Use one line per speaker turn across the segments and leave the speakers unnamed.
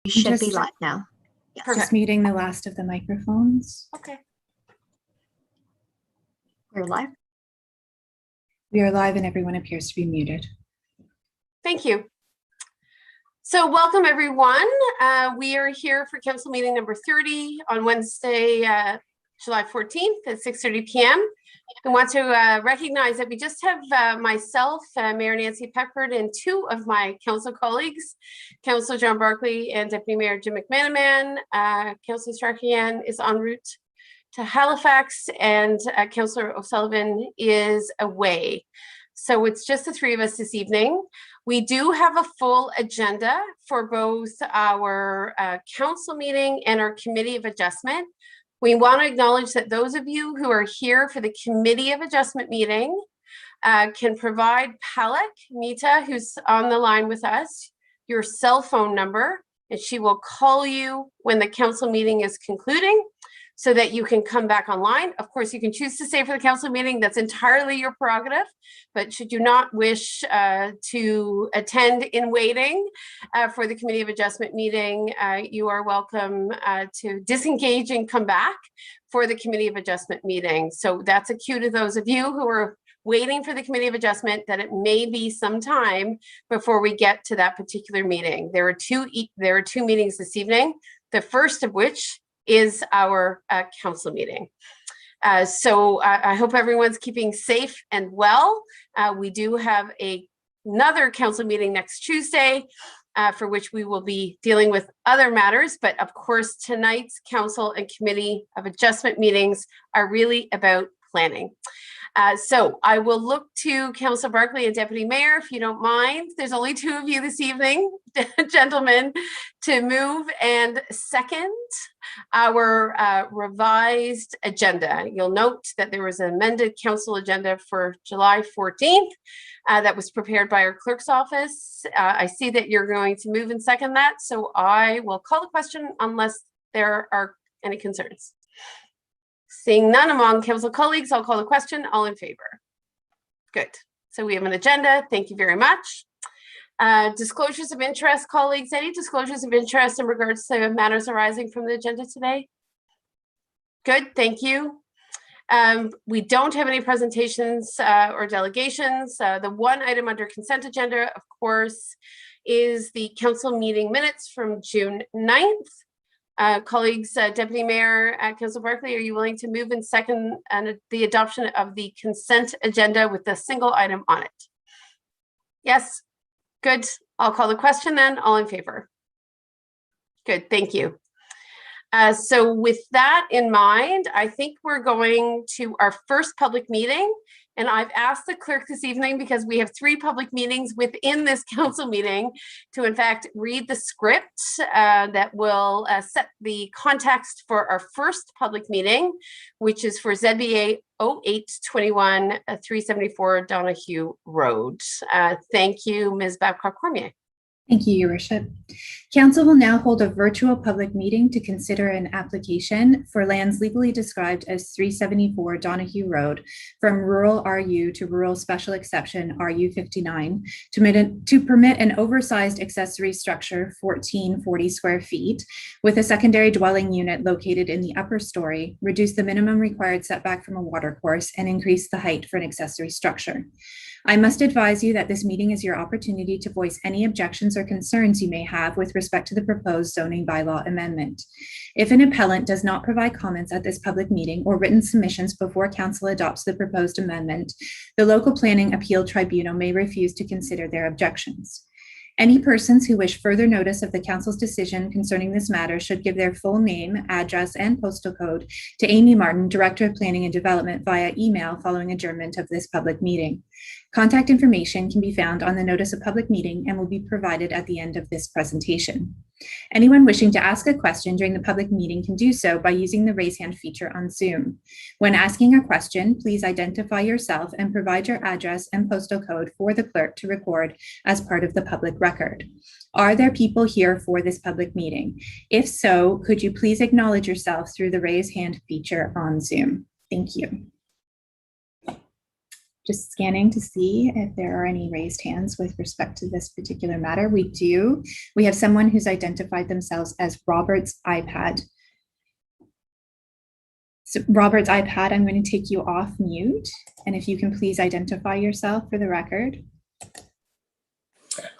You should be live now.
Yes. Just muting the last of the microphones.
Okay. We're live.
We are live and everyone appears to be muted.
Thank you. So welcome everyone. We are here for council meeting number 30 on Wednesday, July 14th at 6:30 p.m. I want to recognize that we just have myself, Mayor Nancy Peckford, and two of my council colleagues, Councillor John Barkley and Deputy Mayor Jim McManaman. Councillor Strachan is en route to Halifax, and Councillor O'Sullivan is away. So it's just the three of us this evening. We do have a full agenda for both our council meeting and our committee of adjustment. We want to acknowledge that those of you who are here for the Committee of Adjustment meeting can provide Palak Mita, who's on the line with us, your cell phone number, and she will call you when the council meeting is concluding so that you can come back online. Of course, you can choose to stay for the council meeting. That's entirely your prerogative. But should you not wish to attend in waiting for the Committee of Adjustment meeting, you are welcome to disengage and come back for the Committee of Adjustment meeting. So that's a cue to those of you who are waiting for the Committee of Adjustment that it may be some time before we get to that particular meeting. There are two meetings this evening, the first of which is our council meeting. So I hope everyone's keeping safe and well. We do have another council meeting next Tuesday for which we will be dealing with other matters. But of course, tonight's council and Committee of Adjustment meetings are really about planning. So I will look to Councillor Barkley and Deputy Mayor, if you don't mind. There's only two of you this evening, gentlemen, to move and second our revised agenda. You'll note that there was an amended council agenda for July 14th that was prepared by our clerk's office. I see that you're going to move and second that, so I will call the question unless there are any concerns. Seeing none among council colleagues, I'll call the question. All in favor? Good. So we have an agenda. Thank you very much. Disclosures of interest, colleagues. Any disclosures of interest in regards to matters arising from the agenda today? Good. Thank you. We don't have any presentations or delegations. The one item under consent agenda, of course, is the council meeting minutes from June 9th. Colleagues, Deputy Mayor, Councillor Barkley, are you willing to move and second the adoption of the consent agenda with a single item on it? Yes, good. I'll call the question then. All in favor? Good, thank you. So with that in mind, I think we're going to our first public meeting. And I've asked the clerk this evening, because we have three public meetings within this council meeting, to in fact read the script that will set the context for our first public meeting, which is for ZBA 0821 374 Donahue Road. Thank you, Ms. Babcock-Cormier.
Thank you, Your Worship. Council will now hold a virtual public meeting to consider an application for lands legally described as 374 Donahue Road from rural RU to rural special exception RU 59 to permit an oversized accessory structure, 1440 square feet, with a secondary dwelling unit located in the upper story, reduce the minimum required setback from a watercourse, and increase the height for an accessory structure. I must advise you that this meeting is your opportunity to voice any objections or concerns you may have with respect to the proposed zoning bylaw amendment. If an appellant does not provide comments at this public meeting or written submissions before council adopts the proposed amendment, the local planning appeal tribunal may refuse to consider their objections. Any persons who wish further notice of the council's decision concerning this matter should give their full name, address, and postal code to Amy Martin, Director of Planning and Development, via email following adjournment of this public meeting. Contact information can be found on the notice of public meeting and will be provided at the end of this presentation. Anyone wishing to ask a question during the public meeting can do so by using the raise hand feature on Zoom. When asking a question, please identify yourself and provide your address and postal code for the clerk to record as part of the public record. Are there people here for this public meeting? If so, could you please acknowledge yourself through the raise hand feature on Zoom? Thank you. Just scanning to see if there are any raised hands with respect to this particular matter. We do. We have someone who's identified themselves as Robert's iPad. So Robert's iPad, I'm going to take you off mute. And if you can please identify yourself for the record.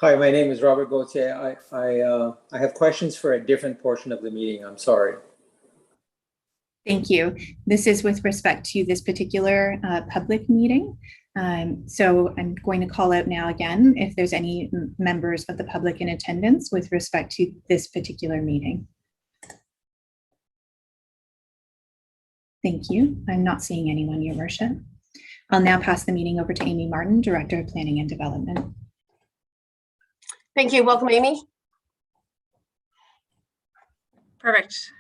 Hi, my name is Robert Gauthier. I have questions for a different portion of the meeting. I'm sorry.
Thank you. This is with respect to this particular public meeting. So I'm going to call out now again if there's any members of the public in attendance with respect to this particular meeting. Thank you. I'm not seeing anyone, Your Worship. I'll now pass the meeting over to Amy Martin, Director of Planning and Development.
Thank you. Welcome, Amy.
Perfect.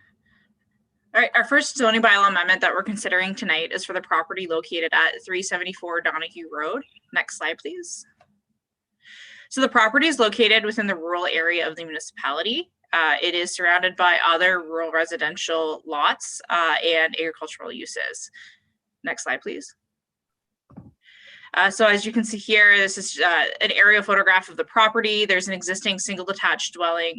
All right, our first zoning bylaw amendment that we're considering tonight is for the property located at 374 Donahue Road. Next slide, please. So the property is located within the rural area of the municipality. It is surrounded by other rural residential lots and agricultural uses. Next slide, please. So as you can see here, this is an aerial photograph of the property. There's an existing single detached dwelling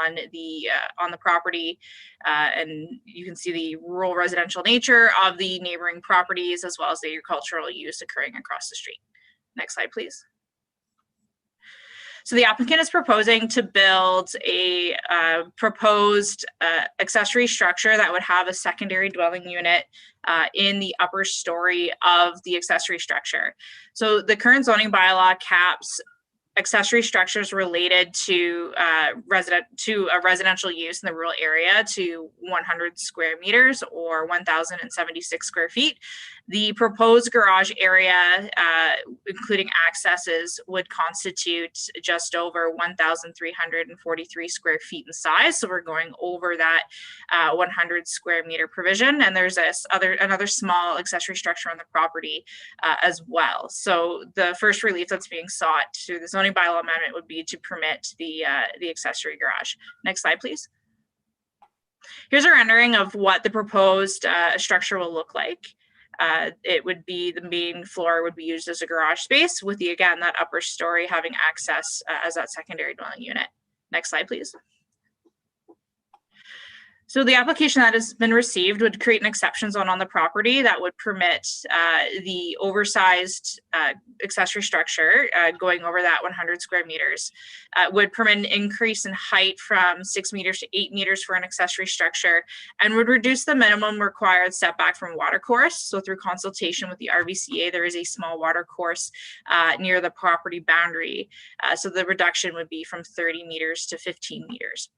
on the property, and you can see the rural residential nature of the neighboring properties as well as the agricultural use occurring across the street. Next slide, please. So the applicant is proposing to build a proposed accessory structure that would have a secondary dwelling unit in the upper story of the accessory structure. So the current zoning bylaw caps accessory structures related to a residential use in the rural area to 100 square meters or 1,076 square feet. The proposed garage area, including accesses, would constitute just over 1,343 square feet in size. So we're going over that 100 square meter provision. And there's another small accessory structure on the property as well. So the first relief that's being sought through the zoning bylaw amendment would be to permit the accessory garage. Next slide, please. Here's a rendering of what the proposed structure will look like. It would be the main floor would be used as a garage space with again, that upper story having access as that secondary dwelling unit. Next slide, please. So the application that has been received would create an exception zone on the property that would permit the oversized accessory structure going over that 100 square meters. Would permit an increase in height from 6 meters to 8 meters for an accessory structure and would reduce the minimum required setback from water course. So through consultation with the RVCA, there is a small water course near the property boundary. So the reduction would be from 30 meters to 15 meters.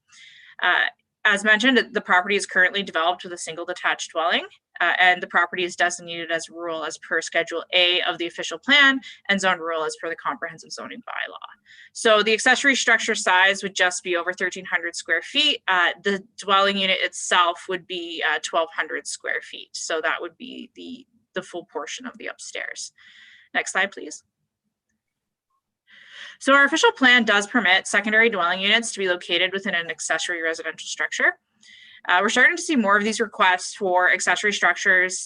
As mentioned, the property is currently developed with a single detached dwelling, and the property is designated as rural as per Schedule A of the official plan and zoned rural as per the comprehensive zoning bylaw. So the accessory structure size would just be over 1,300 square feet. The dwelling unit itself would be 1,200 square feet. So that would be the full portion of the upstairs. Next slide, please. So our official plan does permit secondary dwelling units to be located within an accessory residential structure. We're starting to see more of these requests for accessory structures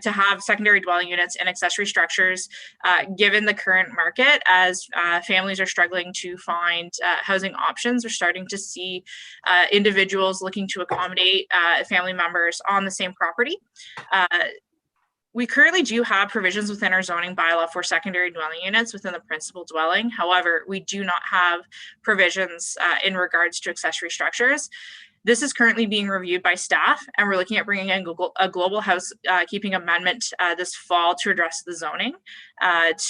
to have secondary dwelling units and accessory structures given the current market as families are struggling to find housing options. We're starting to see individuals looking to accommodate family members on the same property. We currently do have provisions within our zoning bylaw for secondary dwelling units within the principal dwelling. However, we do not have provisions in regards to accessory structures. This is currently being reviewed by staff, and we're looking at bringing in a global housekeeping amendment this fall to address the zoning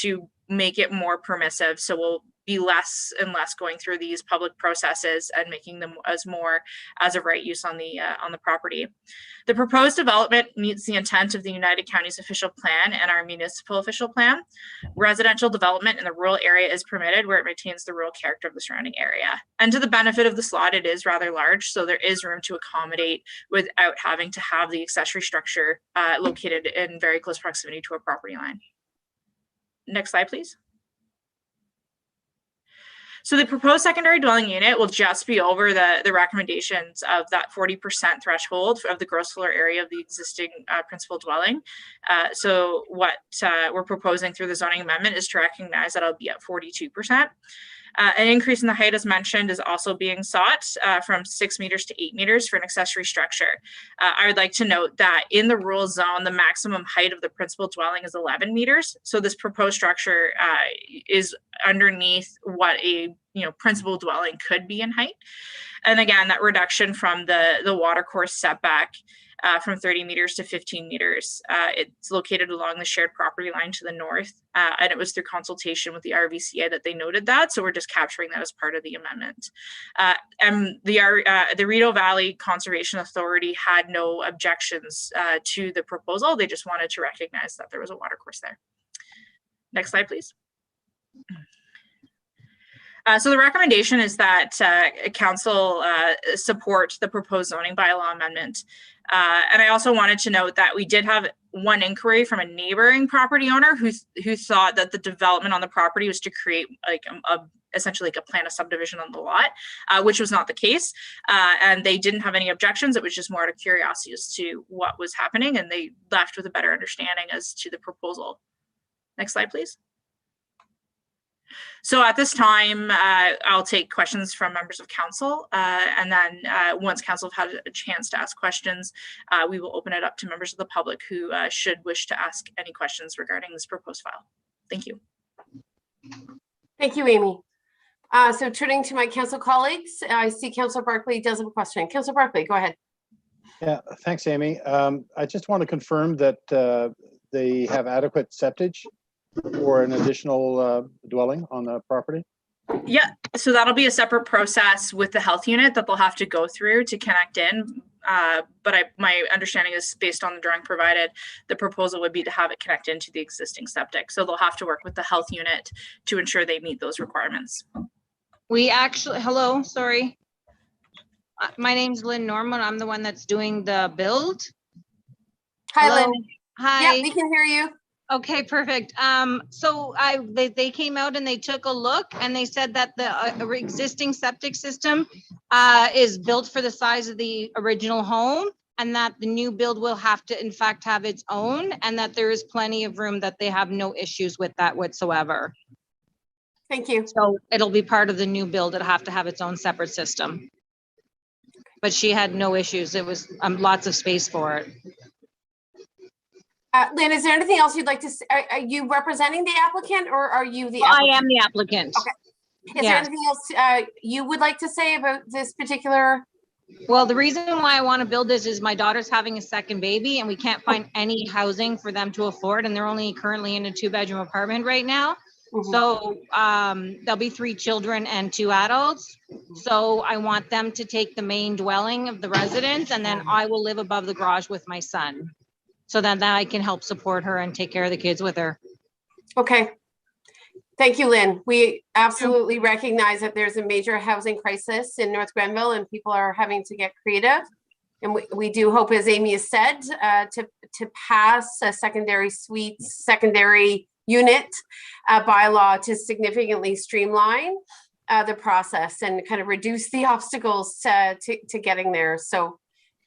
to make it more permissive. So we'll be less and less going through these public processes and making them as more as of right use on the property. The proposed development meets the intent of the United Counties official plan and our municipal official plan. Residential development in the rural area is permitted where it maintains the rural character of the surrounding area. And to the benefit of the slot, it is rather large, so there is room to accommodate without having to have the accessory structure located in very close proximity to a property line. Next slide, please. So the proposed secondary dwelling unit will just be over the recommendations of that 40% threshold of the gross floor area of the existing principal dwelling. So what we're proposing through the zoning amendment is to recognize that it'll be at 42%. An increase in the height, as mentioned, is also being sought from 6 meters to 8 meters for an accessory structure. I would like to note that in the rural zone, the maximum height of the principal dwelling is 11 meters. So this proposed structure is underneath what a principal dwelling could be in height. And again, that reduction from the watercourse setback from 30 meters to 15 meters. It's located along the shared property line to the north, and it was through consultation with the RVCA that they noted that, so we're just capturing that as part of the amendment. And the Rideau Valley Conservation Authority had no objections to the proposal. They just wanted to recognize that there was a watercourse there. Next slide, please. So the recommendation is that council support the proposed zoning bylaw amendment. And I also wanted to note that we did have one inquiry from a neighboring property owner who thought that the development on the property was to create like essentially like a plan of subdivision on the lot, which was not the case. And they didn't have any objections. It was just more out of curiosity as to what was happening, and they left with a better understanding as to the proposal. Next slide, please. So at this time, I'll take questions from members of council, and then once council have had a chance to ask questions, we will open it up to members of the public who should wish to ask any questions regarding this proposed file. Thank you.
Thank you, Amy. So turning to my council colleagues, I see Councillor Barkley does have a question. Councillor Barkley, go ahead.
Yeah, thanks, Amy. I just want to confirm that they have adequate septage for an additional dwelling on the property?
Yeah, so that'll be a separate process with the health unit that they'll have to go through to connect in. But my understanding is, based on the drawing provided, the proposal would be to have it connect into the existing septic. So they'll have to work with the health unit to ensure they meet those requirements.
We actually, hello, sorry. My name's Lynn Norman. I'm the one that's doing the build.
Hi,
Hello.
Lynn.
Hi.
Yeah, we can hear you.
Okay, perfect. So they came out and they took a look and they said that the existing septic system is built for the size of the original home, and that the new build will have to in fact have its own, and that there is plenty of room, that they have no issues with that whatsoever.
Thank you.
So it'll be part of the new build. It'll have to have its own separate system. But she had no issues. It was lots of space for it.
Lynn, is there anything else you'd like to say? Are you representing the applicant, or are you the applicant?
I am the applicant.
Okay. Is there anything else you would like to say about this particular?
Well, the reason why I want to build this is my daughter's having a second baby and we can't find any housing for them to afford, and they're only currently in a 2-bedroom apartment right now. Mm-hmm. So there'll be 3 children and 2 adults. Mm-hmm. So I want them to take the main dwelling of the residence, and then I will live above the garage with my son. So then that I can help support her and take care of the kids with her. Okay.
Thank you, Lynn. We absolutely recognize that there's a major housing crisis in North Grenville and people are having to get creative. And we do hope, as Amy has said, to pass a secondary suites, secondary unit bylaw to significantly streamline the process and kind of reduce the obstacles to getting there. So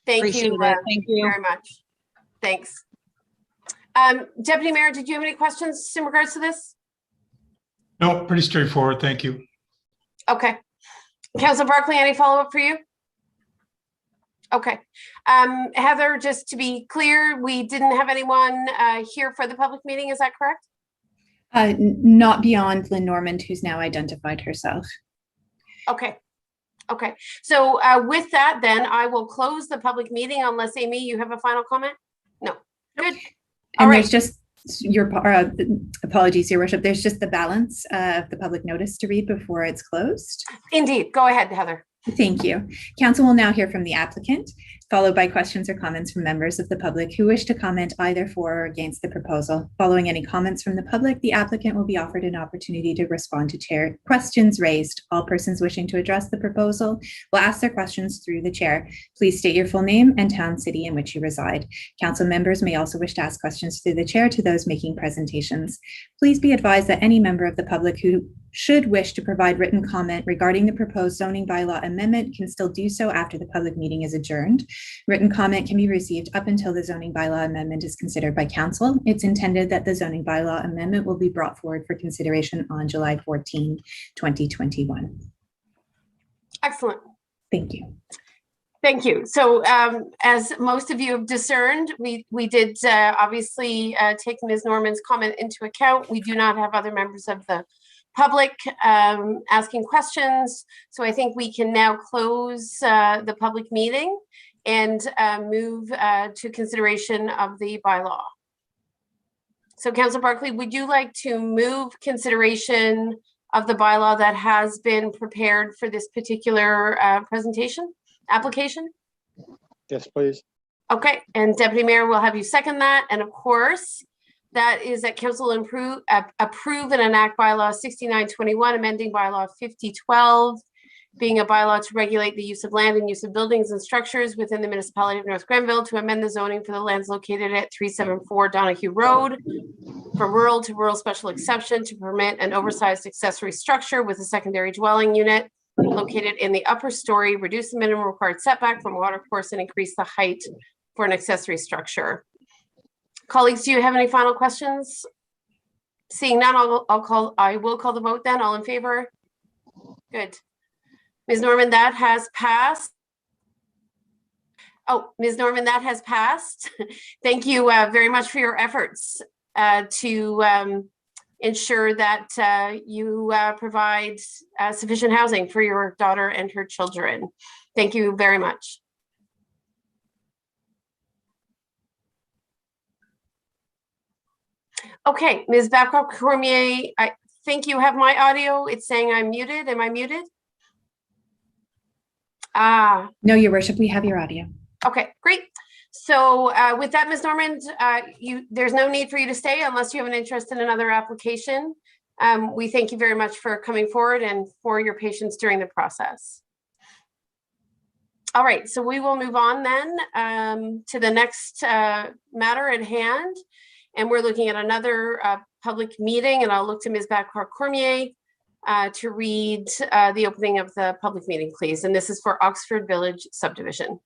thank you very much. Thanks. Deputy Mayor, did you have any questions in regards to this?
No, pretty straightforward. Thank you.
Okay. Councillor Barkley, any follow-up for you? Okay. Heather, just to be clear, we didn't have anyone here for the public meeting. Is that correct?
Not beyond Lynn Normand, who's now identified herself.
Okay. Okay. So with that, then I will close the public meeting unless, Amy, you have a final comment? No. Good.
And there's just your apologies, Your Worship. There's just the balance of the public notice to read before it's closed.
Indeed. Go ahead, Heather.
Thank you. Council will now hear from the applicant, followed by questions or comments from members of the public who wish to comment either for or against the proposal. Following any comments from the public, the applicant will be offered an opportunity to respond to chair questions raised. All persons wishing to address the proposal will ask their questions through the chair. Please state your full name and town, city in which you reside. Council members may also wish to ask questions through the chair to those making presentations. Please be advised that any member of the public who should wish to provide written comment regarding the proposed zoning bylaw amendment can still do so after the public meeting is adjourned. Written comment can be received up until the zoning bylaw amendment is considered by council. It's intended that the zoning bylaw amendment will be brought forward for consideration on July 14, 2021.
Excellent.
Thank you.
Thank you. So as most of you have discerned, we did obviously take Ms. Norman's comment into account. We do not have other members of the public asking questions. So I think we can now close the public meeting and move to consideration of the bylaw. So Councillor Barkley, would you like to move consideration of the bylaw that has been prepared for this particular application?
Yes, please.
Okay, and Deputy Mayor will have you second that. And of course, that is that council approve and enact bylaw 6921, amending bylaw 5012, being a bylaw to regulate the use of land and use of buildings and structures within the municipality of North Grenville, to amend the zoning for the lands located at 374 Donahue Road from rural to rural special exception to permit an oversized accessory structure with a secondary dwelling unit located in the upper story, reduce the minimum required setback from water course, and increase the height for an accessory structure. Colleagues, do you have any final questions? Seeing none, I will call the vote then. All in favor? Good. Ms. Norman, that has passed. Oh, Ms. Norman, that has passed. Thank you very much for your efforts to ensure that you provide sufficient housing for your daughter and her children. Thank you very much. Okay, Ms. Babcock-Cormier, I think you have my audio. It's saying I'm muted. Am I muted?
No, Your Worship, we have your audio.
Okay, great. So with that, Ms. Norman, there's no need for you to stay unless you have an interest in another application. We thank you very much for coming forward and for your patience during the process. All right, so we will move on then to the next matter at hand. And we're looking at another public meeting, and I'll look to Ms. Babcock-Cormier to read the opening of the public meeting, please. And this is for Oxford Village subdivision.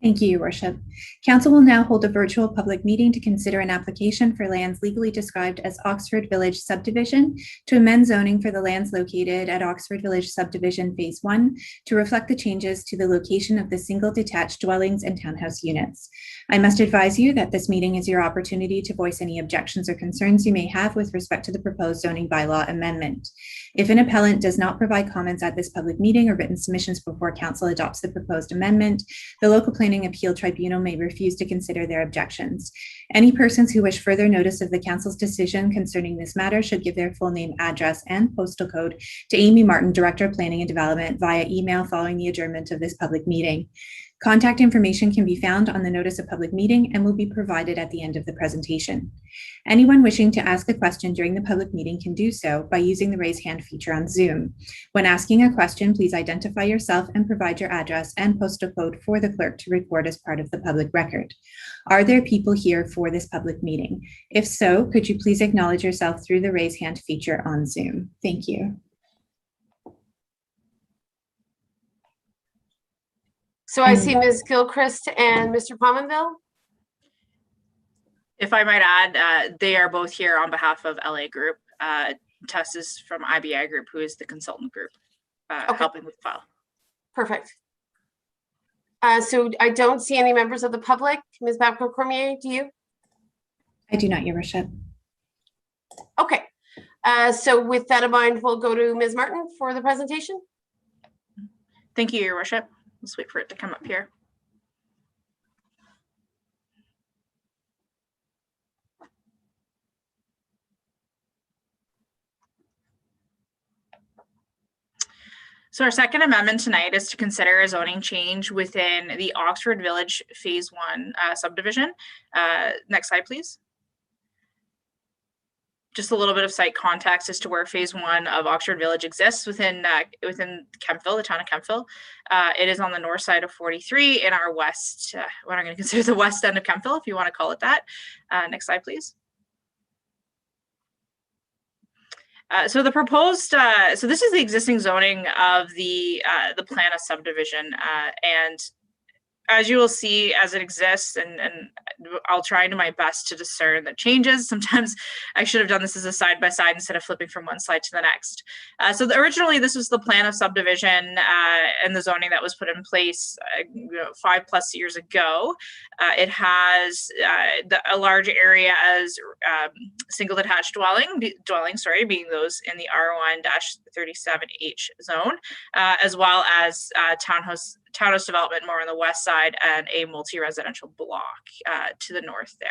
Thank you, Your Worship. Council will now hold a virtual public meeting to consider an application for lands legally described as Oxford Village subdivision to amend zoning for the lands located at Oxford Village subdivision phase 1 to reflect the changes to the location of the single detached dwellings and townhouse units. I must advise you that this meeting is your opportunity to voice any objections or concerns you may have with respect to the proposed zoning bylaw amendment. If an appellant does not provide comments at this public meeting or written submissions before council adopts the proposed amendment, the local planning appeal tribunal may refuse to consider their objections. Any persons who wish further notice of the council's decision concerning this matter should give their full name, address, and postal code to Amy Martin, Director of Planning and Development, via email following the adjournment of this public meeting. Contact information can be found on the notice of public meeting and will be provided at the end of the presentation. Anyone wishing to ask a question during the public meeting can do so by using the raise hand feature on Zoom. When asking a question, please identify yourself and provide your address and postal code for the clerk to record as part of the public record. Are there people here for this public meeting? If so, could you please acknowledge yourself through the raise hand feature on Zoom? Thank you.
So I see Ms. Gilchrist and Mr. Pominville.
If I might add, they are both here on behalf of LA Group. Tess is from IBI Group, who is the consultant group helping with the file.
Perfect. So I don't see any members of the public. Ms. Babcock-Cormier, do you?
I do not, Your Worship.
Okay. So with that in mind, we'll go to Ms. Martin for the presentation.
Thank you, Your Worship. Let's wait for it to come up here. So our second amendment tonight is to consider a zoning change within the Oxford Village Phase 1 subdivision. Next slide, please. Just a little bit of site context as to where phase 1 of Oxford Village exists within Kemptville, the town of Kemptville. It is on the north side of 43 in our west, what I'm going to consider the west end of Kemptville, if you want to call it that. Next slide, please. So the proposed, so this is the existing zoning of the plan of subdivision, and as you will see, as it exists, and I'll try to do my best to discern the changes. Sometimes I should have done this as a side-by-side instead of flipping from one slide to the next. Originally, this was the plan of subdivision and the zoning that was put in place 5+ years ago. It has a large area as single detached dwellings, being those in the R1-37H zone, as well as townhouse development more on the west side and a multi-residential block to the north there.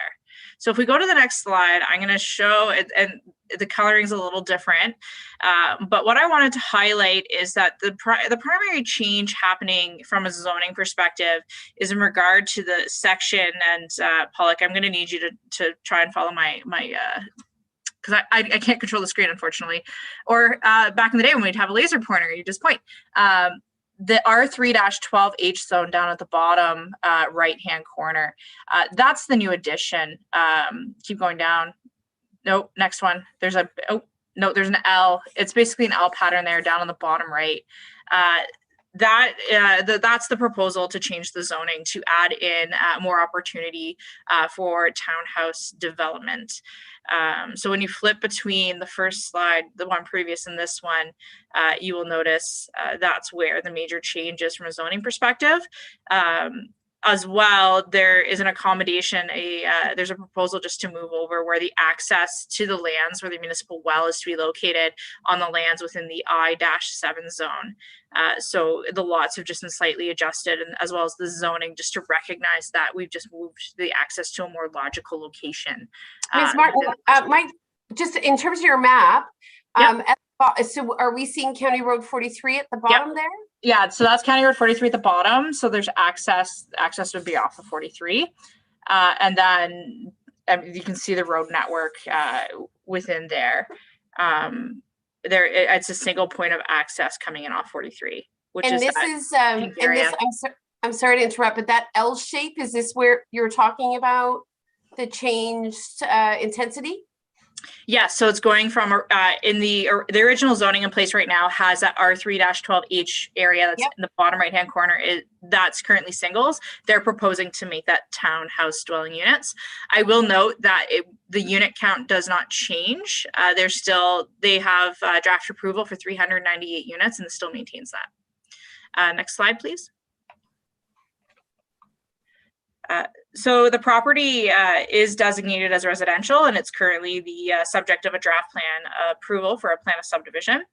So if we go to the next slide, I'm going to show it, and the coloring is a little different. But what I wanted to highlight is that the primary change happening from a zoning perspective is in regard to the section. And Pollock, I'm going to need you to try and follow my because I can't control the screen, unfortunately. Or back in the day when we'd have a laser pointer, you just point. The R3-12H zone down at the bottom right-hand corner, that's the new addition. Keep going down. Nope, next one. There's an L. It's basically an L pattern there down on the bottom right. That's the proposal to change the zoning to add in more opportunity for townhouse development. So when you flip between the first slide, the one previous and this one, you will notice that's where the major change is from a zoning perspective. As well, there is an accommodation, there's a proposal just to move over where the access to the lands where the municipal well is to be located on the lands within the I-7 zone. So the lots have just been slightly adjusted, and as well as the zoning, just to recognize that we've just moved the access to a more logical location.
Ms. Martin, Mike, just in terms of your map,
yep.
So are we seeing County Road 43 at the bottom
yep.
there?
Yeah, so that's County Road 43 at the bottom. So there's access would be off of 43. And then you can see the road network within there. It's a single point of access coming in off 43, which
and
is
this is and this I'm sorry to interrupt, but that L shape, is this where you're talking about the changed intensity?
Yeah, so it's going from in the original zoning in place right now has that R3-12H area that's in the bottom right-hand corner. That's currently singles. They're proposing to make that townhouse dwelling units. I will note that the unit count does not change. They have draft approval for 398 units, and it still maintains that. Next slide, please. So the property is designated as residential, and it's currently the subject of a draft plan approval for a plan of subdivision.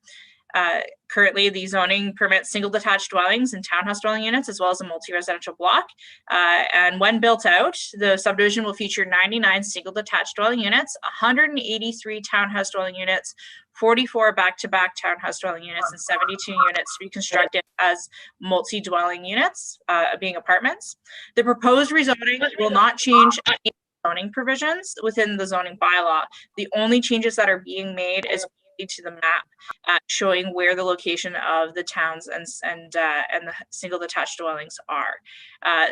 Currently, the zoning permits single detached dwellings and townhouse dwelling units, as well as a multi-residential block. And when built out, the subdivision will feature 99 single detached dwelling units, 183 townhouse dwelling units, 44 back-to-back townhouse dwelling units, and 72 units to be constructed as multi-dwelling units, being apartments. The proposed rezoning will not change any zoning provisions within the zoning bylaw. The only changes that are being made is to the map showing where the location of the towns and the single detached dwellings are.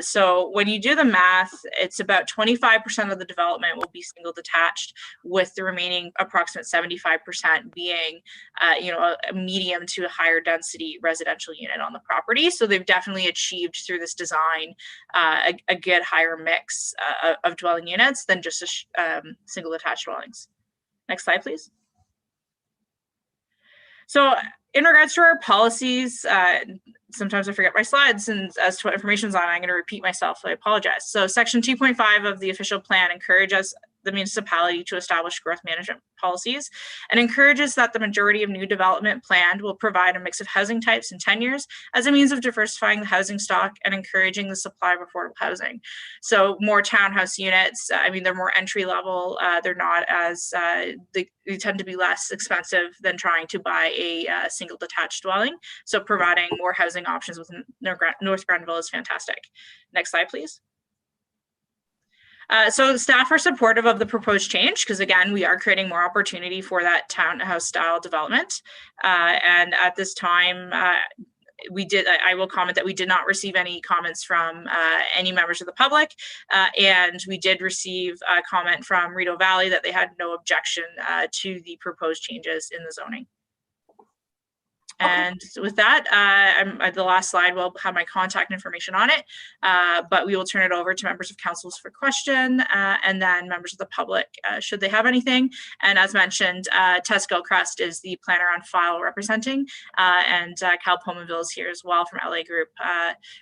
So when you do the math, it's about 25% of the development will be single detached, with the remaining approximate 75% being a medium to a higher density residential unit on the property. So they've definitely achieved through this design a good higher mix of dwelling units than just single detached dwellings. Next slide, please. So in regards to our policies, sometimes I forget my slides, and as to what information's on, I'm going to repeat myself, so I apologize. So section 2.5 of the official plan encourages the municipality to establish growth management policies and encourages that the majority of new development planned will provide a mix of housing types and tenures as a means of diversifying the housing stock and encouraging the supply of affordable housing. So more townhouse units, they're more entry level. They're not as, they tend to be less expensive than trying to buy a single detached dwelling. So providing more housing options within North Grenville is fantastic. Next slide, please. So staff are supportive of the proposed change because, again, we are creating more opportunity for that townhouse style development. And at this time, I will comment that we did not receive any comments from any members of the public, and we did receive a comment from Rideau Valley that they had no objection to the proposed changes in the zoning. And with that, the last slide will have my contact information on it, but we will turn it over to members of council for question, and then members of the public should they have anything. And as mentioned, Tess Gilchrist is the planner on file representing, and Cal Pomanville is here as well from LA Group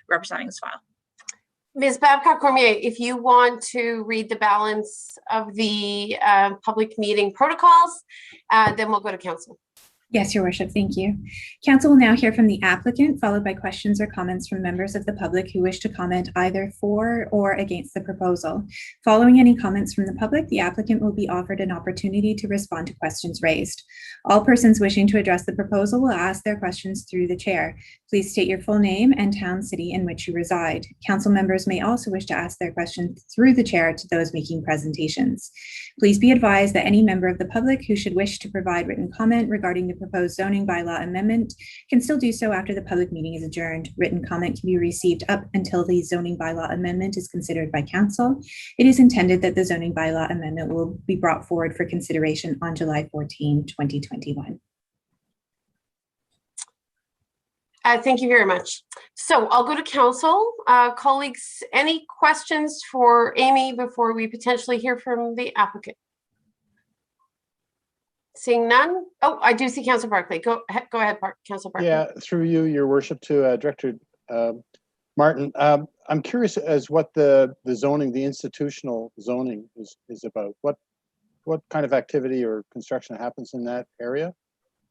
representing his file.
Ms. Babcock-Cormier, if you want to read the balance of the public meeting protocols, then we'll go to council.
Yes, Your Worship, thank you. Council will now hear from the applicant, followed by questions or comments from members of the public who wish to comment either for or against the proposal. Following any comments from the public, the applicant will be offered an opportunity to respond to questions raised. All persons wishing to address the proposal will ask their questions through the chair. Please state your full name and town, city in which you reside. Council members may also wish to ask their questions through the chair to those making presentations. Please be advised that any member of the public who should wish to provide written comment regarding the proposed zoning bylaw amendment can still do so after the public meeting is adjourned. Written comment can be received up until the zoning bylaw amendment is considered by council. It is intended that the zoning bylaw amendment will be brought forward for consideration on July 14, 2021.
Thank you very much. So I'll go to council. Colleagues, any questions for Amy before we potentially hear from the applicant? Seeing none. Oh, I do see Councillor Barclay. Go ahead, Councillor Barclay.
Yeah, through you, Your Worship, to Director Martin. I'm curious as what the zoning, the institutional zoning is about. What kind of activity or construction happens in that area?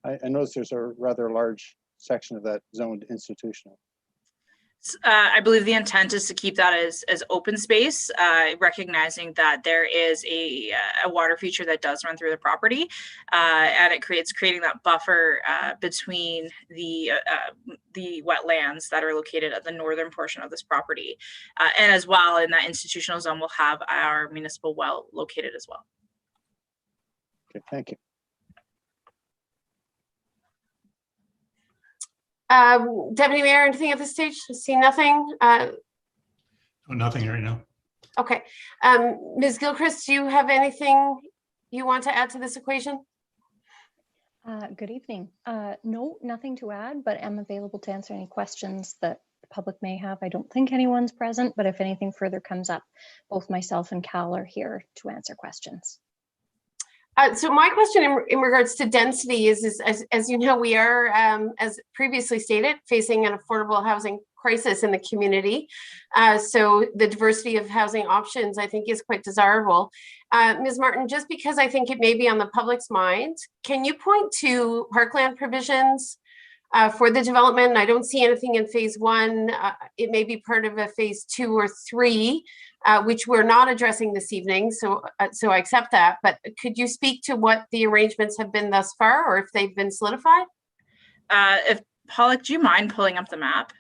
I notice there's a rather large section of that zoned institutional.
I believe the intent is to keep that as open space, recognizing that there is a water feature that does run through the property, and creating that buffer between the wetlands that are located at the northern portion of this property, and as well in that institutional zone we'll have our municipal well located as well.
Okay, thank you.
Deputy Mayor, anything at this stage? I see nothing.
Nothing right now.
Okay. Ms. Gilchrist, do you have anything you want to add to this equation?
Good evening. No, nothing to add, but I'm available to answer any questions that the public may have. I don't think anyone's present, but if anything further comes up, both myself and Cal are here to answer questions.
So my question in regards to density is as you know, we are, as previously stated, facing an affordable housing crisis in the community. So the diversity of housing options, I think, is quite desirable. Ms. Martin, just because I think it may be on the public's mind, can you point to parkland provisions for the development? I don't see anything in phase 1. It may be part of a phase 2 or 3. Which we're not addressing this evening, so I accept that. But could you speak to what the arrangements have been thus far, or if they've been solidified?
If Pollock, do you mind pulling up the map?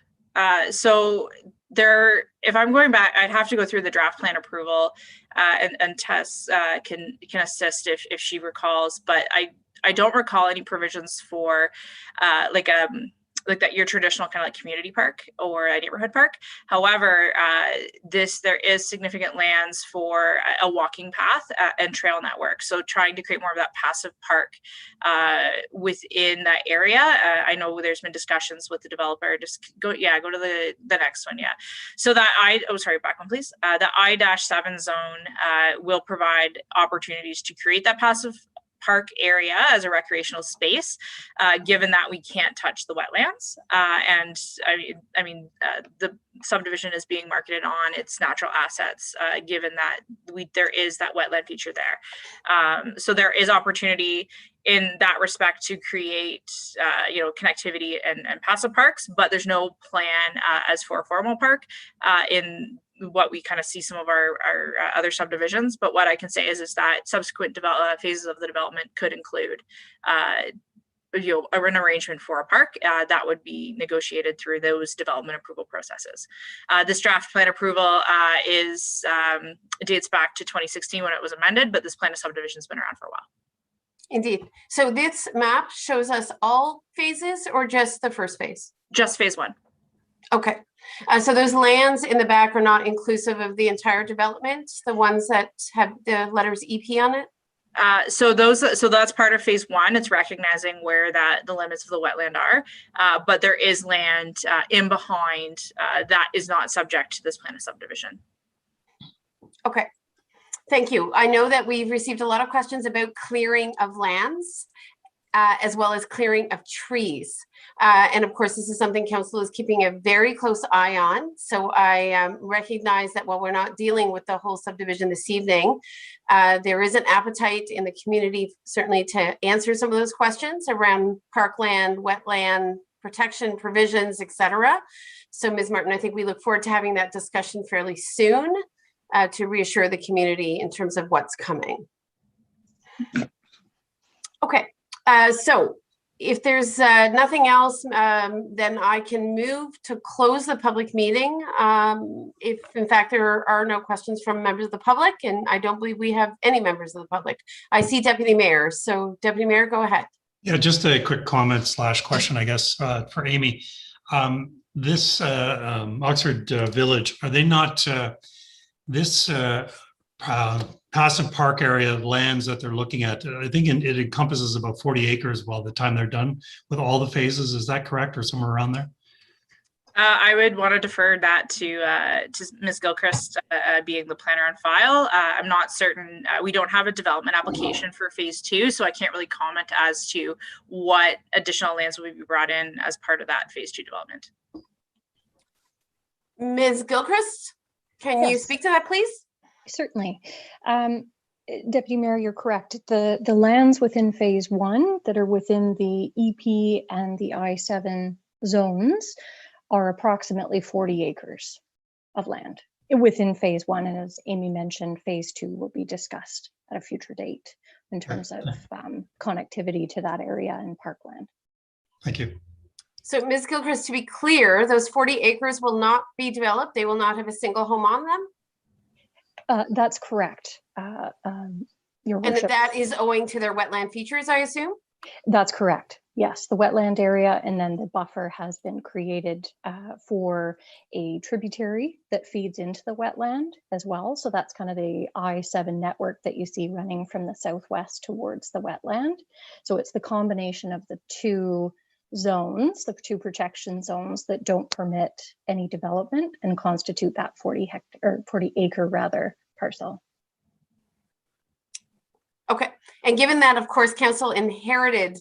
So there, if I'm going back, I'd have to go through the draft plan approval, and Tess can assist if she recalls. But I don't recall any provisions for like that your traditional kind of like community park or a neighborhood park. However, there is significant lands for a walking path and trail network. So trying to create more of that passive park within that area. I know there's been discussions with the developer. Just go to the next one. Yeah. So that back one, please. The I-7 zone will provide opportunities to create that passive park area as a recreational space, given that we can't touch the wetlands. And the subdivision is being marketed on its natural assets, given that there is that wetland feature there. So there is opportunity in that respect to create, connectivity and passive parks, but there's no plan as for a formal park in what we kind of see some of our other subdivisions. But what I can say is that subsequent phases of the development could include an arrangement for a park that would be negotiated through those development approval processes. This draft plan approval dates back to 2016 when it was amended, but this plan of subdivision has been around for a while.
Indeed. So this map shows us all phases or just the first phase?
Just phase one.
Okay. So those lands in the back are not inclusive of the entire development, the ones that have the letters EP on it?
So that's part of phase one. It's recognizing where the limits of the wetland are, but there is land in behind that is not subject to this plan of subdivision.
Okay, thank you. I know that we've received a lot of questions about clearing of lands, as well as clearing of trees. And of course, this is something council is keeping a very close eye on. So I recognize that while we're not dealing with the whole subdivision this evening, there is an appetite in the community certainly to answer some of those questions around parkland, wetland, protection provisions, etc. So Ms. Martin, I think we look forward to having that discussion fairly soon to reassure the community in terms of what's coming. Okay. So if there's nothing else, then I can move to close the public meeting. If in fact there are no questions from members of the public, and I don't believe we have any members of the public. I see Deputy Mayor. So Deputy Mayor, go ahead.
Yeah, just a quick comment / question, I guess, for Amy. This Oxford Village, are they not this passive park area of lands that they're looking at? I think it encompasses about 40 acres by the time they're done with all the phases. Is that correct, or somewhere around there?
I would want to defer that to Ms. Gilchrist, being the planner on file. I'm not certain. We don't have a development application for phase two, so I can't really comment as to what additional lands will be brought in as part of that phase two development.
Ms. Gilchrist, can you speak to that, please?
Certainly. Deputy Mayor, you're correct. The lands within phase one that are within the EP and the I-7 zones are approximately 40 acres of land within phase one. And as Amy mentioned, phase two will be discussed at a future date in terms of connectivity to that area and parkland.
Thank you.
So Ms. Gilchrist, to be clear, those 40 acres will not be developed. They will not have a single home on them?
That's correct, Your Worship.
And that is owing to their wetland features, I assume?
That's correct. Yes, the wetland area, and then the buffer has been created for a tributary that feeds into the wetland as well. So that's kind of the I-7 network that you see running from the southwest towards the wetland. So it's the combination of the two zones, the two protection zones that don't permit any development and constitute that 40 acre rather parcel.
Okay, and given that, of course, council inherited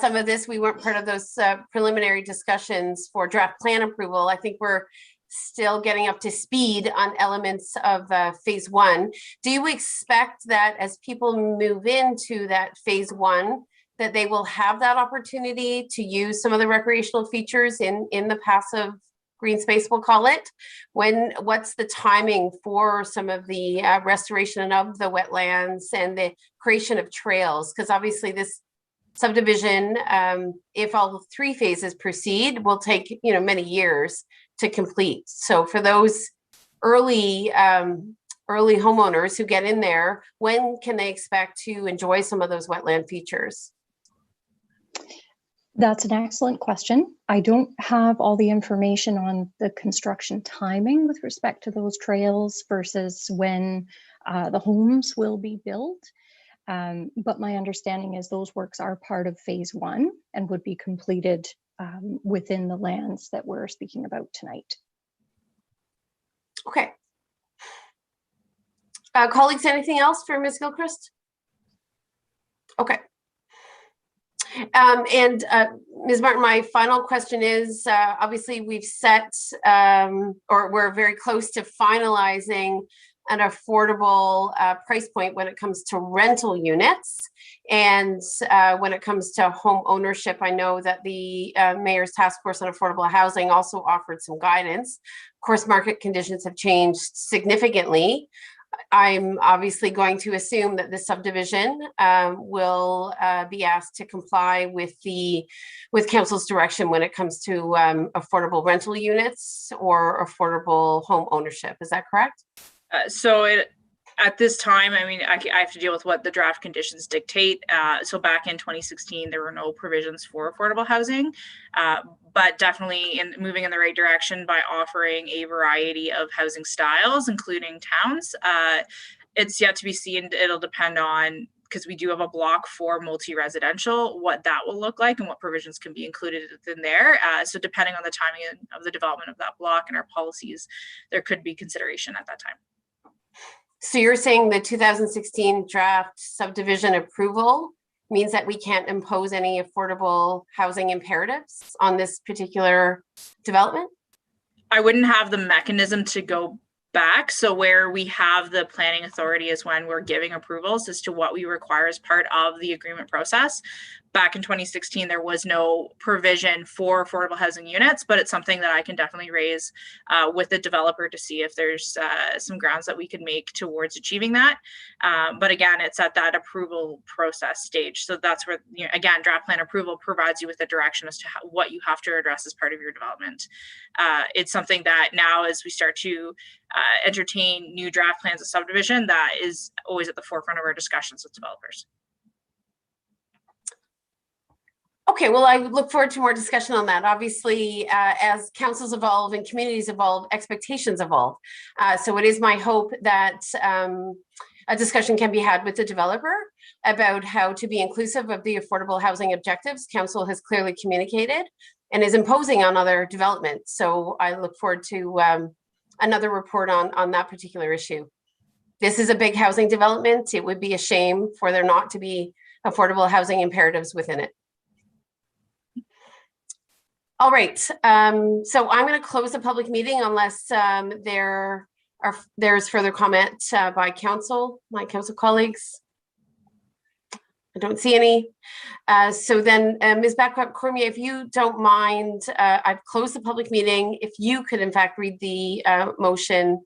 some of this, we weren't part of those preliminary discussions for draft plan approval. I think we're still getting up to speed on elements of phase one. Do you expect that as people move into that phase one, that they will have that opportunity to use some of the recreational features in the passive green space, we'll call it? What's the timing for some of the restoration of the wetlands and the creation of trails? Because obviously this subdivision, if all three phases proceed, will take many years to complete. So for those early homeowners who get in there, when can they expect to enjoy some of those wetland features?
That's an excellent question. I don't have all the information on the construction timing with respect to those trails versus when the homes will be built. But my understanding is those works are part of phase one and would be completed within the lands that we're speaking about tonight.
Okay. Colleagues, anything else for Ms. Gilchrist? Okay. And Ms. Martin, my final question is, obviously we've set, or we're very close to finalizing an affordable price point when it comes to rental units. And when it comes to home ownership, I know that the Mayor's Task Force on Affordable Housing also offered some guidance. Of course, market conditions have changed significantly. I'm obviously going to assume that this subdivision will be asked to comply with council's direction when it comes to affordable rental units or affordable home ownership. Is that correct?
So At this time, I mean, I have to deal with what the draft conditions dictate. So back in 2016, there were no provisions for affordable housing, but definitely moving in the right direction by offering a variety of housing styles, including towns. It's yet to be seen. It'll depend on, because we do have a block for multi-residential, what that will look like and what provisions can be included within there. So depending on the timing of the development of that block and our policies, there could be consideration at that time.
So you're saying the 2016 draft subdivision approval means that we can't impose any affordable housing imperatives on this particular development?
I wouldn't have the mechanism to go back. So where we have the planning authority is when we're giving approvals as to what we require as part of the agreement process. Back in 2016, there was no provision for affordable housing units, but it's something that I can definitely raise with the developer to see if there's some grounds that we could make towards achieving that. But again, it's at that approval process stage. So that's where, you know, again, draft plan approval provides you with the direction as to what you have to address as part of your development. It's something that now, as we start to entertain new draft plans of subdivision, that is always at the forefront of our discussions with developers.
Okay, well, I look forward to more discussion on that. Obviously, as councils evolve and communities evolve, expectations evolve. So it is my hope that a discussion can be had with the developer about how to be inclusive of the affordable housing objectives council has clearly communicated and is imposing on other developments. So I look forward to another report on that particular issue. This is a big housing development. It would be a shame for there not to be affordable housing imperatives within it. All right, so I'm going to close the public meeting unless there's further comment by my council colleagues. I don't see any. So then, Ms. Babcock-Cormier, if you don't mind, I've closed the public meeting. If you could, in fact, read the motion.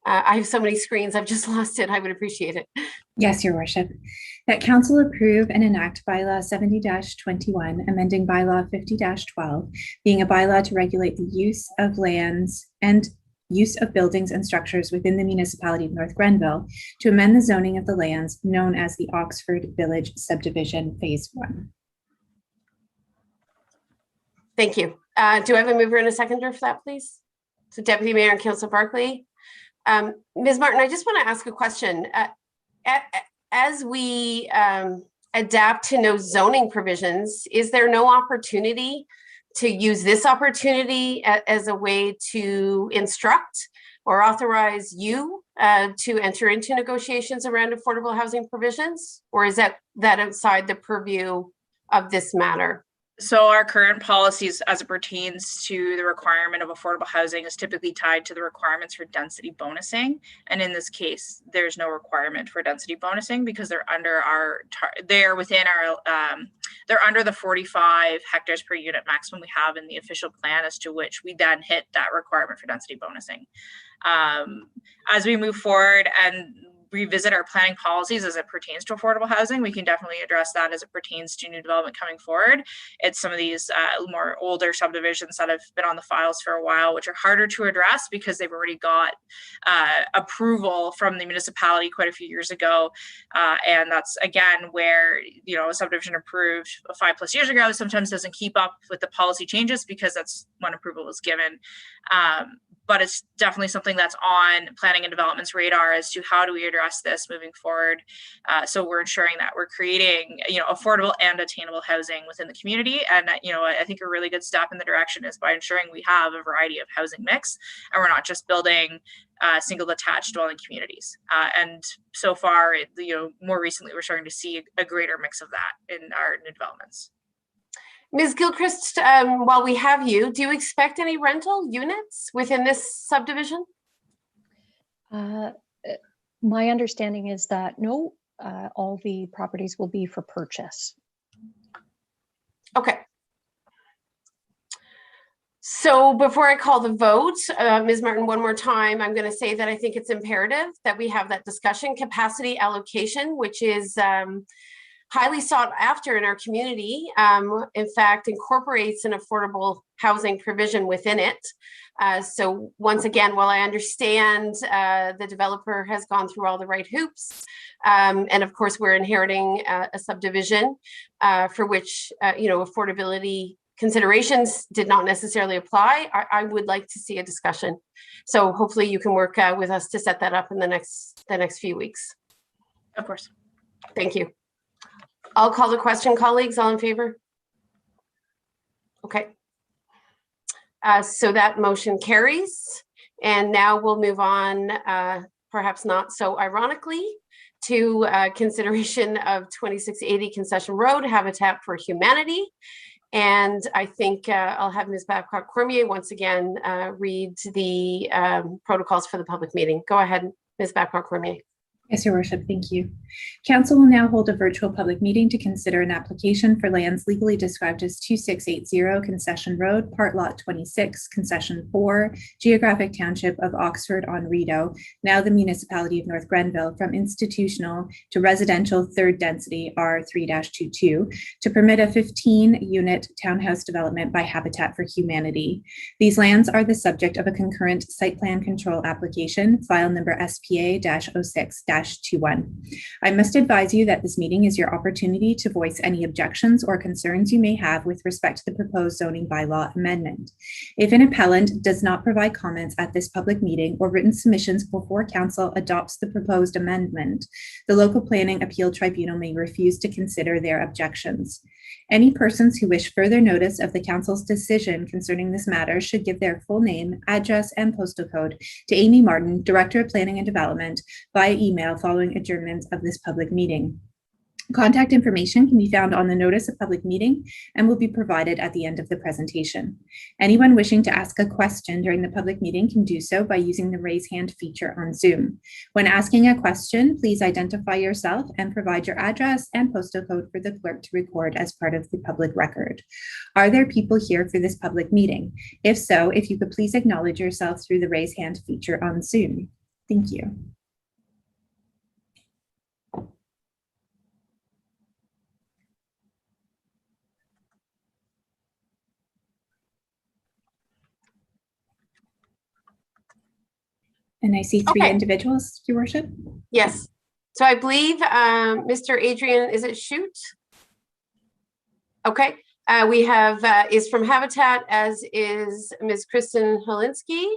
I have so many screens, I've just lost it. I would appreciate it.
Yes, Your Worship. That Council approve and enact Bylaw 70-21, amending Bylaw 50-12, being a bylaw to regulate the use of lands and use of buildings and structures within the municipality of North Grenville to amend the zoning of the lands known as the Oxford Village Subdivision Phase 1.
Thank you. Do I have a mover and a seconder for that, please? So Deputy Mayor and Councillor Barkley. Ms. Martin, I just want to ask a question. As we adapt to no zoning provisions, is there no opportunity to use this opportunity as a way to instruct or authorize you to enter into negotiations around affordable housing provisions? Or is that outside the purview of this matter?
So our current policies as it pertains to the requirement of affordable housing is typically tied to the requirements for density bonusing. And in this case, there's no requirement for density bonusing because they're under they're under the 45 hectares per unit maximum we have in the official plan, as to which we then hit that requirement for density bonusing. As we move forward and revisit our planning policies as it pertains to affordable housing, we can definitely address that as it pertains to new development coming forward. It's some of these more older subdivisions that have been on the files for a while, which are harder to address because they've already got approval from the municipality quite a few years ago. And that's, again, where, you know, a subdivision approved 5+ years ago sometimes doesn't keep up with the policy changes because that's when approval was given. But it's definitely something that's on planning and development's radar as to how do we address this moving forward. So we're ensuring that we're creating, you know, affordable and attainable housing within the community. And, you know, I think a really good step in the direction is by ensuring we have a variety of housing mix and we're not just building single detached dwelling communities. And so far, you know, more recently, we're starting to see a greater mix of that in our new developments.
Ms. Gilchrist, while we have you, do you expect any rental units within this subdivision?
My understanding is that no, all the properties will be for purchase.
Okay. So before I call the vote, Ms. Martin, one more time, I'm going to say that I think it's imperative that we have that discussion. Capacity allocation, which is highly sought after in our community, in fact, incorporates an affordable housing provision within it. So once again, while I understand the developer has gone through all the right hoops, and of course we're inheriting a subdivision for which affordability considerations did not necessarily apply, I would like to see a discussion. So hopefully you can work with us to set that up in the next few weeks.
Of course.
Thank you. I'll call the question, colleagues. All in favor? Okay. So that motion carries. And now we'll move on, perhaps not so ironically, to consideration of 2680 Concession Road, Habitat for Humanity. And I think I'll have Ms. Babcock-Cormier once again read the protocols for the public meeting. Go ahead, Ms. Babcock-Cormier.
Yes, Your Worship, thank you. Council will now hold a virtual public meeting to consider an application for lands legally described as 2680 Concession Road, Part Lot 26, Concession 4, Geographic Township of Oxford-on-Rideau, now the Municipality of North Grenville, from institutional to residential third density R3-22 to permit a 15-unit townhouse development by Habitat for Humanity. These lands are the subject of a concurrent site plan control application, file number SPA-06-21. I must advise you that this meeting is your opportunity to voice any objections or concerns you may have with respect to the proposed zoning bylaw amendment. If an appellant does not provide comments at this public meeting or written submissions before council adopts the proposed amendment, the local planning appeal tribunal may refuse to consider their objections. Any persons who wish further notice of the council's decision concerning this matter should give their full name, address, and postal code to Amy Martin, Director of Planning and Development, via email following adjournment of this public meeting. Contact information can be found on the notice of public meeting and will be provided at the end of the presentation. Anyone wishing to ask a question during the public meeting can do so by using the raise hand feature on Zoom. When asking a question, please identify yourself and provide your address and postal code for the clerk to record as part of the public record. Are there people here for this public meeting? If so, if you could please acknowledge yourself through the raise hand feature on Zoom. Thank you. And I see three individuals, Your Worship.
Yes. So I believe Mr. Adrian, is it Shoot? Okay. We have is from Habitat, as is Ms. Kristen Holinsky.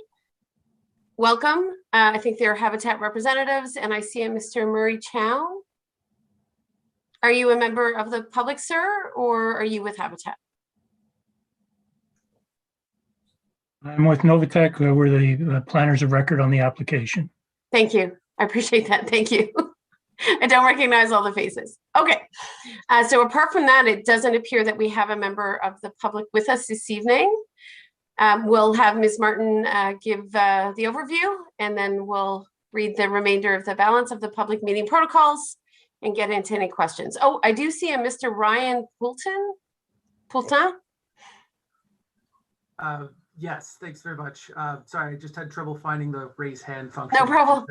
Welcome. I think they're Habitat representatives, and I see a Mr. Murray Chow. Are you a member of the public, sir, or are you with Habitat?
I'm with Novatech. We're the planners of record on the application.
Thank you. I appreciate that. Thank you. I don't recognize all the faces. Okay. So apart from that, it doesn't appear that we have a member of the public with us this evening. We'll have Ms. Martin give the overview, and then we'll read the remainder of the balance of the public meeting protocols and get into any questions. Oh, I do see a Mr. Ryan Poulton.
Yes, thanks very much. Sorry, I just had trouble finding the raise hand function.
No problem.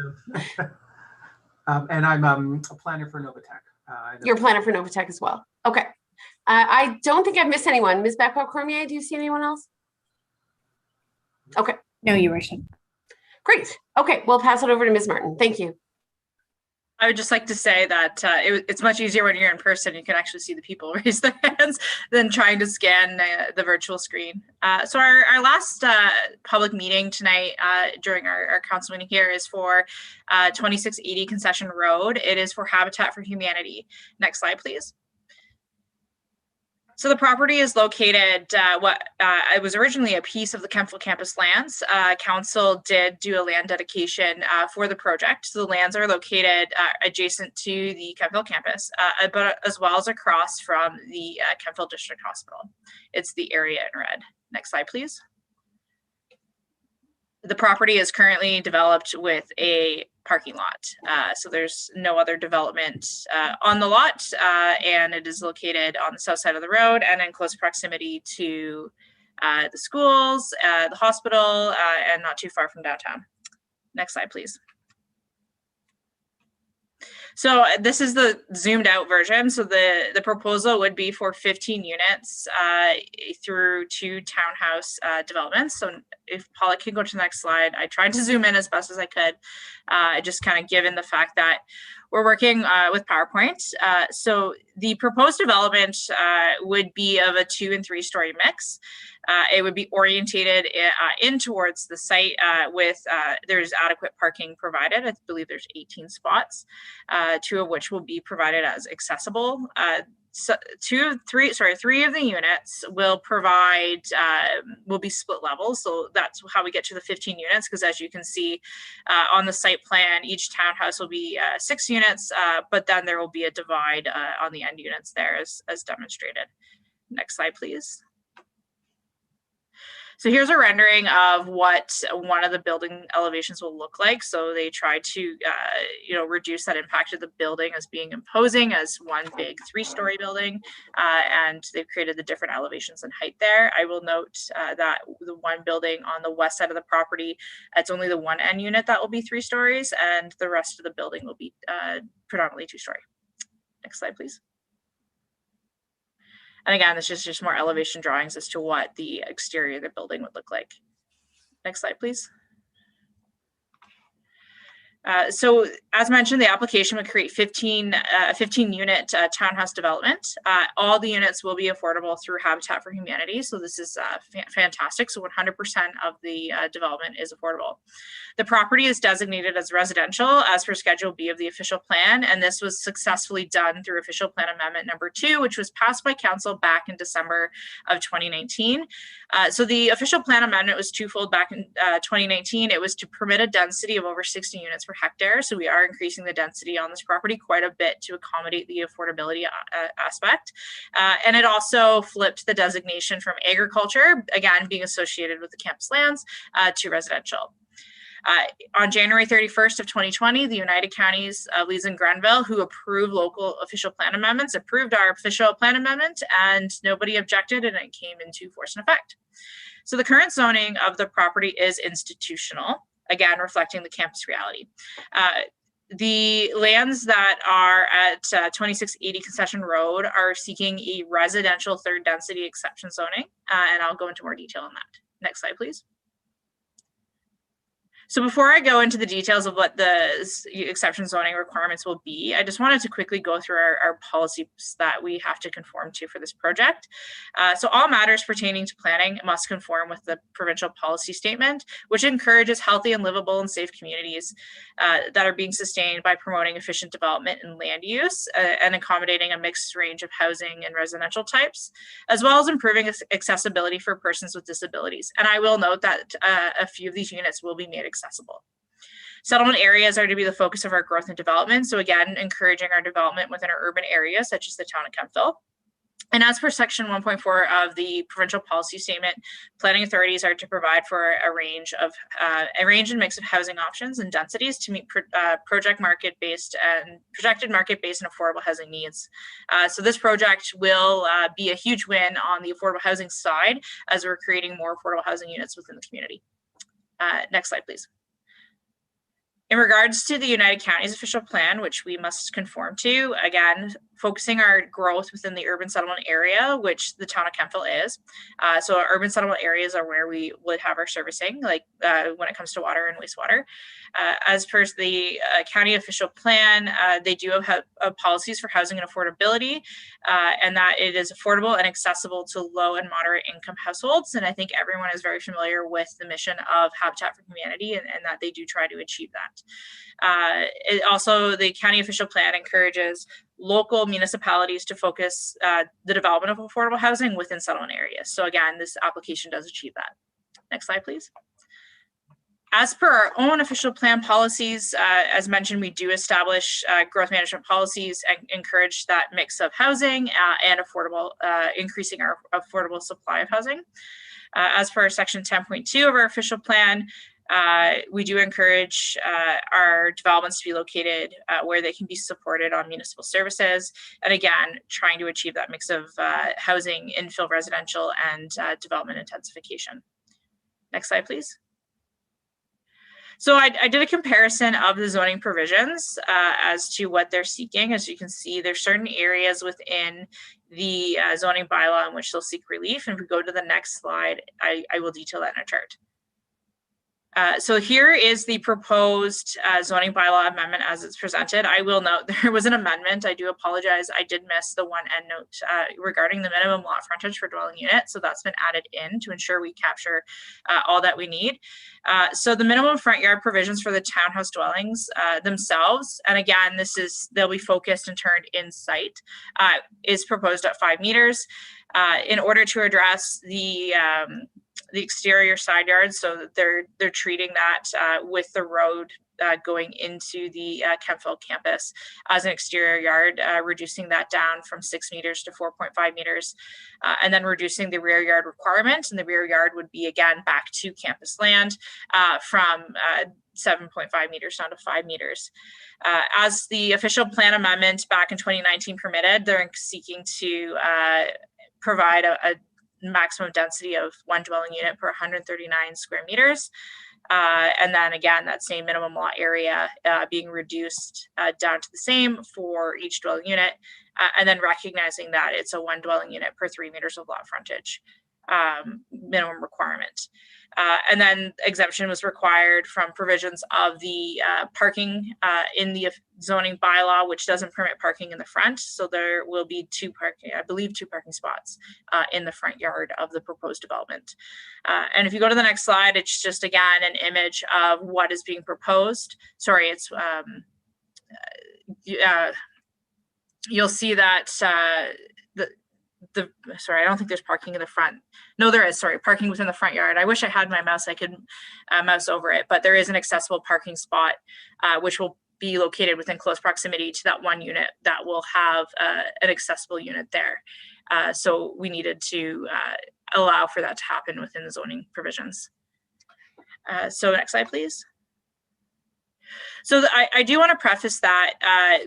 And I'm a planner for Novatech.
You're a planner for Novatech as well. Okay. I don't think I've missed anyone. Ms. Babcock-Cormier, do you see anyone else? Okay.
No, Your Worship.
Great. Okay, we'll pass it over to Ms. Martin. Thank you.
I would just like to say that it's much easier when you're in person. You can actually see the people raise their hands than trying to scan the virtual screen. So our last public meeting tonight during our council meeting here is for 2680 Concession Road. It is for Habitat for Humanity. Next slide, please. So the property is located, it was originally a piece of the Kemptville campus lands. Council did do a land dedication for the project. So the lands are located adjacent to the Kemptville campus, but as well as across from the Kemptville District Hospital. It's the area in red. Next slide, please. The property is currently developed with a parking lot. So there's no other development on the lot, and it is located on the south side of the road and in close proximity to the schools, the hospital, and not too far from downtown. Next slide, please. So this is the zoomed out version. So the proposal would be for 15 units through 2 townhouse developments. So if Paula can go to the next slide, I tried to zoom in as best as I could, just kind of given the fact that we're working with PowerPoint. So the proposed development would be of a 2- and 3-story mix. It would be orientated in towards the site with there's adequate parking provided. I believe there's 18 spots, 2 of which will be provided as accessible. So 3 of the units will provide will be split levels. So that's how we get to the 15 units, because as you can see on the site plan, each townhouse will be 6 units, but then there will be a divide on the end units there as demonstrated. Next slide, please. So here's a rendering of what one of the building elevations will look like. So they try to, reduce that impact of the building as being imposing as one big 3-story building, and they've created the different elevations and height there. I will note that the one building on the west side of the property, it's only the one end unit that will be 3 stories, and the rest of the building will be predominantly 2-story. Next slide, please. And again, this is just more elevation drawings as to what the exterior of the building would look like. Next slide, please. So as mentioned, the application would create 15 unit townhouse development. All the units will be affordable through Habitat for Humanity. So this is fantastic. So 100% of the development is affordable. The property is designated as residential as per Schedule B of the official plan. And this was successfully done through official plan amendment number 2, which was passed by council back in December of 2019. So the official plan amendment was twofold back in 2019. It was to permit a density of over 60 units per hectare. So we are increasing the density on this property quite a bit to accommodate the affordability aspect. And it also flipped the designation from agriculture, again, being associated with the campus lands, to residential. On January 31st of 2020, the United Counties of Leeds and Grenville, who approved local official plan amendments, approved our official plan amendment, and nobody objected, and it came into force and effect. So the current zoning of the property is institutional, again, reflecting the campus reality. The lands that are at 2680 Concession Road are seeking a residential 3rd density exception zoning, and I'll go into more detail on that. Next slide, please. So before I go into the details of what the exception zoning requirements will be, I just wanted to quickly go through our policies that we have to conform to for this project. So all matters pertaining to planning must conform with the provincial policy statement, which encourages healthy and livable and safe communities that are being sustained by promoting efficient development and land use and accommodating a mixed range of housing and residential types, as well as improving accessibility for persons with disabilities. And I will note that a few of these units will be made accessible. Settlement areas are to be the focus of our growth and development. So again, encouraging our development within our urban areas, such as the town of Kemptville. And as per section 1.4 of the provincial policy statement, planning authorities are to provide for a range and mix of housing options and densities to meet projected market-based and affordable housing needs. So this project will be a huge win on the affordable housing side as we're creating more affordable housing units within the community. Next slide, please. In regards to the United Counties official plan, which we must conform to, again, focusing our growth within the urban settlement area, which the town of Kemptville is. So our urban settlement areas are where we would have our servicing, like when it comes to water and wastewater. As per the county official plan, they do have policies for housing and affordability, and that it is affordable and accessible to low and moderate income households. And I think everyone is very familiar with the mission of Habitat for Humanity and that they do try to achieve that. Also, the county official plan encourages local municipalities to focus the development of affordable housing within settlement areas. So again, this application does achieve that. Next slide, please. As per our own official plan policies, as mentioned, we do establish growth management policies and encourage that mix of housing and affordable, increasing our affordable supply of housing. As per section 10.2 of our official plan, we do encourage our developments to be located where they can be supported on municipal services. And again, trying to achieve that mix of housing, infill residential, and development intensification. Next slide, please. So I did a comparison of the zoning provisions as to what they're seeking. As you can see, there's certain areas within the zoning bylaw in which they'll seek relief. And if we go to the next slide, I will detail that in a chart. So here is the proposed zoning bylaw amendment as it's presented. I will note there was an amendment. I do apologize. I did miss the one end note regarding the minimum lot frontage for dwelling unit. So that's been added in to ensure we capture all that we need. So the minimum front yard provisions for the townhouse dwellings themselves, and again, they'll be focused and turned in site, is proposed at 5 meters in order to address the exterior side yards, so that they're treating that with the road going into the Kempville campus as an exterior yard, reducing that down from 6 meters to 4.5 meters, and then reducing the rear yard requirement. And the rear yard would be again back to campus land from 7.5 meters down to 5 meters. As the official plan amendment back in 2019 permitted, they're seeking to provide a maximum density of 1 dwelling unit per 139 square meters. And then again, that same minimum lot area being reduced down to the same for each dwelling unit, and then recognizing that it's a 1 dwelling unit per 3 meters of lot frontage minimum requirement. And then exemption was required from provisions of the parking in the zoning bylaw, which doesn't permit parking in the front. So there will be 2 parking spots in the front yard of the proposed development. And if you go to the next slide, it's just again an image of what is being proposed. Sorry, it's you'll see that sorry, I don't think there's parking in the front. No, there is, sorry, parking within the front yard. I wish I had my mouse, I could mouse over it, but there is an accessible parking spot, which will be located within close proximity to that 1 unit that will have an accessible unit there. So we needed to allow for that to happen within the zoning provisions. So next slide, please. So I do want to preface that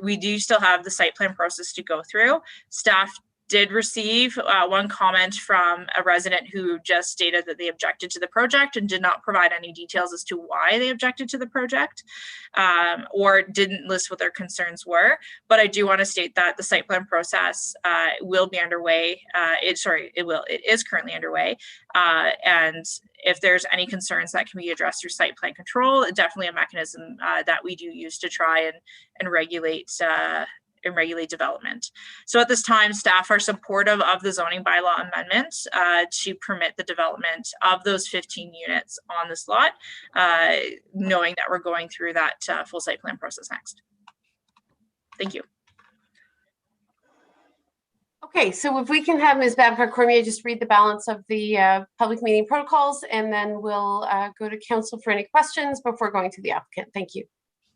we do still have the site plan process to go through. Staff did receive one comment from a resident who just stated that they objected to the project and did not provide any details as to why they objected to the project, or didn't list what their concerns were. But I do want to state that the site plan process will be underway. It is currently underway. And if there's any concerns that can be addressed through site plan control, definitely a mechanism that we do use to try and regulate development. So at this time, staff are supportive of the zoning bylaw amendment to permit the development of those 15 units on this lot, knowing that we're going through that full site plan process next. Thank you.
Okay, so if we can have Ms. Babcock-Cormier just read the balance of the public meeting protocols, and then we'll go to council for any questions before going to the applicant. Thank you.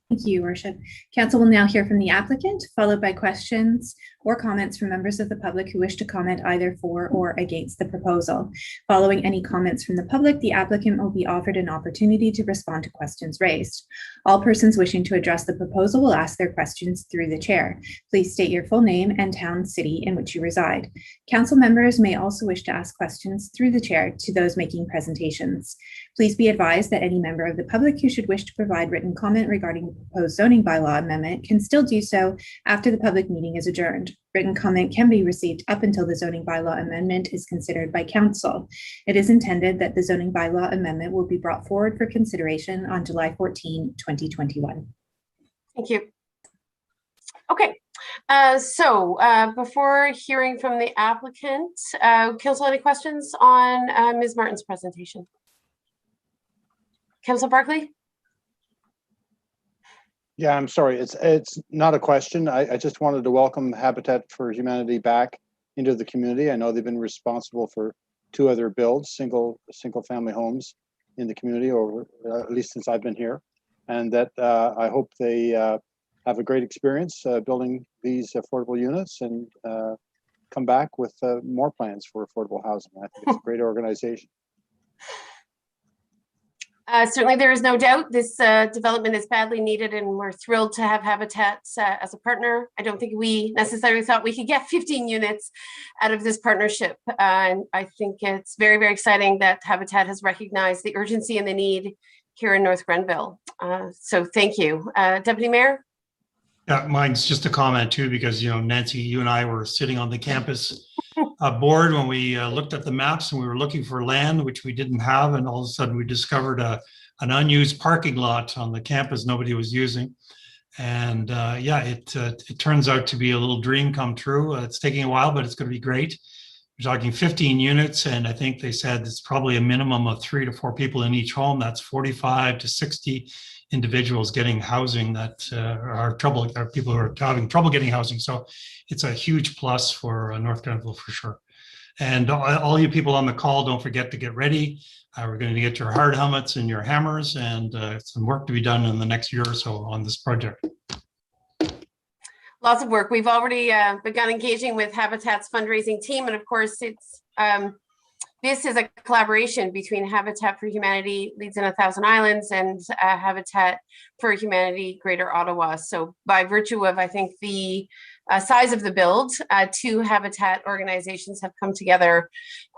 Thank you, Your Worship. Council will now hear from the applicant, followed by questions or comments from members of the public who wish to comment either for or against the proposal. Following any comments from the public, the applicant will be offered an opportunity to respond to questions raised. All persons wishing to address the proposal will ask their questions through the chair. Please state your full name and town, city in which you reside. Council members may also wish to ask questions through the chair to those making presentations. Please be advised that any member of the public who should wish to provide written comment regarding the proposed zoning bylaw amendment can still do so after the public meeting is adjourned. Written comment can be received up until the zoning bylaw amendment is considered by council. It is intended that the zoning bylaw amendment will be brought forward for consideration on July 14, 2021.
Thank you. Okay, so before hearing from the applicant, council, any questions on Ms. Martin's presentation? Councilor Barkley?
Yeah, I'm sorry. It's not a question. I just wanted to welcome Habitat for Humanity back into the community. I know they've been responsible for 2 other builds, single family homes in the community, or at least since I've been here, and that I hope they have a great experience building these affordable units and come back with more plans for affordable housing. I think it's a great organization.
Certainly, there is no doubt this development is badly needed, and we're thrilled to have Habitat as a partner. I don't think we necessarily thought we could get 15 units out of this partnership. And I think it's very, very exciting that Habitat has recognized the urgency and the need here in North Grenville. So thank you. Deputy Mayor?
Yeah, mine's just a comment too, because, you know, Nancy, you and I were sitting on the campus board when we looked at the maps and we were looking for land, which we didn't have. And all of a sudden we discovered an unused parking lot on the campus nobody was using. And yeah, it turns out to be a little dream come true. It's taking a while, but it's going to be great. We're talking 15 units, and I think they said it's probably a minimum of 3 to 4 people in each home. That's 45 to 60 individuals getting housing that are people who are having trouble getting housing. So it's a huge plus for North Grenville for sure. And all you people on the call, don't forget to get ready. We're going to get your hard helmets and your hammers, and some work to be done in the next year or so on this project.
Lots of work. We've already begun engaging with Habitat's fundraising team. And of course, it's this is a collaboration between Habitat for Humanity Leads in 1,000 Islands and Habitat for Humanity Greater Ottawa. So by virtue of, I think, the size of the build, 2 Habitat organizations have come together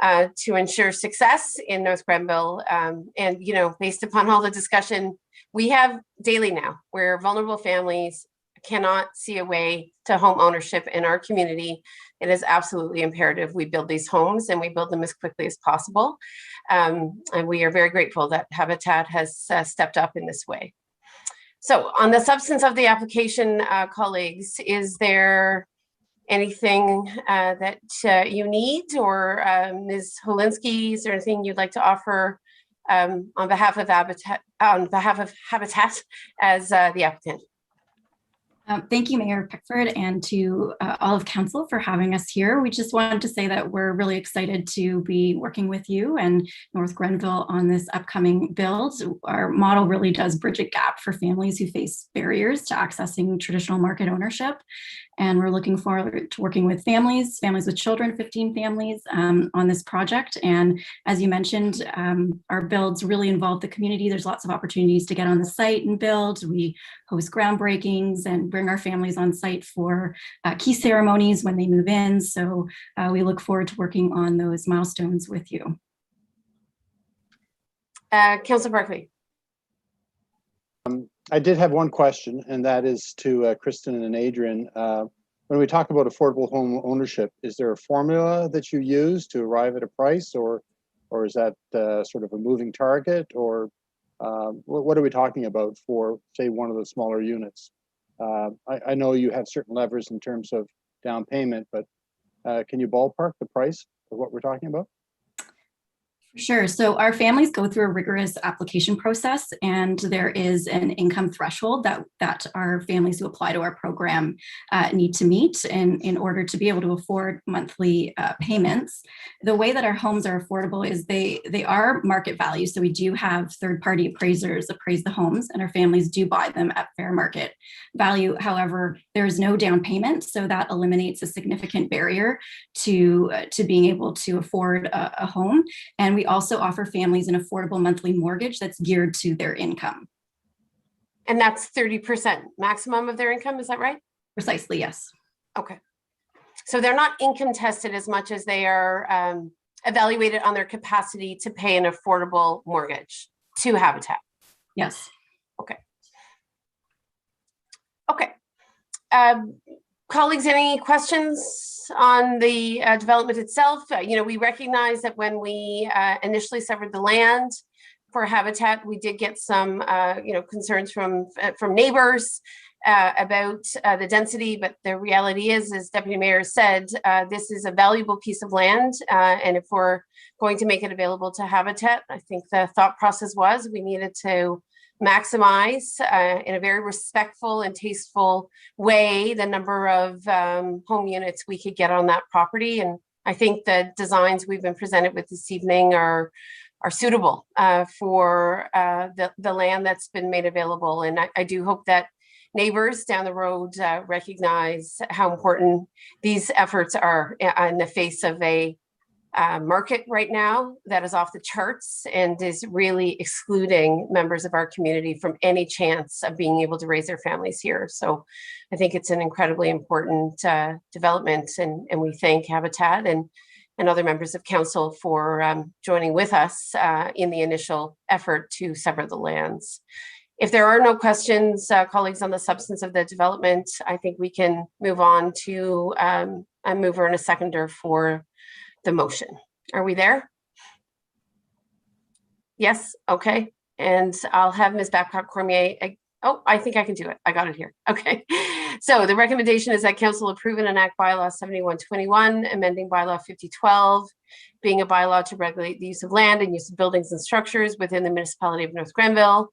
to ensure success in North Grenville. And, you know, based upon all the discussion we have daily now, where vulnerable families cannot see a way to home ownership in our community, it is absolutely imperative we build these homes and we build them as quickly as possible. And we are very grateful that Habitat has stepped up in this way. So on the substance of the application, colleagues, is there anything that you need, or Ms. Holinski, is there anything you'd like to offer on behalf of Habitat as the applicant?
Thank you, Mayor Pickford, and to all of council for having us here. We just wanted to say that we're really excited to be working with you and North Grenville on this upcoming build. Our model really does bridge a gap for families who face barriers to accessing traditional market ownership. And we're looking forward to working with families with children, 15 families on this project. And as you mentioned, our builds really involve the community. There's lots of opportunities to get on the site and build. We host groundbreakings and bring our families on site for key ceremonies when they move in. So we look forward to working on those milestones with you.
Councillor Barkley.
I did have one question, and that is to Kristen and Adrian. When we talk about affordable home ownership, is there a formula that you use to arrive at a price, or is that sort of a moving target, or what are we talking about for, say, one of the smaller units? I know you have certain levers in terms of down payment, but can you ballpark the price of what we're talking about?
Sure. So our families go through a rigorous application process, and there is an income threshold that our families who apply to our program need to meet in order to be able to afford monthly payments. The way that our homes are affordable is they are market value. So we do have third-party appraisers appraise the homes, and our families do buy them at fair market value. However, there is no down payment, so that eliminates a significant barrier to being able to afford a home. And we also offer families an affordable monthly mortgage that's geared to their income.
And that's 30% maximum of their income, is that right?
Precisely, yes.
Okay. So they're not income tested as much as they are evaluated on their capacity to pay an affordable mortgage to Habitat.
Yes.
Okay. Okay. Colleagues, any questions on the development itself? You know, we recognize that when we initially severed the land for Habitat, we did get some, you know, concerns from neighbors about the density, but the reality is, as Deputy Mayor said, this is a valuable piece of land, and if we're going to make it available to Habitat, I think the thought process was we needed to maximize in a very respectful and tasteful way the number of home units we could get on that property. And I think the designs we've been presented with this evening are suitable for the land that's been made available. And I do hope that neighbors down the road recognize how important these efforts are in the face of a market right now that is off the charts and is really excluding members of our community from any chance of being able to raise their families here. So I think it's an incredibly important development, and we thank Habitat and and other members of council for joining with us in the initial effort to sever the lands. If there are no questions, colleagues, on the substance of the development, I think we can move on to a mover and a seconder for the motion. Are we there? Yes, okay. And I'll have Ms. Babcock-Cormier. Oh, I think I can do it. I got it here. Okay. So the recommendation is that council approve and enact bylaw 7121, amending bylaw 5012, being a bylaw to regulate the use of land and use of buildings and structures within the municipality of North Grenville,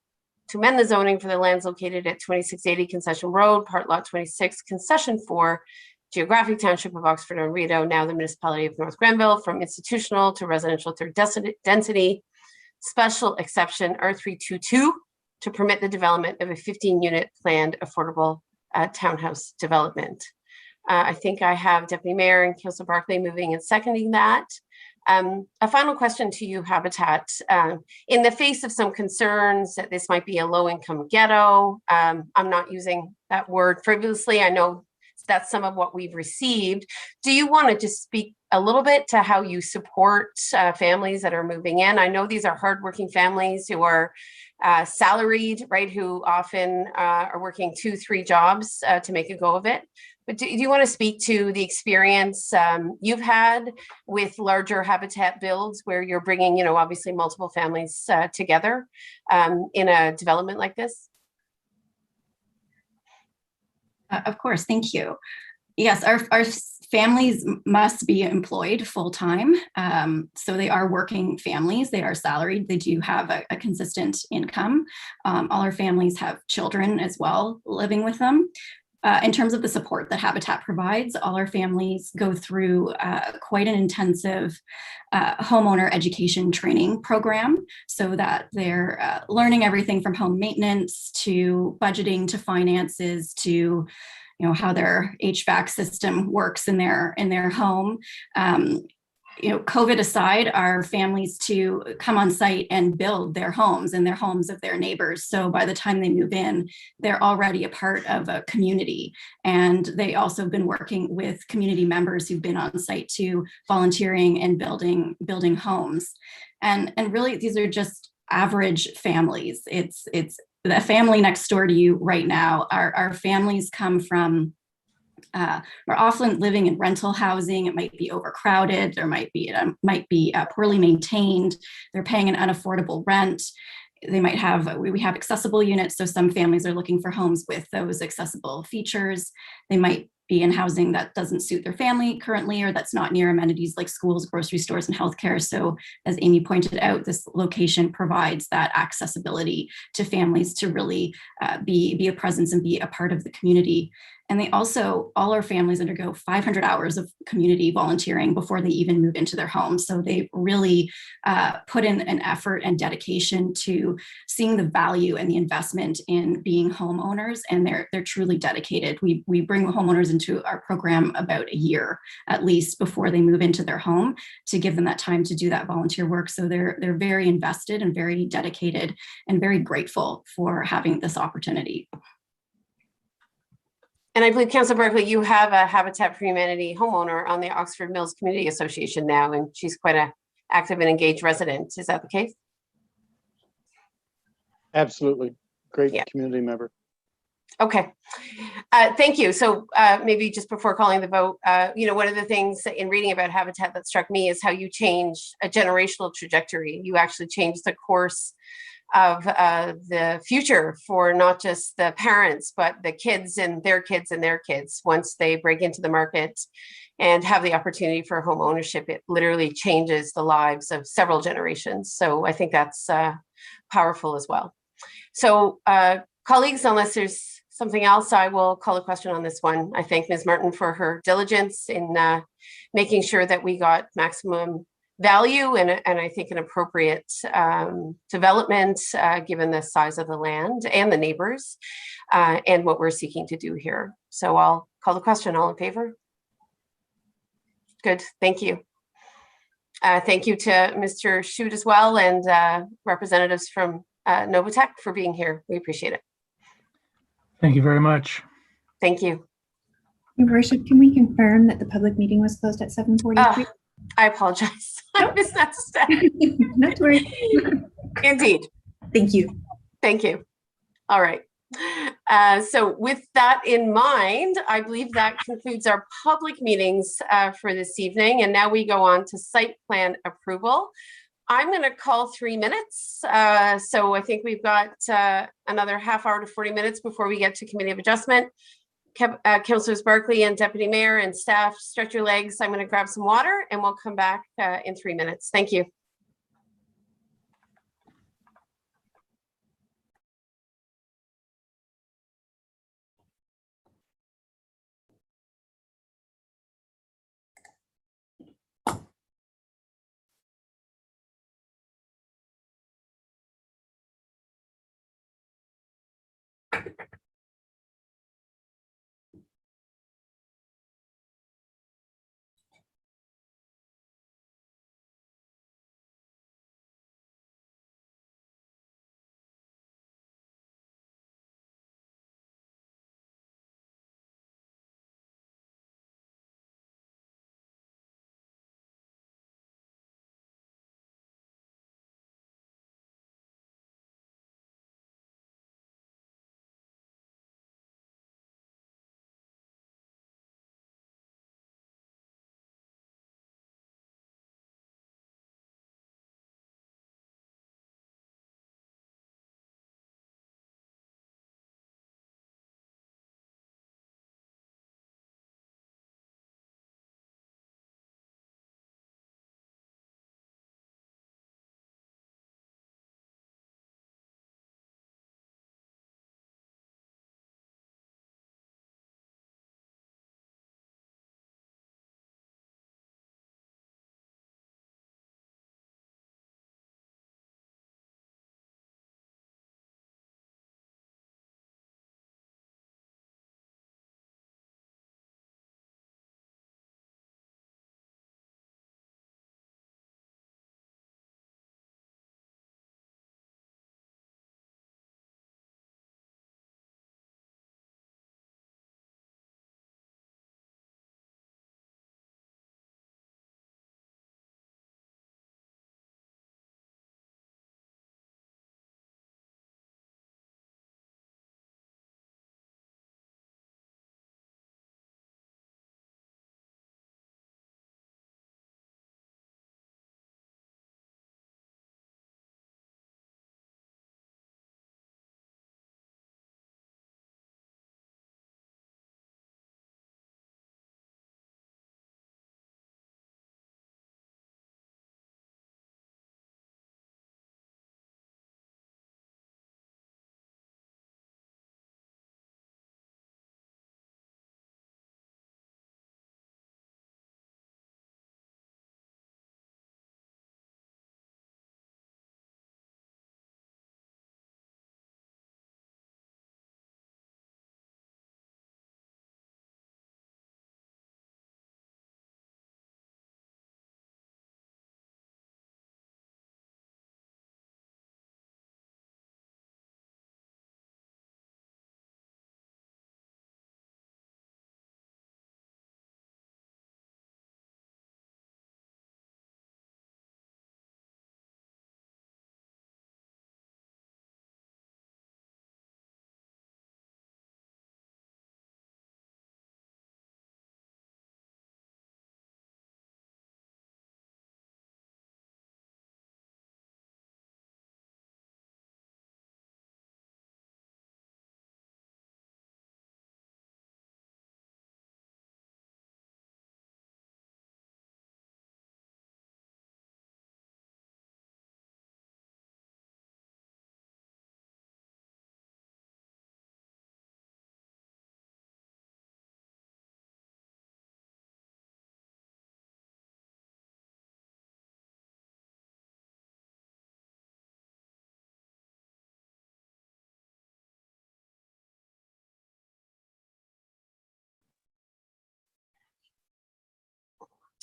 to amend the zoning for the lands located at 2680 Concession Road, Part Lot 26, Concession 4, Geographic Township of Oxford and Rideau, now the municipality of North Grenville, from institutional to residential third density, special exception R322, to permit the development of a 15-unit planned affordable townhouse development. I think I have Deputy Mayor and Councillor Barclay moving and seconding that. A final question to you, Habitat. In the face of some concerns that this might be a low-income ghetto, I'm not using that word frivolously. I know that's some of what we've received. Do you want to just speak a little bit to how you support families that are moving in? I know these are hardworking families who are salaried, right? Who often are working 2-3 jobs to make a go of it. But do you want to speak to the experience you've had with larger habitat builds where you're bringing, obviously multiple families together in a development like this?
Of course, thank you. Yes, our families must be employed full-time. So they are working families, they are salaried, they do have a consistent income. All our families have children as well living with them. In terms of the support that Habitat provides, all our families go through quite an intensive homeowner education training program so that they're learning everything from home maintenance to budgeting to finances to how their HVAC system works in their home. COVID aside, our families to come on site and build their homes and their homes of their neighbors. So by the time they move in, they're already a part of a community. And they also have been working with community members who've been on site too, volunteering and building homes. And really, these are just average families. It's the family next door to you right now. Our families come from we're often living in rental housing. It might be overcrowded. There might be poorly maintained. They're paying an unaffordable rent. They might have, we have accessible units. So some families are looking for homes with those accessible features. They might be in housing that doesn't suit their family currently, or that's not near amenities like schools, grocery stores, and healthcare. So as Amy pointed out, this location provides that accessibility to families to really be a presence and be a part of the community. And they also, all our families undergo 500 hours of community volunteering before they even move into their homes. So they really put in an effort and dedication to seeing the value and the investment in being homeowners, and they're truly dedicated. We bring homeowners into our program about a year at least before they move into their home to give them that time to do that volunteer work. So they're very invested and very dedicated and very grateful for having this opportunity.
And I believe, Councillor Barclay, you have a Habitat for Humanity homeowner on the Oxford Mills Community Association now, and she's quite an active and engaged resident. Is that the case?
Absolutely. Great community member.
Okay. Thank you. So maybe just before calling the vote, one of the things in reading about Habitat that struck me is how you change a generational trajectory. You actually change the course of the future for not just the parents, but the kids and their kids and their kids. Once they break into the market and have the opportunity for home ownership, it literally changes the lives of several generations. So I think that's powerful as well. So colleagues, unless there's something else, I will call a question on this one. I thank Ms. Martin for her diligence in making sure that we got maximum value and I think an appropriate development given the size of the land and the neighbors and what we're seeking to do here. So I'll call the question. All in favor? Good, thank you. Thank you to Mr. Shute as well and representatives from Novatech for being here. We appreciate it.
Thank you very much.
Thank you.
Your worship, can we confirm that the public meeting was closed at 7:43?
I apologize. I missed that step.
Not to worry.
Indeed.
Thank you.
Thank you. All right. So with that in mind, I believe that concludes our public meetings for this evening. And now we go on to site plan approval. I'm going to call 3 minutes. So I think we've got another half hour to 40 minutes before we get to committee of adjustment. Councillors Barkley and Deputy Mayor and staff, stretch your legs. I'm going to grab some water and we'll come back in 3 minutes. Thank you.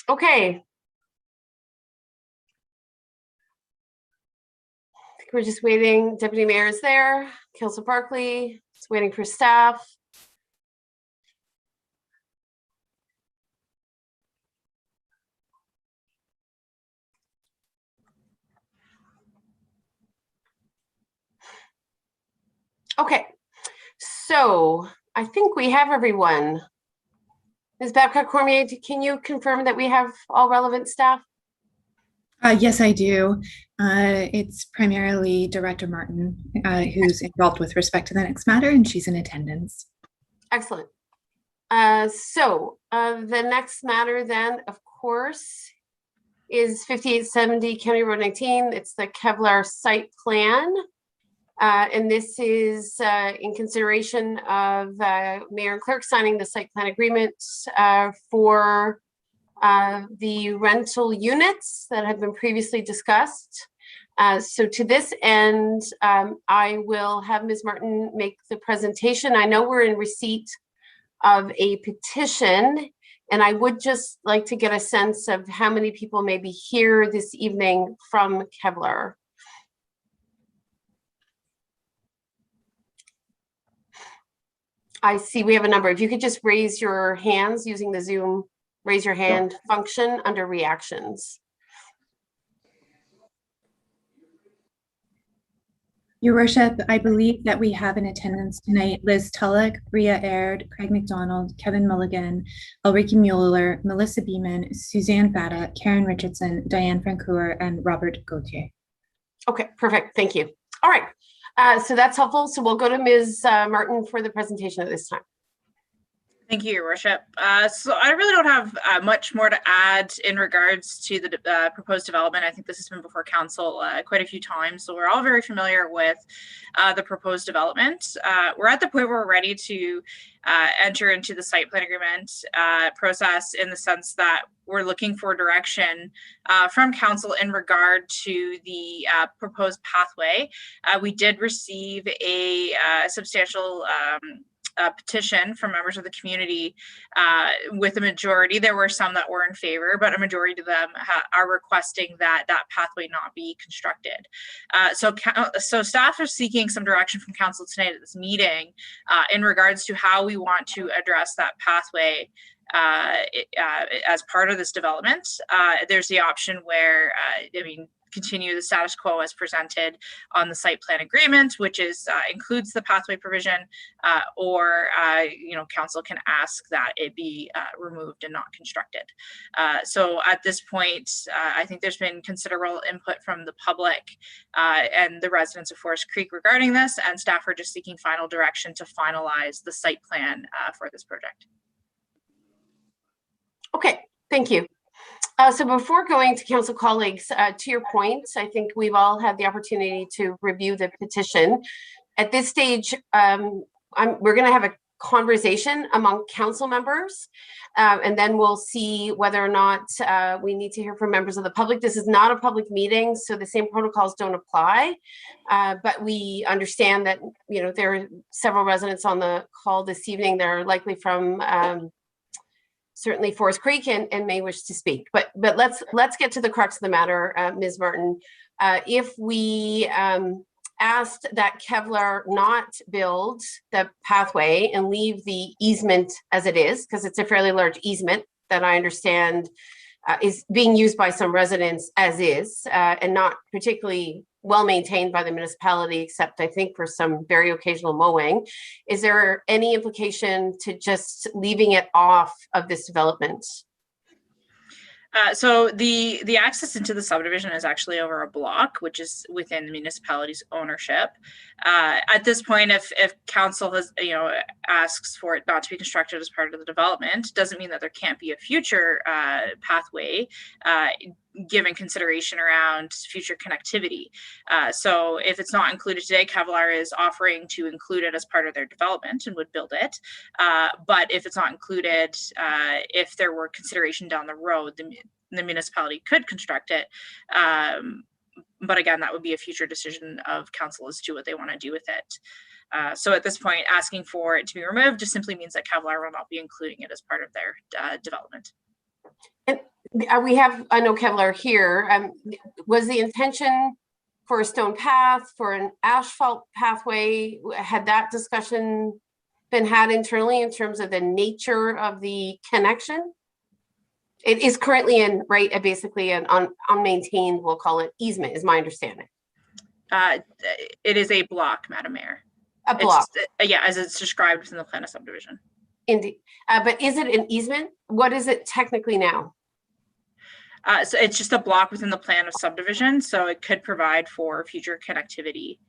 Okay. I think we're just waiting. Deputy Mayor is there. Councillor Barkley is waiting for staff. Okay, so I think we have everyone. Ms. Babcock Cormier, can you confirm that we have all relevant staff?
Yes, I do. It's primarily Director Martin, who's involved with respect to the next matter, and she's in attendance.
Excellent. The next matter then, of course, is 5870 County Road 19. It's the Kevlar site plan. And this is in consideration of Mayor and Clerk signing the site plan agreement for the rental units that have been previously discussed. So to this end, I will have Ms. Martin make the presentation. I know we're in receipt of a petition, and I would just like to get a sense of how many people may be here this evening from Kevlar. I see we have a number. If you could just raise your hands using the Zoom raise your hand function under reactions.
Your Worship, I believe that we have in attendance tonight Liz Tulloch, Ria Aird, Craig McDonald, Kevin Mulligan, Ulrike Mueller, Melissa Beeman, Suzanne Fata, Karen Richardson, Diane Francoeur, and Robert Gauthier.
Okay, perfect. Thank you. All right. So that's helpful. So we'll go to Ms. Martin for the presentation at this time.
Thank you, Your Worship. So I really don't have much more to add in regards to the proposed development. I think this has been before council quite a few times, so we're all very familiar with the proposed development. We're at the point where we're ready to enter into the site plan agreement process, in the sense that we're looking for direction from council in regard to the proposed pathway. We did receive a substantial petition from members of the community with a majority. There were some that were in favor, but a majority of them are requesting that that pathway not be constructed. So staff are seeking some direction from council tonight at this meeting in regards to how we want to address that pathway as part of this development. There's the option where, continue the status quo as presented on the site plan agreement, which is includes the pathway provision, or council can ask that it be removed and not constructed. So at this point, I think there's been considerable input from the public and the residents of Forest Creek regarding this, and staff are just seeking final direction to finalize the site plan for this project.
Okay, thank you. So before going to council colleagues, to your point, I think we've all had the opportunity to review the petition. At this stage, we're going to have a conversation among council members, and then we'll see whether or not we need to hear from members of the public. This is not a public meeting, so the same protocols don't apply, but we understand that there are several residents on the call this evening that are likely from certainly Forest Creek and may wish to speak. But let's get to the crux of the matter, Ms. Martin. If we asked that Kevlar not build the pathway and leave the easement as it is, because it's a fairly large easement that I understand is being used by some residents as is, and not particularly well maintained by the municipality, except I think for some very occasional mowing. Is there any implication to just leaving it off of this development?
So the access into the subdivision is actually over a block, which is within the municipality's ownership. At this point, if council has asks for it not to be constructed as part of the development, doesn't mean that there can't be a future pathway given consideration around future connectivity. So if it's not included today, Kevlar is offering to include it as part of their development and would build it. But if it's not included, if there were consideration down the road, the municipality could construct it. But again, that would be a future decision of council as to what they want to do with it. So at this point, asking for it to be removed just simply means that Kevlar will not be including it as part of their development.
And we have, I know Kevlar here, was the intention for a stone path, for an asphalt pathway? Had that discussion been had internally in terms of the nature of the connection? It is currently in, right, basically an unmaintained, we'll call it easement, is my understanding.
It is a block, Madam Mayor.
A block.
Yeah, as it's described within the plan of subdivision.
Indeed. But is it an easement? What is it technically now?
So it's just a block within the plan of subdivision, so it could provide for future connectivity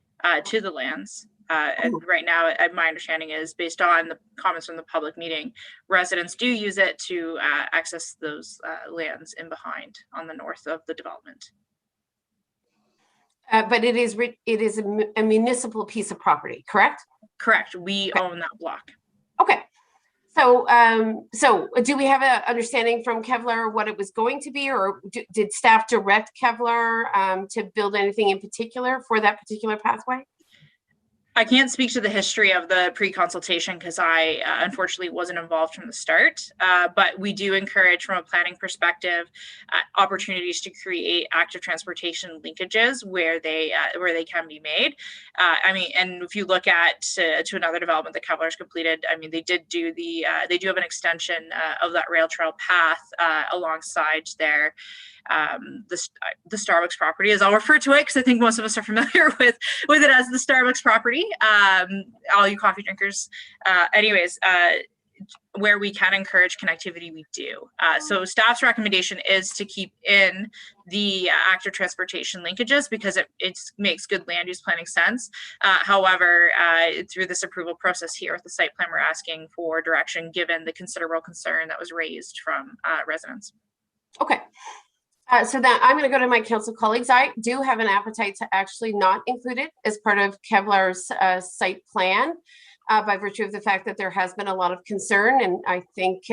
to the lands. And right now, my understanding is, based on the comments from the public meeting, residents do use it to access those lands in behind on the north of the development.
But it is a municipal piece of property, correct?
Correct. We own that block.
Okay. So, so do we have an understanding from Kevlar what it was going to be, or did staff direct Kevlar to build anything in particular for that particular pathway?
I can't speak to the history of the pre-consultation because I unfortunately wasn't involved from the start, but we do encourage, from a planning perspective, opportunities to create active transportation linkages where they can be made. I mean, and if you look at to another development that Kevlar's completed, I mean, they do have an extension of that rail trail path alongside their the Starbucks property, as I'll refer to it, because I think most of us are familiar with it as the Starbucks property. All you coffee drinkers, where we can encourage connectivity, we do. So staff's recommendation is to keep in the active transportation linkages because it makes good land use planning sense. However, through this approval process here with the site plan, we're asking for direction given the considerable concern that was raised from residents.
Okay. So then I'm going to go to my council colleagues. I do have an appetite to actually not include it as part of Kevlar's site plan by virtue of the fact that there has been a lot of concern. And I think,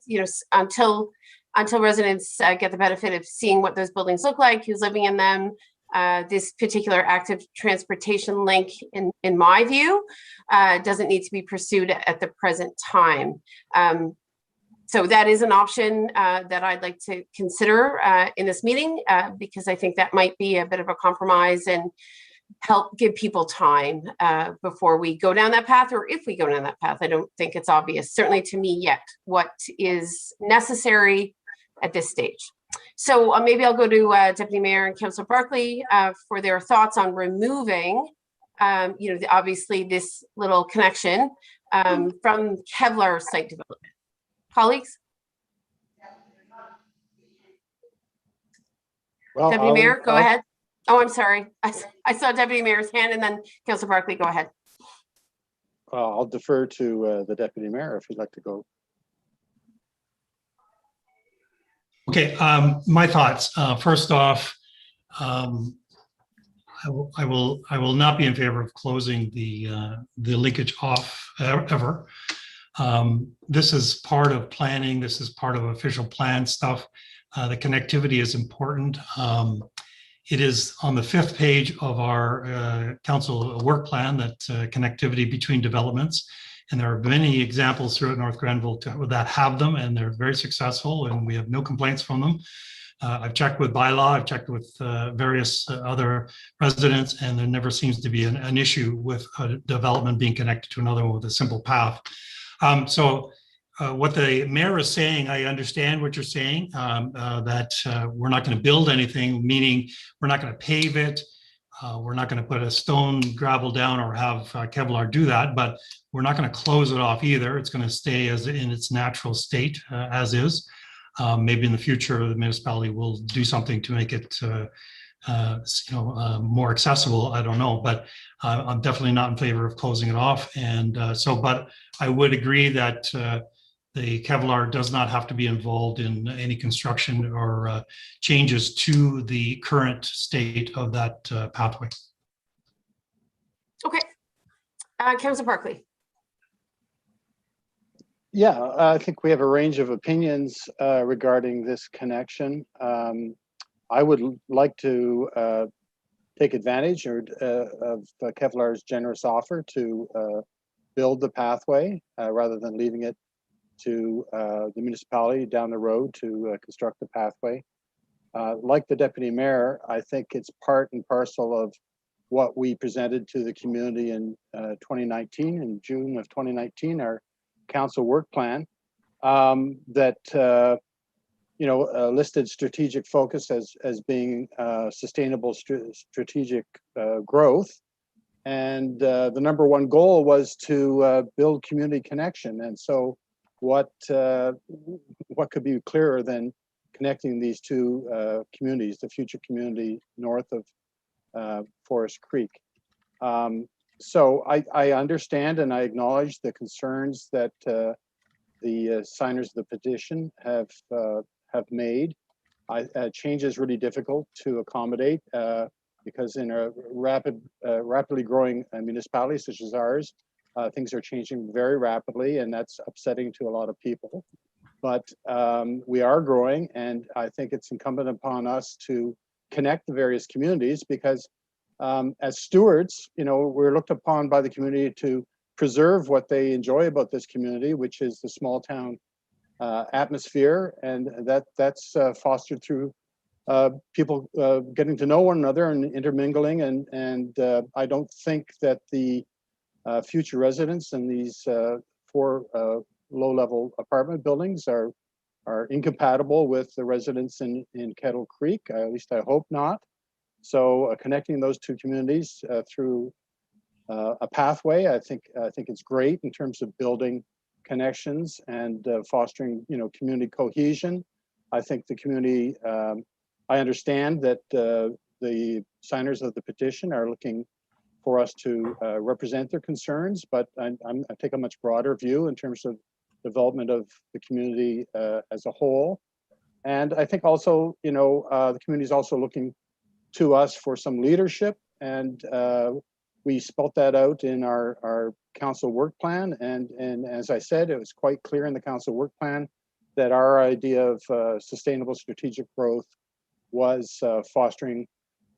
you know, until residents get the benefit of seeing what those buildings look like, who's living in them, this particular active transportation link, in my view, doesn't need to be pursued at the present time. So that is an option that I'd like to consider in this meeting because I think that might be a bit of a compromise and help give people time before we go down that path, or if we go down that path. I don't think it's obvious, certainly to me yet, what is necessary at this stage. So maybe I'll go to Deputy Mayor and Councillor Barkley for their thoughts on removing, you know, obviously this little connection from Kevlar site development. Colleagues?
Well,
Deputy Mayor, go ahead. Oh, I'm sorry. I saw Deputy Mayor's hand, and then Councillor Barkley, go ahead.
I'll defer to the Deputy Mayor if you'd like to go.
Okay, my thoughts. First off, I will not be in favor of closing the linkage off ever. This is part of planning. This is part of official plan stuff. The connectivity is important. It is on the 5th page of our council work plan that connectivity between developments. And there are many examples throughout North Grenville that have them, and they're very successful, and we have no complaints from them. I've checked with Bylaw, I've checked with various other residents, and there never seems to be an issue with a development being connected to another one with a simple path. What the mayor is saying, I understand what you're saying, that we're not going to build anything, meaning we're not going to pave it. We're not going to put a stone gravel down or have Kevlar do that, but we're not going to close it off either. It's going to stay as in its natural state as is. Maybe in the future, the municipality will do something to make it more accessible. I don't know, but I'm definitely not in favor of closing it off. And but I would agree that the Kevlar does not have to be involved in any construction or changes to the current state of that pathway.
Okay. Councillor Barkley.
Yeah, I think we have a range of opinions regarding this connection. I would like to take advantage of Kevlar's generous offer to build the pathway rather than leaving it to the municipality down the road to construct the pathway. Like the Deputy Mayor, I think it's part and parcel of what we presented to the community in 2019, in June of 2019, our council work plan that listed strategic focus as being sustainable strategic growth, And the number one goal was to build community connection. And so what could be clearer than connecting these two communities, the future community north of Forest Creek. So I understand and I acknowledge the concerns that the signers of the petition have made. Change is really difficult to accommodate because in a rapidly growing municipality such as ours, things are changing very rapidly, and that's upsetting to a lot of people. But we are growing, and I think it's incumbent upon us to connect the various communities because as stewards, we're looked upon by the community to preserve what they enjoy about this community, which is the small town atmosphere, and that's fostered through people getting to know one another and intermingling. And I don't think that the future residents in these 4 low-level apartment buildings are incompatible with the residents in Kettle Creek. At least I hope not. So connecting those two communities through a pathway, I think it's great in terms of building connections and fostering, community cohesion. I think the community, I understand that the signers of the petition are looking for us to represent their concerns, but I take a much broader view in terms of development of the community as a whole. And I think also, the community is also looking to us for some leadership, and we spelt that out in our council work plan. And as I said, it was quite clear in the council work plan that our idea of sustainable strategic growth was fostering,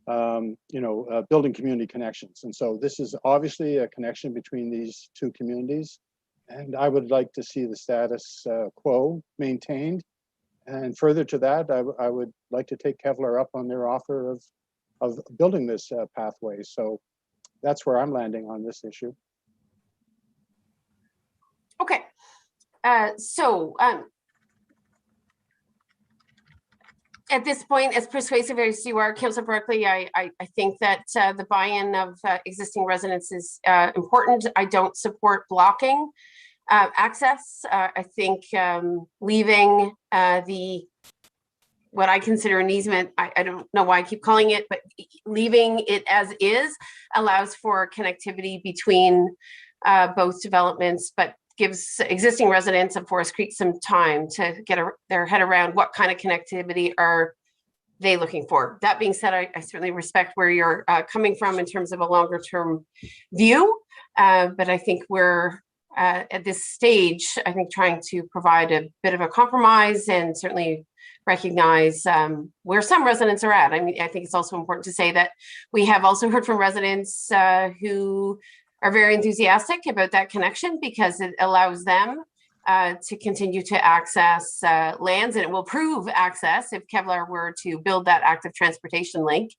building community connections. And so this is obviously a connection between these two communities. And I would like to see the status quo maintained. And further to that, I would like to take Kevlar up on their offer of building this pathway. So that's where I'm landing on this issue.
Okay. At this point, as persuasive as you are, Councillor Berkeley, I think that the buy-in of existing residents is important. I don't support blocking access. I think leaving what I consider an easement, I don't know why I keep calling it, but leaving it as is allows for connectivity between both developments, but gives existing residents of Forest Creek some time to get their head around what kind of connectivity are they looking for. That being said, I certainly respect where you're coming from in terms of a longer term view, but I think we're at this stage, I think trying to provide a bit of a compromise and certainly recognize where some residents are at. I mean, I think it's also important to say that we have also heard from residents who are very enthusiastic about that connection because it allows them to continue to access lands, and it will improve access if Kevlar were to build that active transportation link.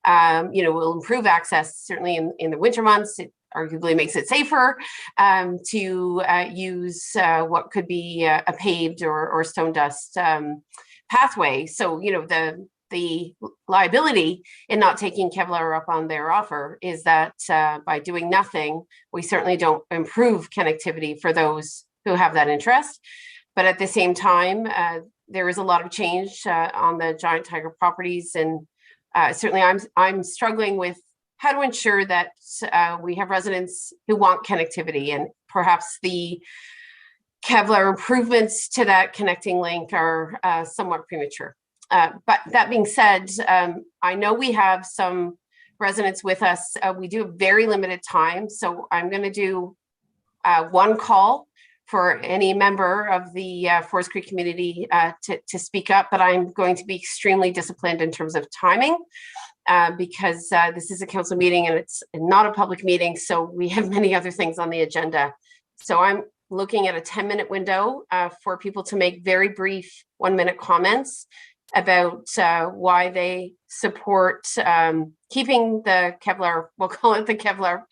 Will improve access certainly in the winter months. It arguably makes it safer to use what could be a paved or stone dust pathway. So, the liability in not taking Kevlar up on their offer is that by doing nothing, we certainly don't improve connectivity for those who have that interest. But at the same time, there is a lot of change on the Giant Tiger properties, and certainly I'm struggling with how to ensure that we have residents who want connectivity, and perhaps the Kevlar improvements to that connecting link are somewhat premature. But that being said, I know we have some residents with us. We do have very limited time, so I'm going to do one call for any member of the Forest Creek community to speak up, but I'm going to be extremely disciplined in terms of timing because this is a council meeting and it's not a public meeting, so we have many other things on the agenda. So I'm looking at a 10-minute window for people to make very brief 1-minute comments about why they support keeping the Kevlar, we'll call it the Kevlar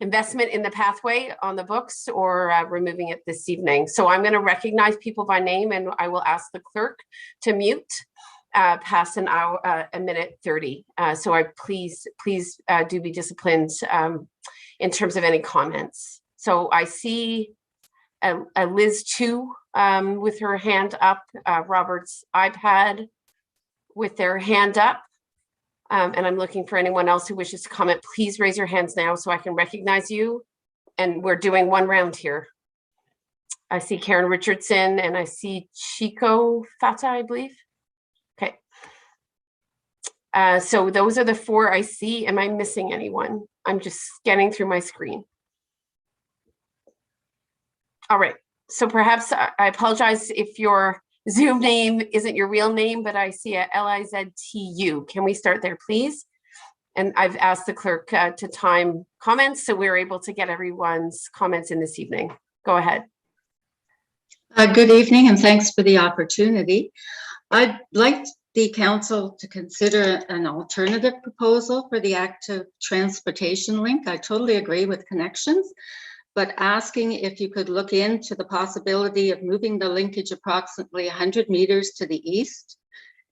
investment in the pathway on the books, or removing it this evening. So I'm going to recognize people by name, and I will ask the clerk to mute past an hour, a minute 30. So please do be disciplined in terms of any comments. So I see a Liz 2 with her hand up, Robert's iPad with their hand up. And I'm looking for anyone else who wishes to comment. Please raise your hands now so I can recognize you. And we're doing one round here. I see Karen Richardson and I see Chico Fata, I believe. Okay. So those are the 4 I see. Am I missing anyone? I'm just scanning through my screen. All right. So perhaps I apologize if your Zoom name isn't your real name, but I see a LIZTU. Can we start there, please? And I've asked the clerk to time comments so we're able to get everyone's comments in this evening. Go ahead.
Good evening and thanks for the opportunity. I'd like the council to consider an alternative proposal for the active transportation link. I totally agree with connections, but asking if you could look into the possibility of moving the linkage approximately 100 meters to the east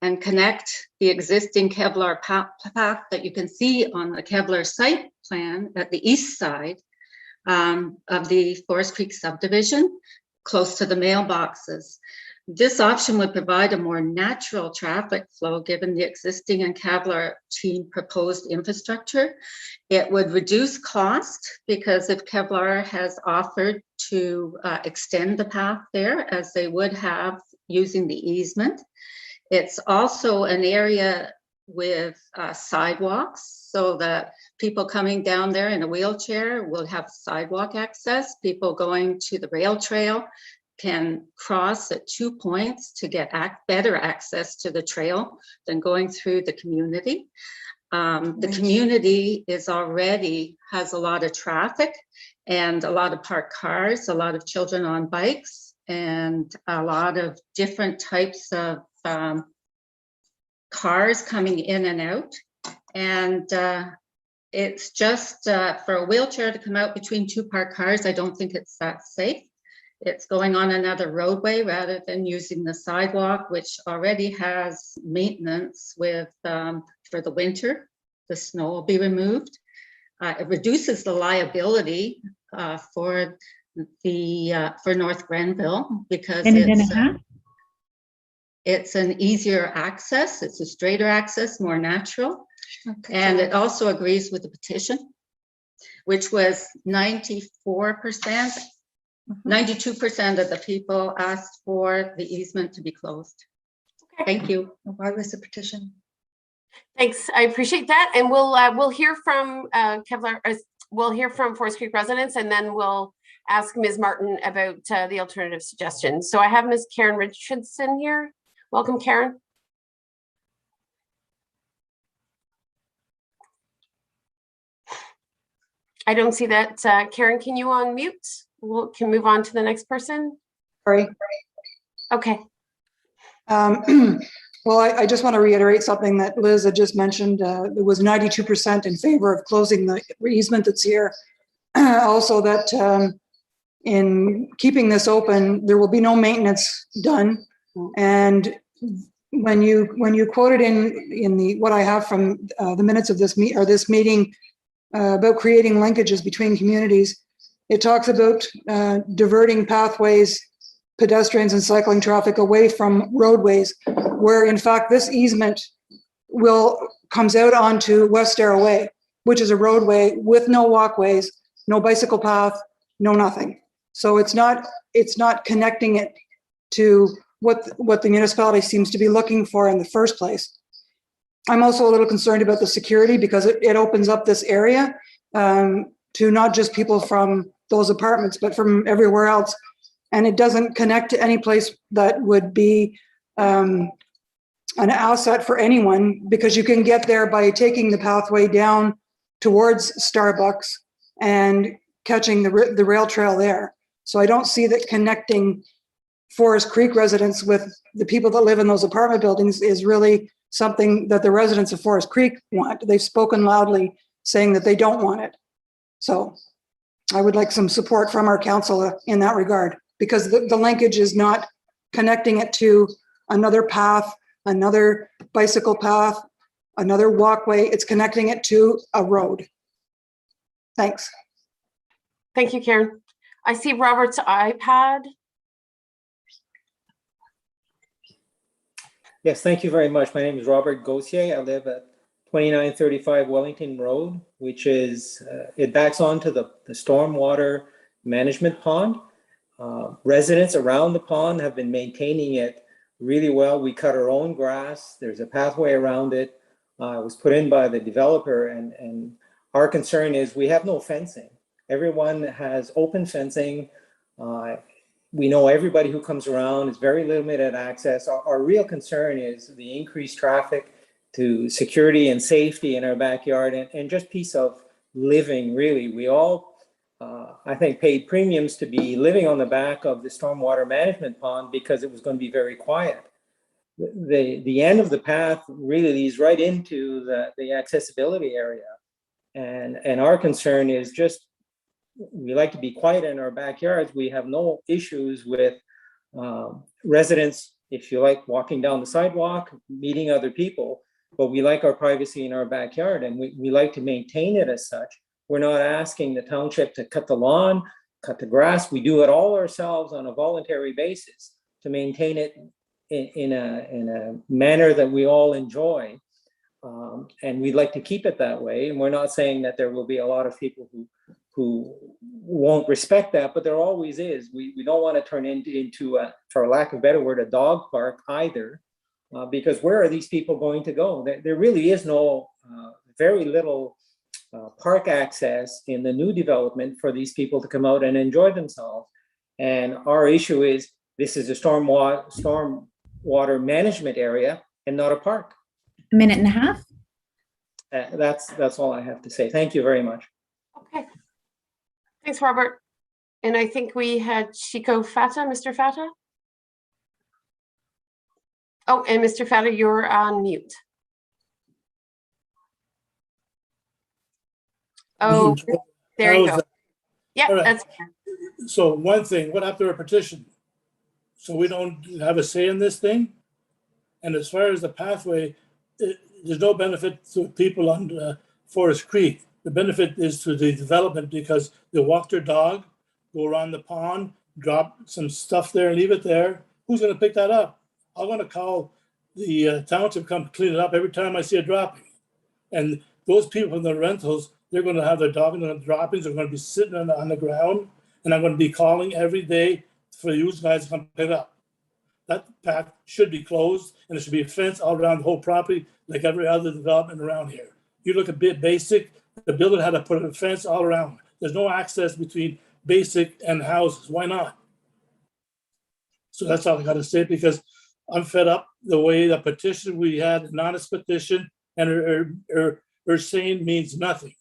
and connect the existing Kevlar path that you can see on the Kevlar site plan at the east side of the Forest Creek subdivision, close to the mailboxes. This option would provide a more natural traffic flow given the existing and Kevlar team proposed infrastructure. It would reduce cost because if Kevlar has offered to extend the path there as they would have using the easement. It's also an area with sidewalks so that people coming down there in a wheelchair will have sidewalk access. People going to the rail trail can cross at 2 points to get better access to the trail than going through the community. The community has a lot of traffic and a lot of parked cars, a lot of children on bikes, and a lot of different types of cars coming in and out. And it's just for a wheelchair to come out between 2 parked cars, I don't think it's that safe. It's going on another roadway rather than using the sidewalk, which already has maintenance with for the winter. The snow will be removed. It reduces the liability for North Grenville because it's an easier access. It's a straighter access, more natural. Okay. And it also agrees with the petition, which was 94%. 92% of the people asked for the easement to be closed. Okay. Thank you.
Why was the petition?
Thanks, I appreciate that. And we'll hear from Kevlar. We'll hear from Forest Creek residents, and then we'll ask Ms. Martin about the alternative suggestions. So I have Ms. Karen Richardson here. Welcome, Karen. I don't see that. Karen, can you unmute? We can move on to the next person.
Sorry.
Okay.
Well, I just want to reiterate something that Liz had just mentioned. It was 92% in favor of closing the easement that's here. Also that in keeping this open, there will be no maintenance done. And when you quoted in the what I have from the minutes of this meeting about creating linkages between communities, it talks about diverting pathways, pedestrians and cycling traffic away from roadways, where in fact this easement comes out onto West Arrow Way, which is a roadway with no walkways, no bicycle path, no nothing. So it's not connecting it to what the municipality seems to be looking for in the first place. I'm also a little concerned about the security because it opens up this area to not just people from those apartments, but from everywhere else. And it doesn't connect to any place that would be an asset for anyone, because you can get there by taking the pathway down towards Starbucks and catching the rail trail there. So I don't see that connecting Forest Creek residents with the people that live in those apartment buildings is really something that the residents of Forest Creek want. They've spoken loudly saying that they don't want it. So I would like some support from our council in that regard, because the linkage is not connecting it to another path, another bicycle path, another walkway. It's connecting it to a road. Thanks.
Thank you, Karen. I see Robert's iPad.
Yes, thank you very much. My name is Robert Gauthier. I live at 2935 Wellington Road, which is, it backs onto the stormwater management pond. Residents around the pond have been maintaining it really well. We cut our own grass. There's a pathway around it. It was put in by the developer, and our concern is we have no fencing. Everyone has open fencing. We know everybody who comes around is very limited access. Our real concern is the increased traffic to security and safety in our backyard, and just peace of living, really. We all, I think, paid premiums to be living on the back of the stormwater management pond because it was going to be very quiet. The end of the path really leads right into the accessibility area. And our concern is just, we like to be quiet in our backyards. We have no issues with residents, if you like, walking down the sidewalk, meeting other people, but we like our privacy in our backyard, and we like to maintain it as such. We're not asking the township to cut the lawn, cut the grass. We do it all ourselves on a voluntary basis to maintain it in a manner that we all enjoy. And we'd like to keep it that way. And we're not saying that there will be a lot of people who won't respect that, but there always is. We don't want to turn into a, for lack of a better word, a dog park either, because where are these people going to go? There really is no, very little park access in the new development for these people to come out and enjoy themselves. And our issue is, this is a stormwater management area and not a park.
A minute and a half.
That's all I have to say. Thank you very much.
Okay. Thanks, Robert. And I think we had Chico Fata, Mr. Fata. Oh, and Mr. Fata, you're on mute. Oh, there you go. Yeah,
right.
that's.
So one thing, what happened to our petition? So we don't have a say in this thing? And as far as the pathway, there's no benefit to people on Forest Creek. The benefit is to the development because they walk their dog, go around the pond, drop some stuff there, leave it there. Who's going to pick that up? I'm going to call the township, come clean it up every time I see a dropping. And those people in the rentals, they're going to have their dog and the droppings are going to be sitting on the ground. And I'm going to be calling every day for you guys to come pick it up. That path should be closed, and there should be a fence all around the whole property like every other development around here. You look at Basic, the builder had to put a fence all around. There's no access between Basic and houses. Why not? So that's all I got to say, because I'm fed up the way the petition we had, an honest petition, and her saying means nothing.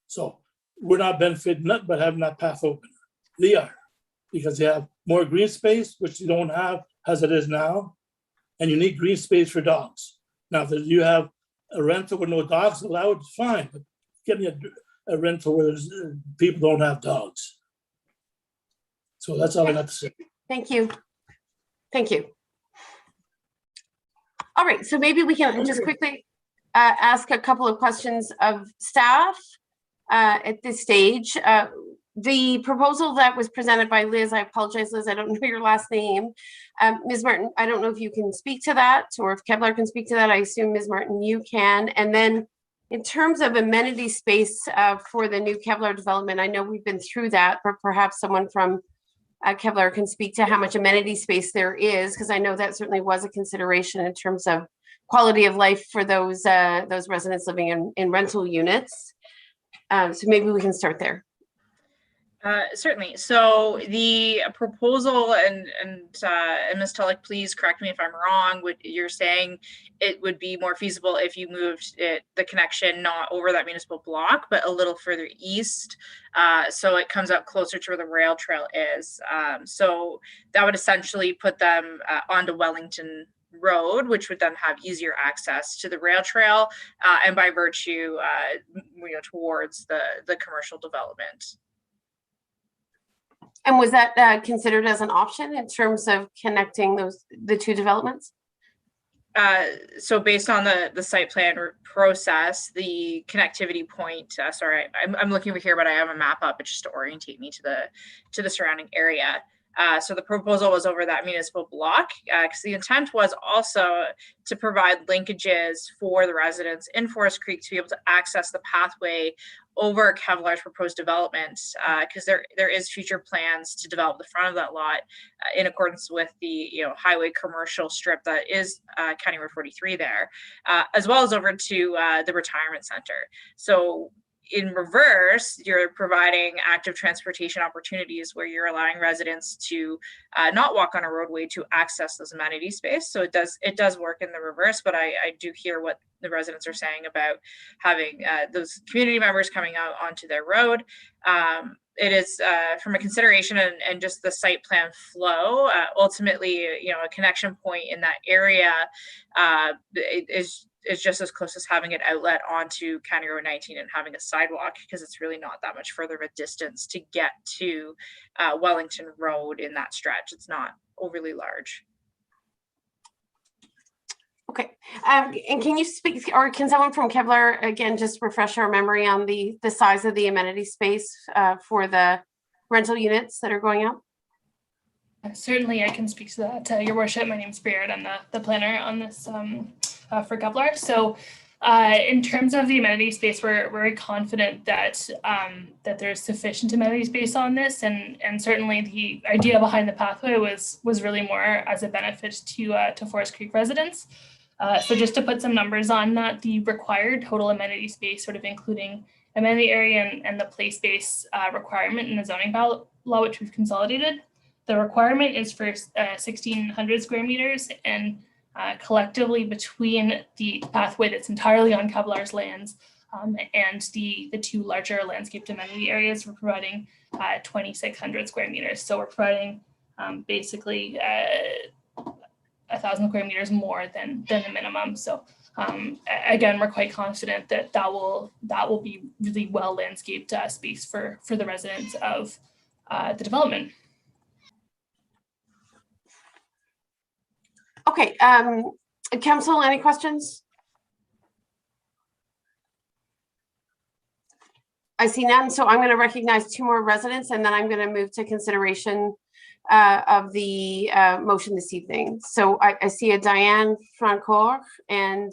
So we're not benefiting nothing but having that path open. They are, because they have more green space, which you don't have as it is now, and you need green space for dogs. Now, if you have a rental with no dogs allowed, fine, but getting a rental where people don't have dogs. So that's all I got to say.
Thank you. Thank you. All right, so maybe we can just quickly ask a couple of questions of staff at this stage. The proposal that was presented by Liz, I apologize, Liz, I don't know your last name. Ms. Martin, I don't know if you can speak to that, or if Kevlar can speak to that. I assume, Ms. Martin, you can. And then in terms of amenity space for the new Kevlar development, I know we've been through that, but perhaps someone from Kevlar can speak to how much amenity space there is, because I know that certainly was a consideration in terms of quality of life for those residents living in rental units. So maybe we can start there.
Certainly. So the proposal, and Ms. Tulloch, please correct me if I'm wrong, you're saying it would be more feasible if you moved the connection not over that municipal block, but a little further east. So it comes up closer to where the rail trail is. So that would essentially put them onto Wellington Road, which would then have easier access to the rail trail, and by virtue, towards the commercial development.
And was that considered as an option in terms of connecting the two developments?
So based on the site plan process, the connectivity point, sorry, I'm looking over here, but I have a map up. It's just to orientate me to the surrounding area. So the proposal was over that municipal block, because the intent was also to provide linkages for the residents in Forest Creek to be able to access the pathway over Kevlar's proposed development, because there is future plans to develop the front of that lot in accordance with the highway commercial strip that is County Road 43 there, as well as over to the retirement center. So in reverse, you're providing active transportation opportunities where you're allowing residents to not walk on a roadway to access those amenity space. So it does work in the reverse, but I do hear what the residents are saying about having those community members coming out onto their road. It is from a consideration and just the site plan flow, ultimately, a connection point in that area is just as close as having an outlet onto County Road 19 and having a sidewalk, because it's really not that much further of a distance to get to Wellington Road in that stretch. It's not overly large.
Okay, and can you speak, or can someone from Kevlar again just refresh our memory on the size of the amenity space for the rental units that are going up?
Certainly, I can speak to that. Your Worship, my name is Buren. I'm the planner on this for Kevlar. So in terms of the amenity space, we're very confident that that there's sufficient amenity space on this, and certainly the idea behind the pathway was really more as a benefit to Forest Creek residents. So just to put some numbers on that, the required total amenity space, sort of including amenity area and the play space requirement in the zoning bylaw, which we've consolidated, the requirement is for 1,600 square meters, and collectively between the pathway that's entirely on Kevlar's lands and the two larger landscaped amenity areas, we're providing 2,600 square meters. So we're providing basically 1,000 square meters more than the minimum. So again, we're quite confident that that will be really well landscaped space for the residents of the development.
Okay, Council, any questions? I see none, so I'm going to recognize two more residents, and then I'm going to move to consideration of the motion this evening. So I see a Diane Francoeur and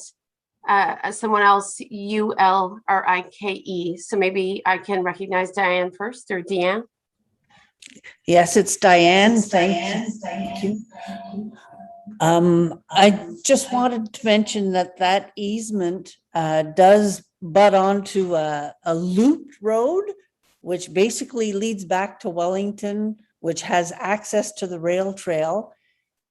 someone else, Ulrike. So maybe I can recognize Diane first, or Deanne.
Yes, it's Diane. Thank you. I just wanted to mention that easement does butt onto a looped road, which basically leads back to Wellington, which has access to the rail trail.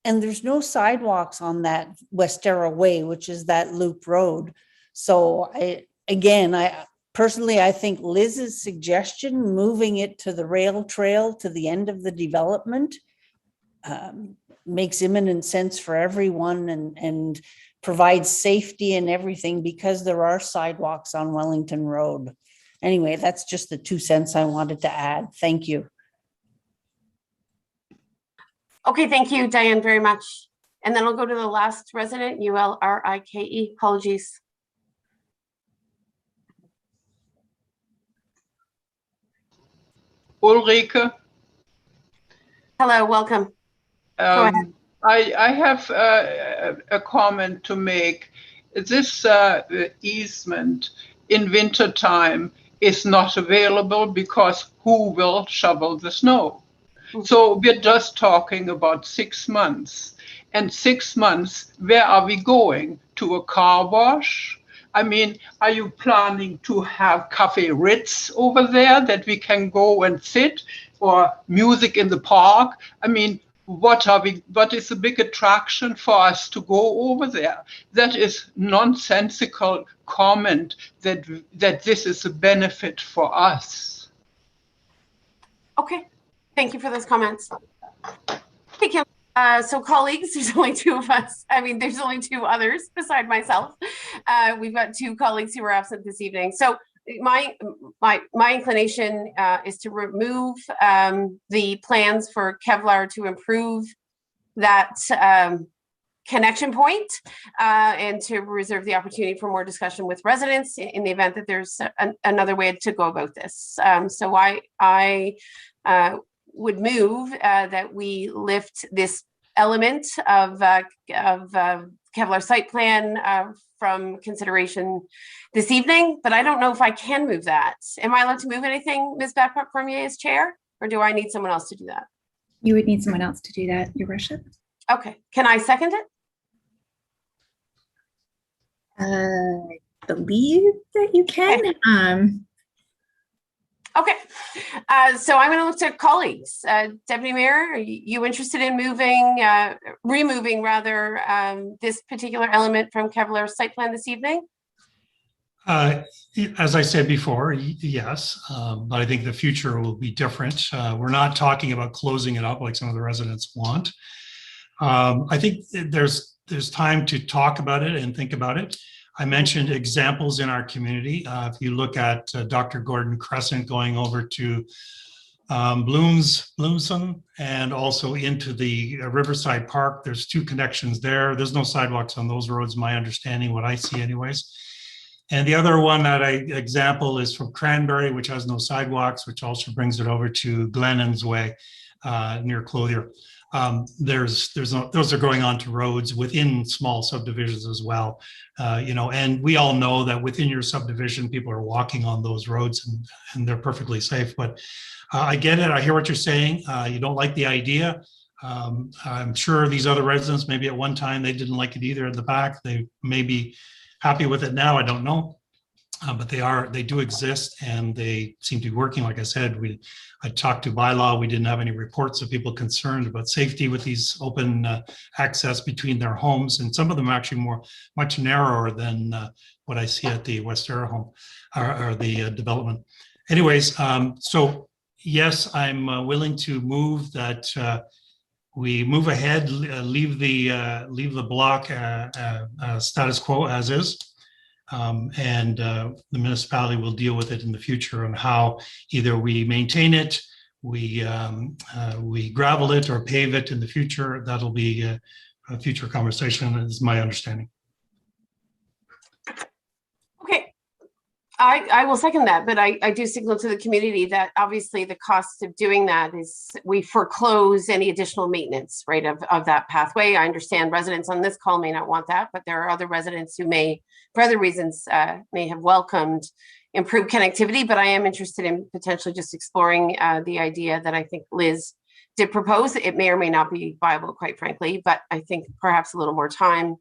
And there's no sidewalks on that Westera Way, which is that loop road. So I personally, I think Liz's suggestion, moving it to the rail trail to the end of the development, makes imminent sense for everyone and provides safety and everything, because there are sidewalks on Wellington Road. Anyway, that's just the 2 cents I wanted to add. Thank you.
Okay, thank you, Diane, very much. And then I'll go to the last resident, Ulrike. Apologies.
Ulrike.
Hello, welcome. Go ahead.
I have a comment to make. This easement in wintertime is not available because who will shovel the snow? So we're just talking about 6 months. And 6 months, where are we going? To a car wash? I mean, are you planning to have Cafe Ritz over there that we can go and sit, or music in the park? I mean, what is the big attraction for us to go over there? That is nonsensical comment that this is a benefit for us.
Okay, thank you for those comments. Hey, Kim. So colleagues, there's only two of us. I mean, there's only two others beside myself. We've got two colleagues who are absent this evening. So my inclination is to remove the plans for Kevlar to improve that connection point, and to reserve the opportunity for more discussion with residents in the event that there's another way to go about this. So I would move that we lift this element of Kevlar site plan from consideration this evening, but I don't know if I can move that. Am I allowed to move anything, Ms. Backward-Cormier, as chair, or do I need someone else to do that?
You would need someone else to do that, Your Worship.
Okay, can I second it?
I believe that you can.
Okay, so I'm going to look to colleagues. Deputy Mayor, are you interested in removing rather, this particular element from Kevlar's site plan this evening?
As I said before, yes, but I think the future will be different. We're not talking about closing it up like some of the residents want. I think there's time to talk about it and think about it. I mentioned examples in our community. If you look at Dr. Gordon Crescent going over to Bloomson and also into the Riverside Park, there's 2 connections there. There's no sidewalks on those roads, my understanding, what I see anyways. And the other one that example is from Cranberry, which has no sidewalks, which also brings it over to Glennon's Way near Clothier. Those are going onto roads within small subdivisions as well, and we all know that within your subdivision, people are walking on those roads and they're perfectly safe. But I get it. I hear what you're saying. You don't like the idea. I'm sure these other residents, maybe at one time, they didn't like it either at the back. They may be happy with it now. I don't know. But they do exist and they seem to be working. Like I said, I talked to Bylaw. We didn't have any reports of people concerned about safety with these open access between their homes. And some of them are actually much narrower than what I see at the West Era home or the development. Anyways, so yes, I'm willing to move that we move ahead, leave the block status quo as is. And the municipality will deal with it in the future on how either we maintain it, we gravel it or pave it in the future. That'll be a future conversation, is my understanding.
Okay, I will second that, but I do signal to the community that obviously the cost of doing that is we foreclose any additional maintenance, right, of that pathway. I understand residents on this call may not want that, but there are other residents who may, for other reasons, may have welcomed improved connectivity, but I am interested in potentially just exploring the idea that I think Liz did propose. It may or may not be viable, quite frankly, but I think perhaps a little more time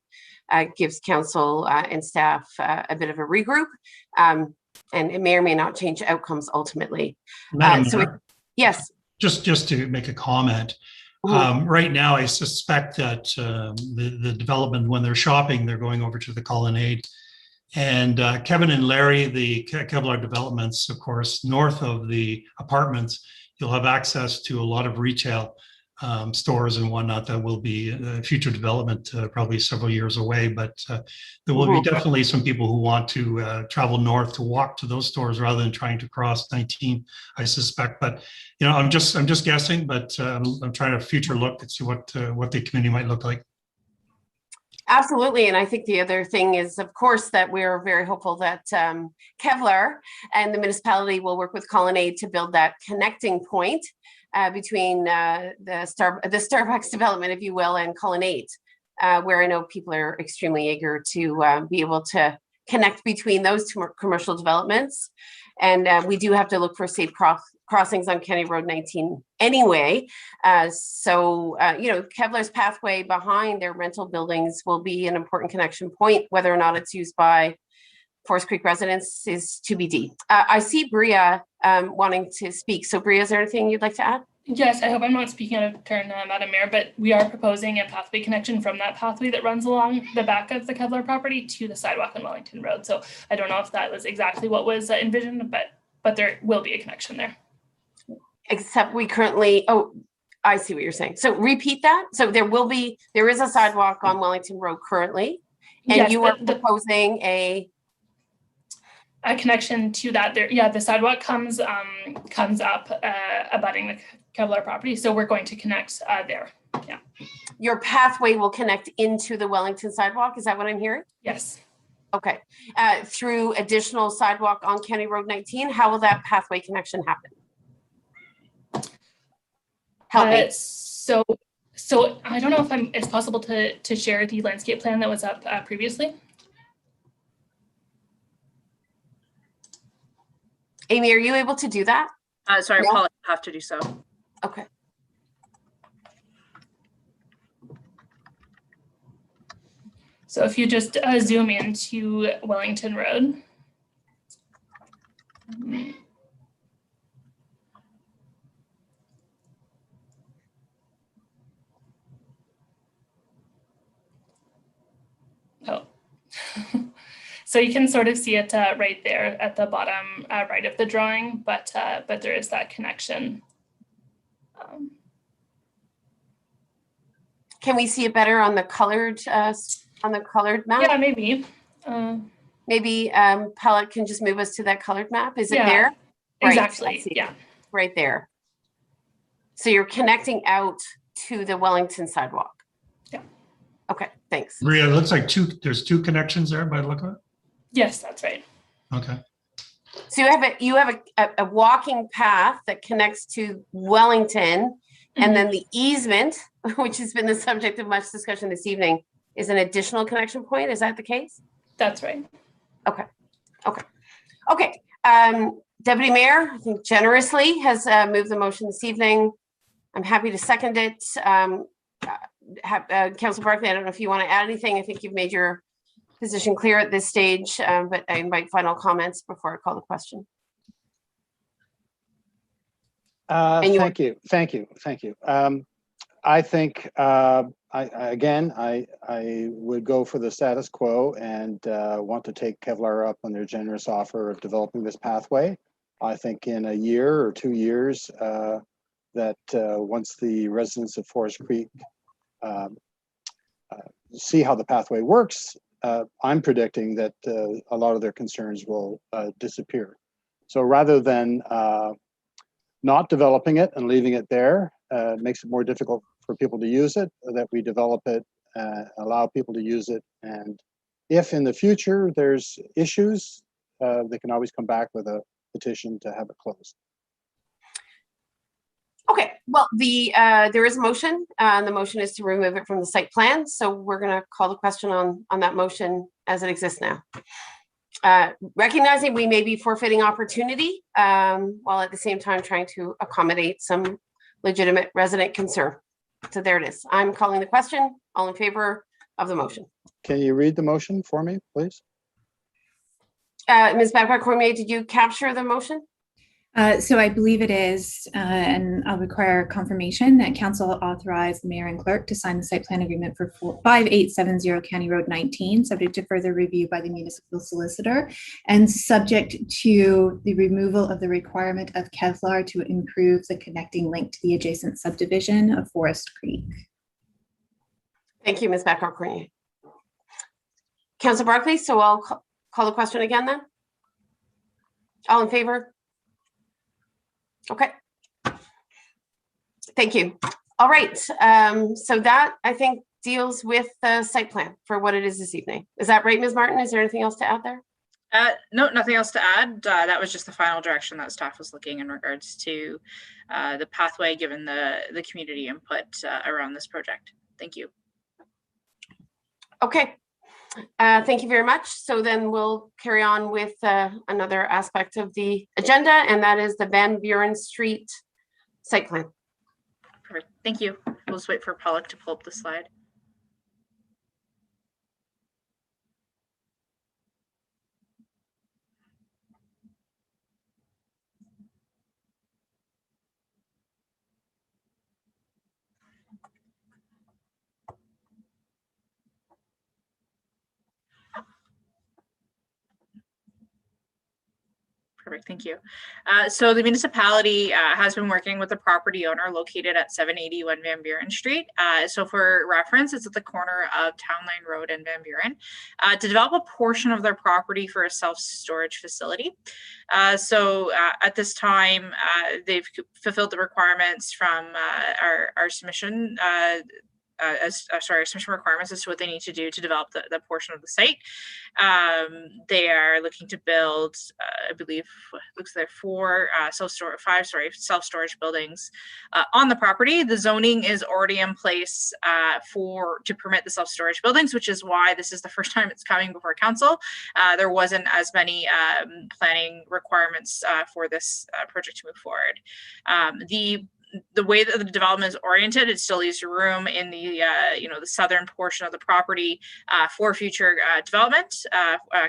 gives council and staff a bit of a regroup, and it may or may not change outcomes ultimately. Yes.
Just to make a comment, right now I suspect that the development, when they're shopping, they're going over to the Colonnade. And Kevin and Larry, the Kevlar developments, of course, north of the apartments, you'll have access to a lot of retail stores and whatnot that will be future development, probably several years away. But there will be definitely some people who want to travel north to walk to those stores rather than trying to cross 19, I suspect. But I'm just guessing. But I'm trying to future look and see what the community might look like.
Absolutely. And I think the other thing is, of course, that we're very hopeful that Kevlar and the municipality will work with Colonnade to build that connecting point between the Starbucks development, if you will, and Colonnade, where I know people are extremely eager to be able to connect between those two commercial developments. And we do have to look for safe crossings on County Road 19 anyway. Kevlar's pathway behind their rental buildings will be an important connection point. Whether or not it's used by Forest Creek residents is TBD. I see Bria wanting to speak. So Bria, is there anything you'd like to add?
Yes, I hope I'm not speaking out of turn, Madam Mayor, but we are proposing a pathway connection from that pathway that runs along the back of the Kevlar property to the sidewalk on Wellington Road. So I don't know if that was exactly what was envisioned, but there will be a connection there.
Except we currently, I see what you're saying. So repeat that. So there is a sidewalk on Wellington Road currently, and yes, you are proposing a
connection to that. The sidewalk comes up abutting the Kevlar property. So we're going to connect there. Yeah.
Your pathway will connect into the Wellington sidewalk. Is that what I'm hearing?
Yes.
Okay. Through additional sidewalk on County Road 19, how will that pathway connection happen? Help me.
So I don't know if it's possible to share the landscape plan that was up previously.
Amy, are you able to do that?
Sorry,
No?
Paul, I have to do so.
Okay.
So if you just zoom into Wellington Road. Oh. So you can sort of see it right there at the bottom right of the drawing, but there is that connection.
Can we see it better on the colored map?
Yeah, maybe.
Maybe Paula can just move us to that colored map. Is it
Yeah,
there? Right,
exactly.
I see it.
Yeah.
Right there. So you're connecting out to the Wellington sidewalk.
Yeah.
Okay, thanks.
Maria, it looks like there's two connections there by the look of it.
Yes, that's right.
Okay.
So you have a walking path that connects to Wellington, and then the easement, which has been the subject of much discussion this evening, is an additional connection point. Is that the case?
That's right.
Okay. Okay. Okay. Deputy Mayor, I think generously has moved the motion this evening. I'm happy to second it. Councilor Barkley, I don't know if you want to add anything. I think you've made your position clear at this stage, but I invite final comments before I call the question.
Thank you. I think I would go for the status quo and want to take Kevlar up on their generous offer of developing this pathway. I think in a year or 2 years that once the residents of Forest Creek see how the pathway works, I'm predicting that a lot of their concerns will disappear. So rather than not developing it and leaving it there, makes it more difficult for people to use it, that we develop it, allow people to use it. And if in the future there's issues, they can always come back with a petition to have it closed.
Okay, well, there is a motion. The motion is to remove it from the site plan. So we're going to call the question on that motion as it exists now. Recognizing we may be forfeiting opportunity while at the same time trying to accommodate some legitimate resident concern. So there it is. I'm calling the question. All in favor of the motion.
Can you read the motion for me, please?
Ms. Babcock-Cormier, did you capture the motion?
So I believe it is, and I'll require confirmation that council authorize the mayor and clerk to sign the site plan agreement for 5870 County Road 19, subject to further review by the municipal solicitor and subject to the removal of the requirement of Kevlar to improve the connecting link to the adjacent subdivision of Forest Creek.
Thank you, Ms. Babcock-Cormier. Councilor Barkley, so I'll call the question again then. All in favor? Okay. Thank you. All right. So that I think deals with the site plan for what it is this evening. Is that right, Ms. Martin? Is there anything else to add there?
No, nothing else to add. That was just the final direction that staff was looking in regards to the pathway, given the community input around this project. Thank you.
Okay. Thank you very much. So then we'll carry on with another aspect of the agenda, and that is the Van Buren Street site plan.
Perfect. Thank you. We'll just wait for Pollock to pull up the slide. Perfect, thank you. So the municipality has been working with the property owner located at 781 Van Buren Street. So for reference, it's at the corner of Town Line Road and Van Buren, to develop a portion of their property for a self-storage facility. So at this time, they've fulfilled the requirements from our submission submission requirements as to what they need to do to develop the portion of the site. They are looking to build, I believe, looks like 5 self-storage buildings on the property. The zoning is already in place to permit the self-storage buildings, which is why this is the first time it's coming before council. There wasn't as many planning requirements for this project to move forward. The way that the development is oriented, it still leaves room in the the southern portion of the property for future development,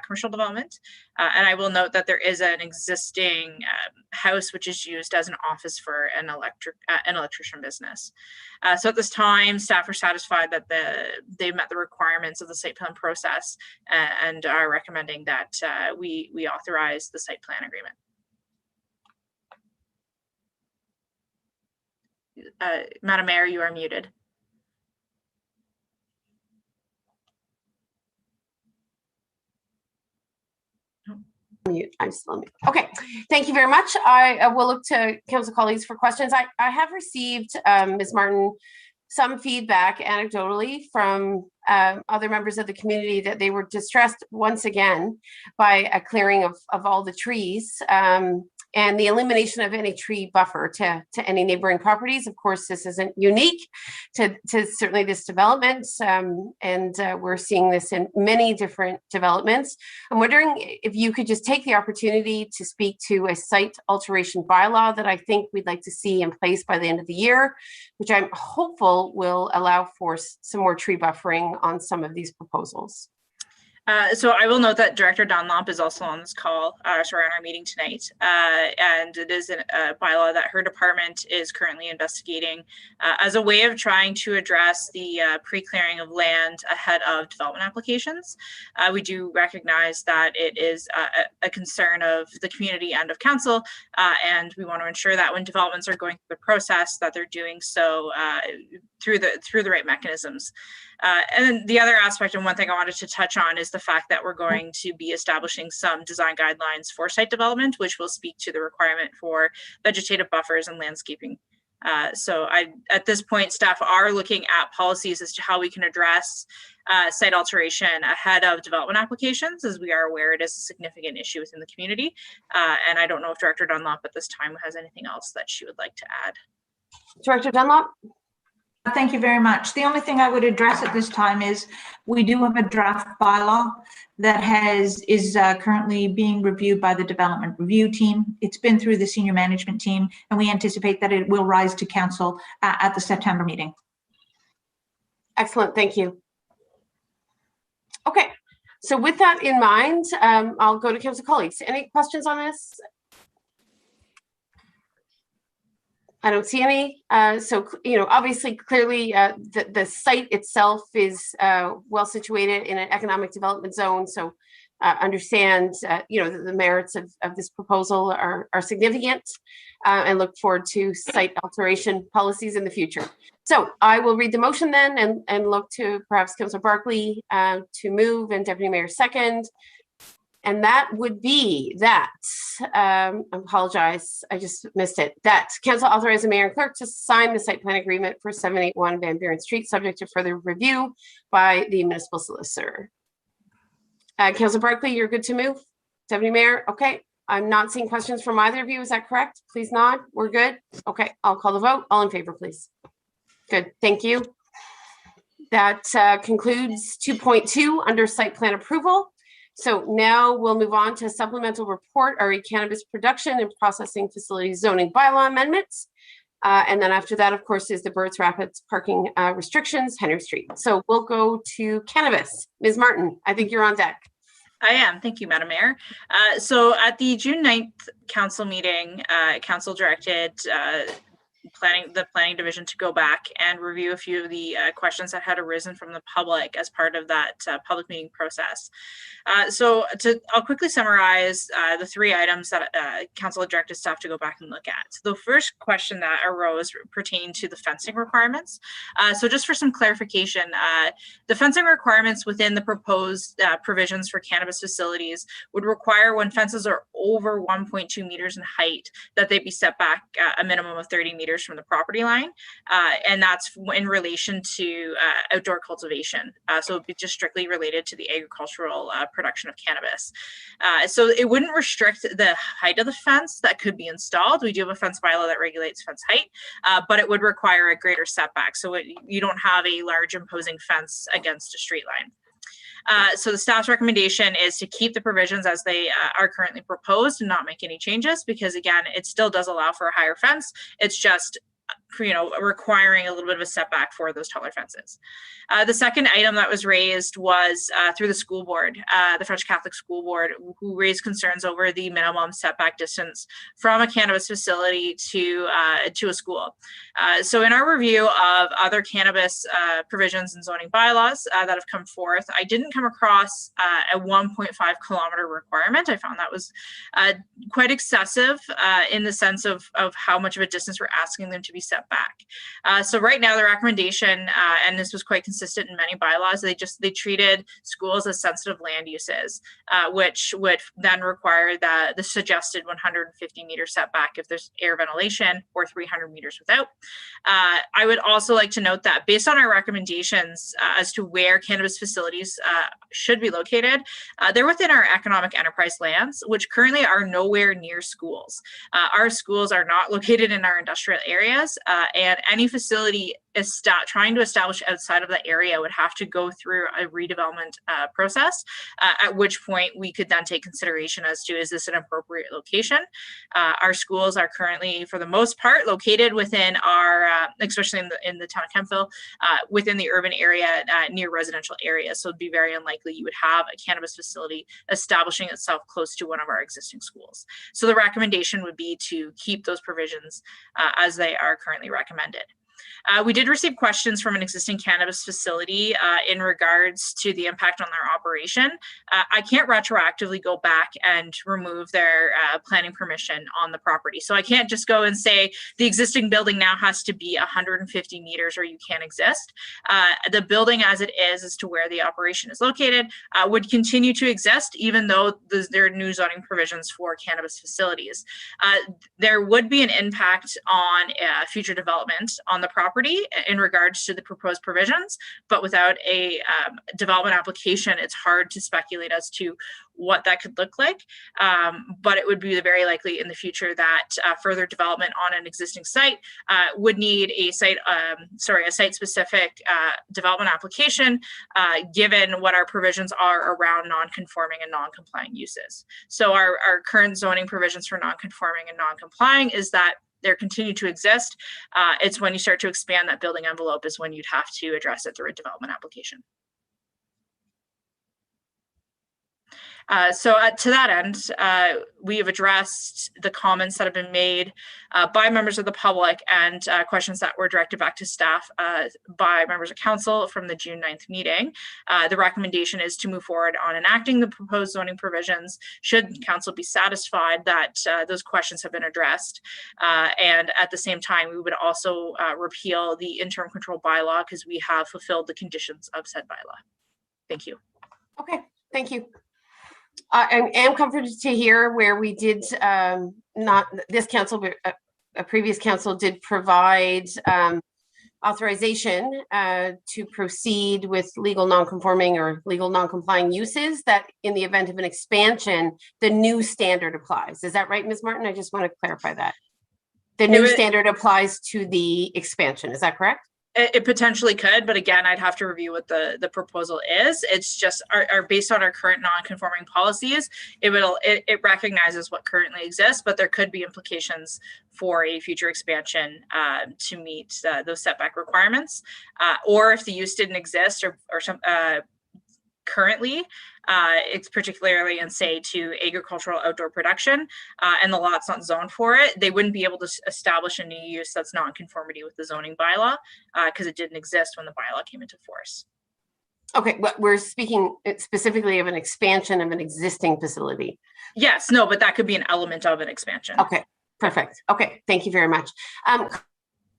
commercial development. And I will note that there is an existing house which is used as an office for an electrician business. So at this time, staff are satisfied that they met the requirements of the site plan process and are recommending that we authorize the site plan agreement. Madam Mayor, you are muted.
I'm still mute. Okay, thank you very much. I will look to council colleagues for questions. I have received, Ms. Martin, some feedback anecdotally from other members of the community that they were distressed once again by a clearing of all the trees and the elimination of any tree buffer to any neighboring properties. Of course, this isn't unique to certainly this development, and we're seeing this in many different developments. I'm wondering if you could just take the opportunity to speak to a site alteration bylaw that I think we'd like to see in place by the end of the year, which I'm hopeful will allow for some more tree buffering on some of these proposals.
So I will note that Director Dunlop is also on this call, on our meeting tonight, and it is a bylaw that her department is currently investigating as a way of trying to address the pre-clearing of land ahead of development applications. We do recognize that it is a concern of the community and of council, and we want to ensure that when developments are going through the process, that they're doing so through the right mechanisms. And then the other aspect, and one thing I wanted to touch on, is the fact that we're going to be establishing some design guidelines for site development, which will speak to the requirement for vegetative buffers and landscaping. So at this point, staff are looking at policies as to how we can address site alteration ahead of development applications, as we are aware it is a significant issue within the community. And I don't know if Director Dunlop at this time has anything else that she would like to add.
Director Dunlop?
Thank you very much. The only thing I would address at this time is we do have a draft bylaw that is currently being reviewed by the development review team. It's been through the senior management team, and we anticipate that it will rise to council at the September meeting.
Excellent, thank you. Okay, so with that in mind, I'll go to council colleagues. Any questions on this? I don't see any. So, obviously, clearly, the site itself is well situated in an economic development zone. So, understand, the merits of this proposal are significant, and look forward to site alteration policies in the future. So, I will read the motion then and look to perhaps Councillor Barkley to move and Deputy Mayor second. And that would be that, I apologize, I just missed it, that council authorize the mayor and clerk to sign the site plan agreement for 781 Van Buren Street, subject to further review by the municipal solicitor. Councillor Barkley, you're good to move? Deputy Mayor, okay. I'm not seeing questions from either of you, is that correct? Please nod, we're good? Okay, I'll call the vote. All in favor, please. Good, thank you. That concludes 2.2 under site plan approval. So now we'll move on to supplemental report, RE cannabis production and processing facility zoning bylaw amendments. And then after that, of course, is the Birds Rapids parking restrictions, Henry Street. So we'll go to cannabis. Ms. Martin, I think you're on deck.
I am. Thank you, Madam Mayor. So at the June 9th council meeting, council directed the planning division to go back and review a few of the questions that had arisen from the public as part of that public meeting process. I'll quickly summarize the 3 items that council had directed staff to go back and look at. So the first question that arose pertained to the fencing requirements. So just for some clarification, the fencing requirements within the proposed provisions for cannabis facilities would require when fences are over 1.2 meters in height that they be set back a minimum of 30 meters from the property line. And that's in relation to outdoor cultivation. So it'd be just strictly related to the agricultural production of cannabis. So it wouldn't restrict the height of the fence that could be installed. We do have a fence bylaw that regulates fence height, but it would require a greater setback. So you don't have a large imposing fence against a street line. So the staff's recommendation is to keep the provisions as they are currently proposed and not make any changes, because again, it still does allow for a higher fence. It's just requiring a little bit of a setback for those taller fences. The second item that was raised was through the school board, the French Catholic School Board, who raised concerns over the minimum setback distance from a cannabis facility to a school. So in our review of other cannabis provisions and zoning bylaws that have come forth, I didn't come across a 1.5 kilometer requirement. I found that was quite excessive in the sense of how much of a distance we're asking them to be set back. So right now the recommendation, and this was quite consistent in many bylaws, they treated schools as sensitive land uses, which would then require the suggested 150 meter setback if there's air ventilation, or 300 meters without. I would also like to note that based on our recommendations as to where cannabis facilities should be located, they're within our economic enterprise lands, which currently are nowhere near schools. Our schools are not located in our industrial areas, and any facility trying to establish outside of that area would have to go through a redevelopment process, at which point we could then take consideration as to, is this an appropriate location? Our schools are currently, for the most part, located within our, especially in the town of Kemptville, within the urban area near residential areas. So it'd be very unlikely you would have a cannabis facility establishing itself close to one of our existing schools. So the recommendation would be to keep those provisions as they are currently recommended. We did receive questions from an existing cannabis facility in regards to the impact on their operation. I can't retroactively go back and remove their planning permission on the property. So I can't just go and say the existing building now has to be 150 meters or you can't exist. The building as it is as to where the operation is located would continue to exist even though there are new zoning provisions for cannabis facilities. There would be an impact on future development on the property in regards to the proposed provisions, but without a development application, it's hard to speculate as to what that could look like. But it would be very likely in the future that further development on an existing site would need a site-specific development application, given what our provisions are around non-conforming and non-complying uses. So our current zoning provisions for non-conforming and non-complying is that they continue to exist. It's when you start to expand that building envelope is when you'd have to address it through a development application. To that end, we have addressed the comments that have been made by members of the public and questions that were directed back to staff by members of council from the June 9th meeting. The recommendation is to move forward on enacting the proposed zoning provisions should council be satisfied that those questions have been addressed. And at the same time, we would also repeal the interim control bylaw because we have fulfilled the conditions of said bylaw. Thank you.
Okay, thank you. I am comforted to hear where we did not this council, but a previous council did provide authorization to proceed with legal non-conforming or legal non-complying uses, that in the event of an expansion, the new standard applies. Is that right, Ms. Martin? I just want to clarify that. The new standard applies to the expansion. Is that correct?
It potentially could, but again, I'd have to review what the proposal is. It's just based on our current non-conforming policies, it recognizes what currently exists, but there could be implications for a future expansion to meet those setback requirements, or if the use didn't exist or some currently. It's particularly in, say, to agricultural outdoor production, and the lot's not zoned for it. They wouldn't be able to establish a new use that's not in conformity with the zoning bylaw, because it didn't exist when the bylaw came into force.
Okay, but we're speaking specifically of an expansion of an existing facility.
Yes, no, but that could be an element of an expansion.
Okay, perfect. Okay, thank you very much.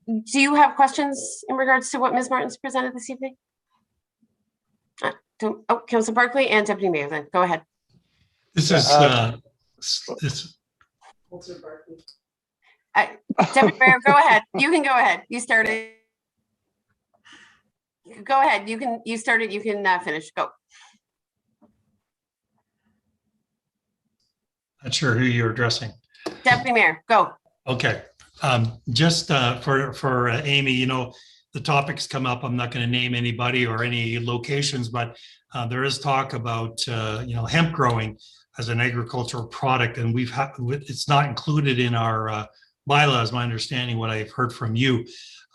Do you have questions in regards to what Ms. Martin's presented this evening? Councilor Barkley and Deputy Mayor, then go ahead.
This is
Deputy Mayor, go ahead. You can go ahead. You started. Go ahead. You started. You can finish. Go.
not sure who you're addressing.
Deputy Mayor, go.
Okay. Just for Amy, you know, the topics come up. I'm not going to name anybody or any locations, but there is talk about, you know, hemp growing as an agricultural product, and it's not included in our bylaws, my understanding, what I've heard from you.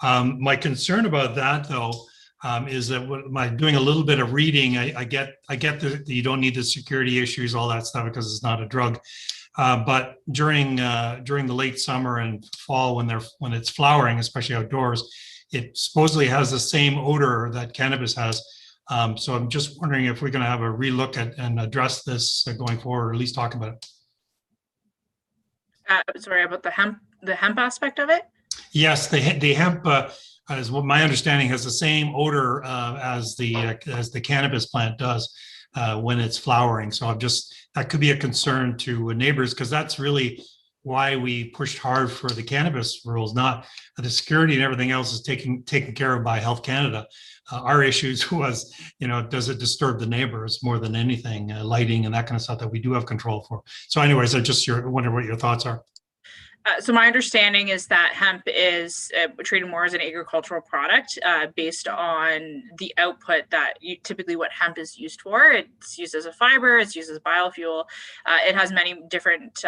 My concern about that, though, is that by doing a little bit of reading, I get that you don't need the security issues, all that stuff, because it's not a drug. But during the late summer and fall, when it's flowering, especially outdoors, it supposedly has the same odor that cannabis has. So I'm just wondering if we're going to have a relook at and address this going forward, or at least talk about it.
Sorry, about the hemp aspect of it?
Yes, the hemp, as what my understanding, has the same odor as the cannabis plant does when it's flowering. So that could be a concern to neighbors, because that's really why we pushed hard for the cannabis rules. Not the security and everything else is taken care of by Health Canada. Our issues was, you know, does it disturb the neighbors more than anything, lighting and that kind of stuff that we do have control for. So anyways, I just wonder what your thoughts are.
So my understanding is that hemp is treated more as an agricultural product based on the output that typically what hemp is used for. It's used as a fiber, it's used as biofuel. It has many different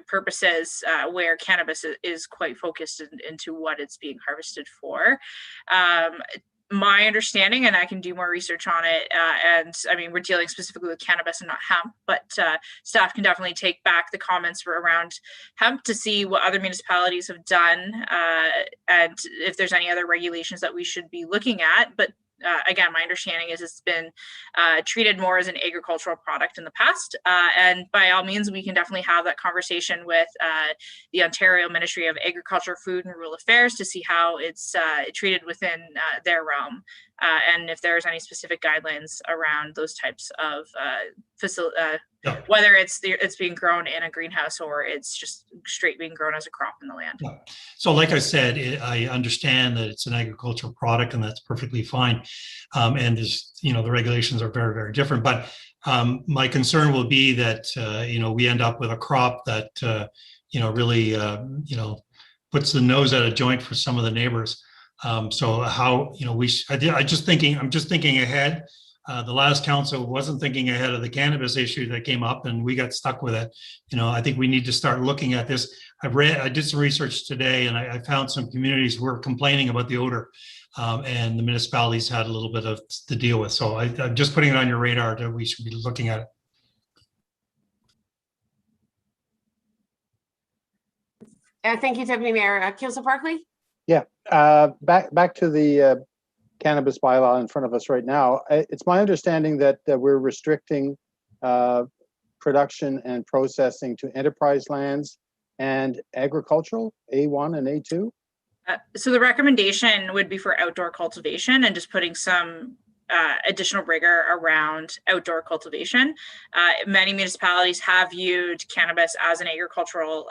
purposes where cannabis is quite focused into what it's being harvested for. My understanding, and I can do more research on it, and I mean, we're dealing specifically with cannabis and not hemp, but staff can definitely take back the comments around hemp to see what other municipalities have done, and if there's any other regulations that we should be looking at. But again, my understanding is it's been treated more as an agricultural product in the past. And by all means, we can definitely have that conversation with the Ontario Ministry of Agriculture, Food and Rural Affairs to see how it's treated within their realm. And if there's any specific guidelines around those types of whether it's being grown in a greenhouse or it's just straight being grown as a crop in the land.
Yeah. So like I said, I understand that it's an agricultural product, and that's perfectly fine. And you know, the regulations are very, very different. But my concern will be that, you know, we end up with a crop that, you know, really, you know, puts the nose at a joint for some of the neighbors. So how, you know, I'm just thinking ahead. The last council wasn't thinking ahead of the cannabis issue that came up, and we got stuck with it. You know, I think we need to start looking at this. I did some research today, and I found some communities who were complaining about the odor, and the municipalities had a little bit to deal with. So I'm just putting it on your radar that we should be looking at it.
Thank you, Deputy Mayor. Councilor Barkley?
Yeah, back to the cannabis bylaw in front of us right now. It's my understanding that we're restricting production and processing to enterprise lands and agricultural, A1 and A2.
So the recommendation would be for outdoor cultivation and just putting some additional rigor around outdoor cultivation. Many municipalities have viewed cannabis as an agricultural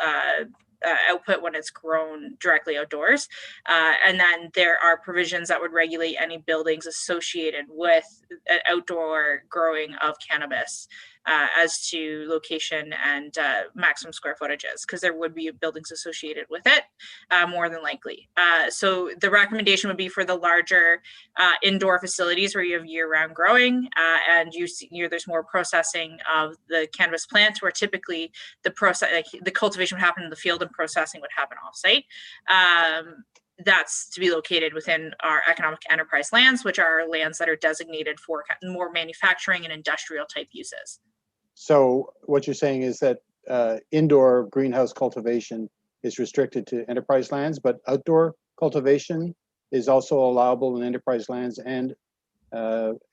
output when it's grown directly outdoors. And then there are provisions that would regulate any buildings associated with outdoor growing of cannabis as to location and maximum square footages, because there would be buildings associated with it more than likely. So the recommendation would be for the larger indoor facilities where you have year-round growing and there's more processing of the cannabis plants, where typically the cultivation would happen in the field and processing would happen off-site. that's to be located within our economic enterprise lands, which are lands that are designated for more manufacturing and industrial type uses.
So what you're saying is that indoor greenhouse cultivation is restricted to enterprise lands, but outdoor cultivation is also allowable in enterprise lands and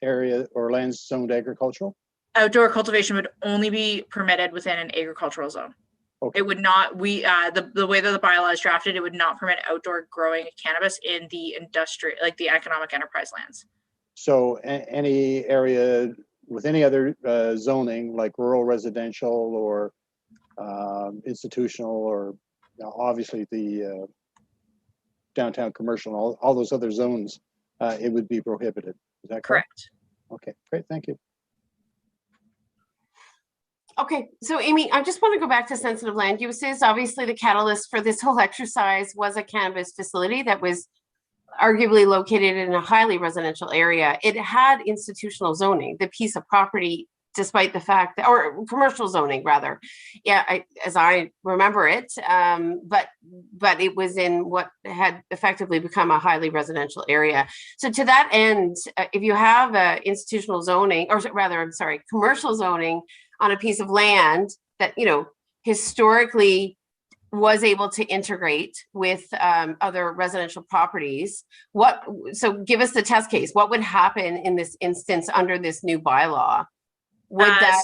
area or lands zoned agricultural?
Outdoor cultivation would only be permitted within an agricultural zone. Okay. It would not, the way that the bylaw is drafted, it would not permit outdoor growing cannabis in the industry, like the economic enterprise lands.
So any area with any other zoning, like rural residential or institutional, or obviously the downtown commercial, all those other zones, it would be prohibited. Is that correct? Okay, great, thank you.
Okay, so Amy, I just want to go back to sensitive land uses. Obviously, the catalyst for this whole exercise was a cannabis facility that was arguably located in a highly residential area. It had institutional zoning, the piece of property, despite the fact that, or commercial zoning rather, as I remember it, but it was in what had effectively become a highly residential area. So to that end, if you have institutional zoning, or rather, I'm sorry, commercial zoning on a piece of land that, historically was able to integrate with other residential properties, so give us the test case. What would happen in this instance under this new bylaw? Would that,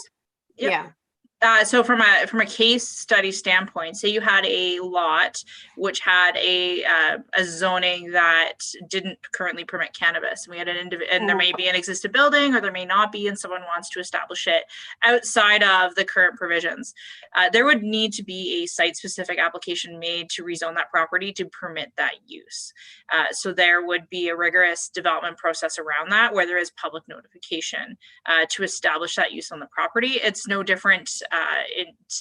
yep. So from a case study standpoint, say you had a lot which had a zoning that didn't currently permit cannabis. We had and there may be an existing building, or there may not be, and someone wants to establish it outside of the current provisions. There would need to be a site-specific application made to rezone that property to permit that use. So there would be a rigorous development process around that, where there is public notification to establish that use on the property. It's no different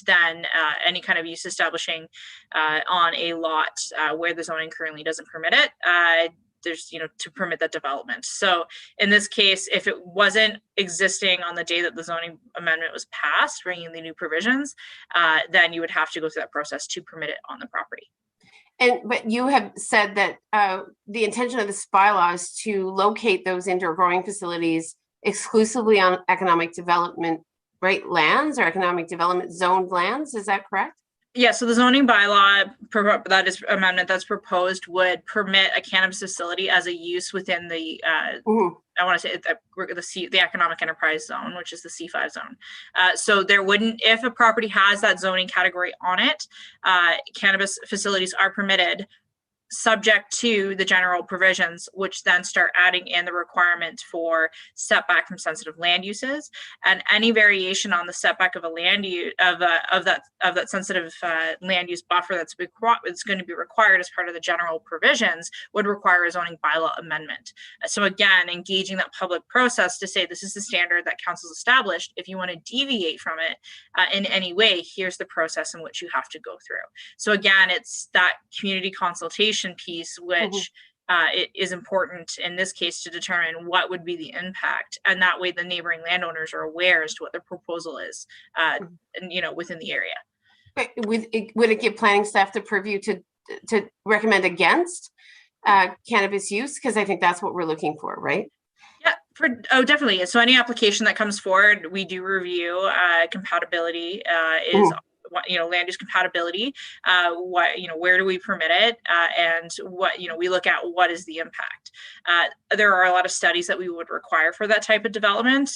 than any kind of use establishing on a lot where the zoning currently doesn't permit it. There's, to permit that development. So in this case, if it wasn't existing on the day that the zoning amendment was passed, bringing the new provisions, then you would have to go through that process to permit it on the property.
But you have said that the intention of this bylaw is to locate those indoor growing facilities exclusively on economic development lands or economic development zoned lands. Is that correct?
Yeah, so the zoning bylaw, that is amendment that's proposed, would permit a cannabis facility as a use within the, I want to say the economic enterprise zone, which is the C5 zone. So there wouldn't, if a property has that zoning category on it, cannabis facilities are permitted, subject to the general provisions, which then start adding in the requirement for setback from sensitive land uses, and any variation on the setback of a land use of that sensitive land use buffer that's going to be required as part of the general provisions would require a zoning bylaw amendment. So again, engaging that public process to say this is the standard that council's established. If you want to deviate from it in any way, here's the process in which you have to go through. So again, it's that community consultation piece, which it is important in this case to determine what would be the impact, and that way the neighboring landowners are aware as to what their proposal is, and within the area.
Would it give planning staff the purview to recommend against cannabis use? Because I think that's what we're looking for, right?
Yeah, definitely. So any application that comes forward, we do review. Compatibility is land use compatibility, where do we permit it, and what, we look at what is the impact. There are a lot of studies that we would require for that type of development,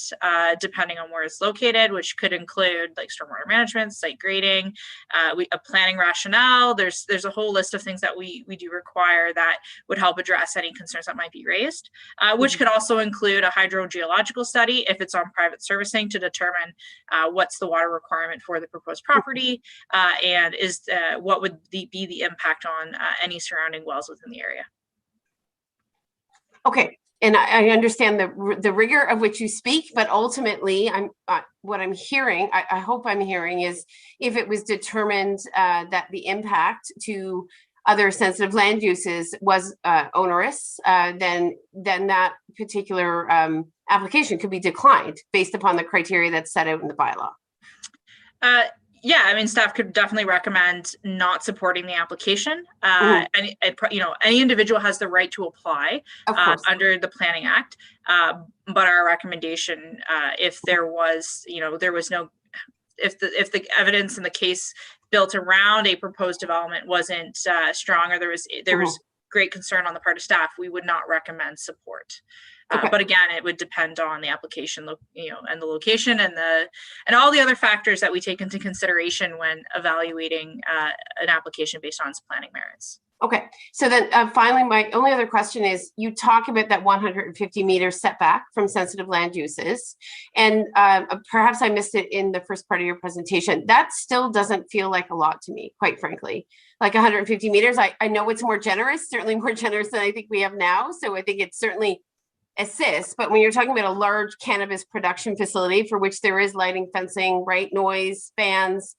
depending on where it's located, which could include like stormwater management, site grading, a planning rationale. There's a whole list of things that we do require that would help address any concerns that might be raised, which could also include a hydrogeological study if it's on private servicing to determine what's the water requirement for the proposed property, and what would be the impact on any surrounding wells within the area.
Okay, and I understand the rigor of which you speak, but ultimately, what I'm hearing, I hope I'm hearing, is if it was determined that the impact to other sensitive land uses was onerous, then that particular application could be declined based upon the criteria that's set out in the bylaw.
Yeah, I mean, staff could definitely recommend not supporting the application. Any individual has the right to apply under the Planning Act. But our recommendation, if there was, if the evidence in the case built around a proposed development wasn't strong, or there was great concern on the part of staff, we would not recommend support. But again, it would depend on the application, and the location and all the other factors that we take into consideration when evaluating an application based on its planning merits.
Okay, so then finally, my only other question is, you talk about that 150 meter setback from sensitive land uses, and perhaps I missed it in the first part of your presentation. That still doesn't feel like a lot to me, quite frankly. Like 150 meters, I know it's more generous, certainly more generous than I think we have now. So I think it's certainly assists, but when you're talking about a large cannabis production facility for which there is lighting, fencing, right, noise, bans,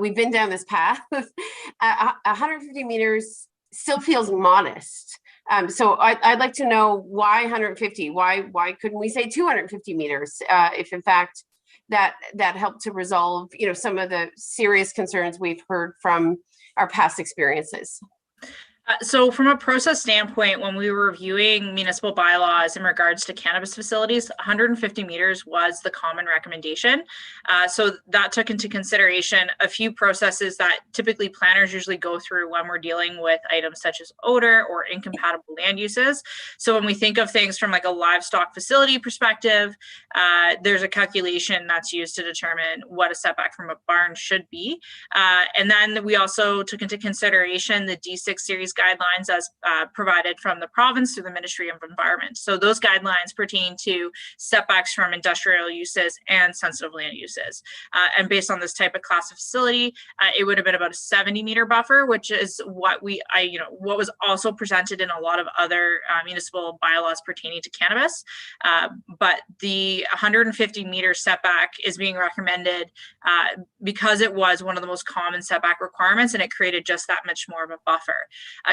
we've been down this path. 150 meters still feels modest. So I'd like to know why 150. Why couldn't we say 250 meters? If in fact that helped to resolve, some of the serious concerns we've heard from our past experiences.
So from a process standpoint, when we were reviewing municipal bylaws in regards to cannabis facilities, 150 meters was the common recommendation. So that took into consideration a few processes that typically planners usually go through when we're dealing with items such as odor or incompatible land uses. So when we think of things from like a livestock facility perspective, there's a calculation that's used to determine what a setback from a barn should be. And then we also took into consideration the D6 series guidelines as provided from the province through the Ministry of Environment. So those guidelines pertain to setbacks from industrial uses and sensitive land uses. And based on this type of class of facility, it would have been about a 70 meter buffer, which is what what was also presented in a lot of other municipal bylaws pertaining to cannabis. But the 150 meter setback is being recommended because it was one of the most common setback requirements, and it created just that much more of a buffer.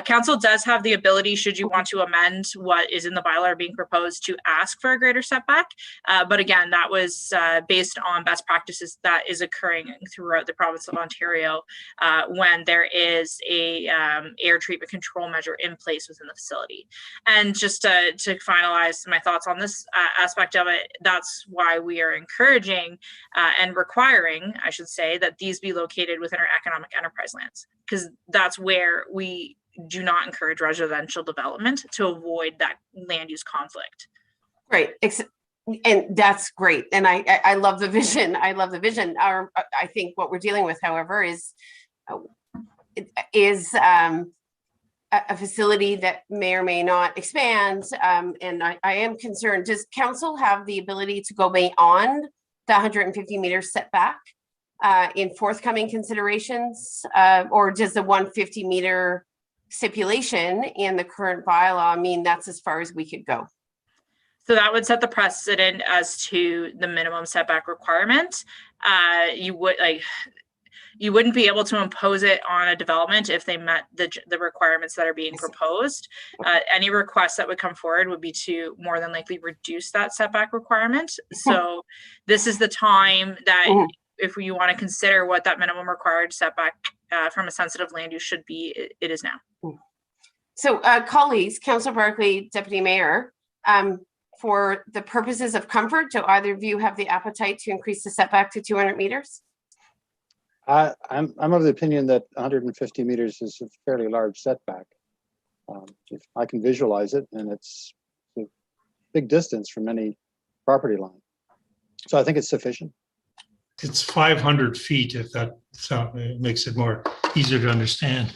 Council does have the ability, should you want to amend what is in the bylaw being proposed, to ask for a greater setback. But again, that was based on best practices that is occurring throughout the province of Ontario when there is a air treatment control measure in place within the facility. And just to finalize my thoughts on this aspect of it, that's why we are encouraging and requiring, I should say, that these be located within our economic enterprise lands, because that's where we do not encourage residential development to avoid that land use conflict.
Great. And that's great. And I love the vision. I love the vision. I think what we're dealing with, however, is a facility that may or may not expand. And I am concerned, does council have the ability to go beyond the 150 meter setback in forthcoming considerations? Or does the 150 meter stipulation in the current bylaw mean that's as far as we could go?
So that would set the precedent as to the minimum setback requirement. You wouldn't be able to impose it on a development if they met the requirements that are being proposed. Any request that would come forward would be to more than likely reduce that setback requirement. So this is the time that if you want to consider what that minimum required setback from a sensitive land use should be, it is now.
So colleagues, Councillor Barclay, Deputy Mayor, for the purposes of comfort, do either of you have the appetite to increase the setback to 200 meters?
I'm of the opinion that 150 meters is a fairly large setback. If I can visualize it, and it's a big distance from any property line. So I think it's sufficient.
It's 500 feet, if that makes it more easier to understand.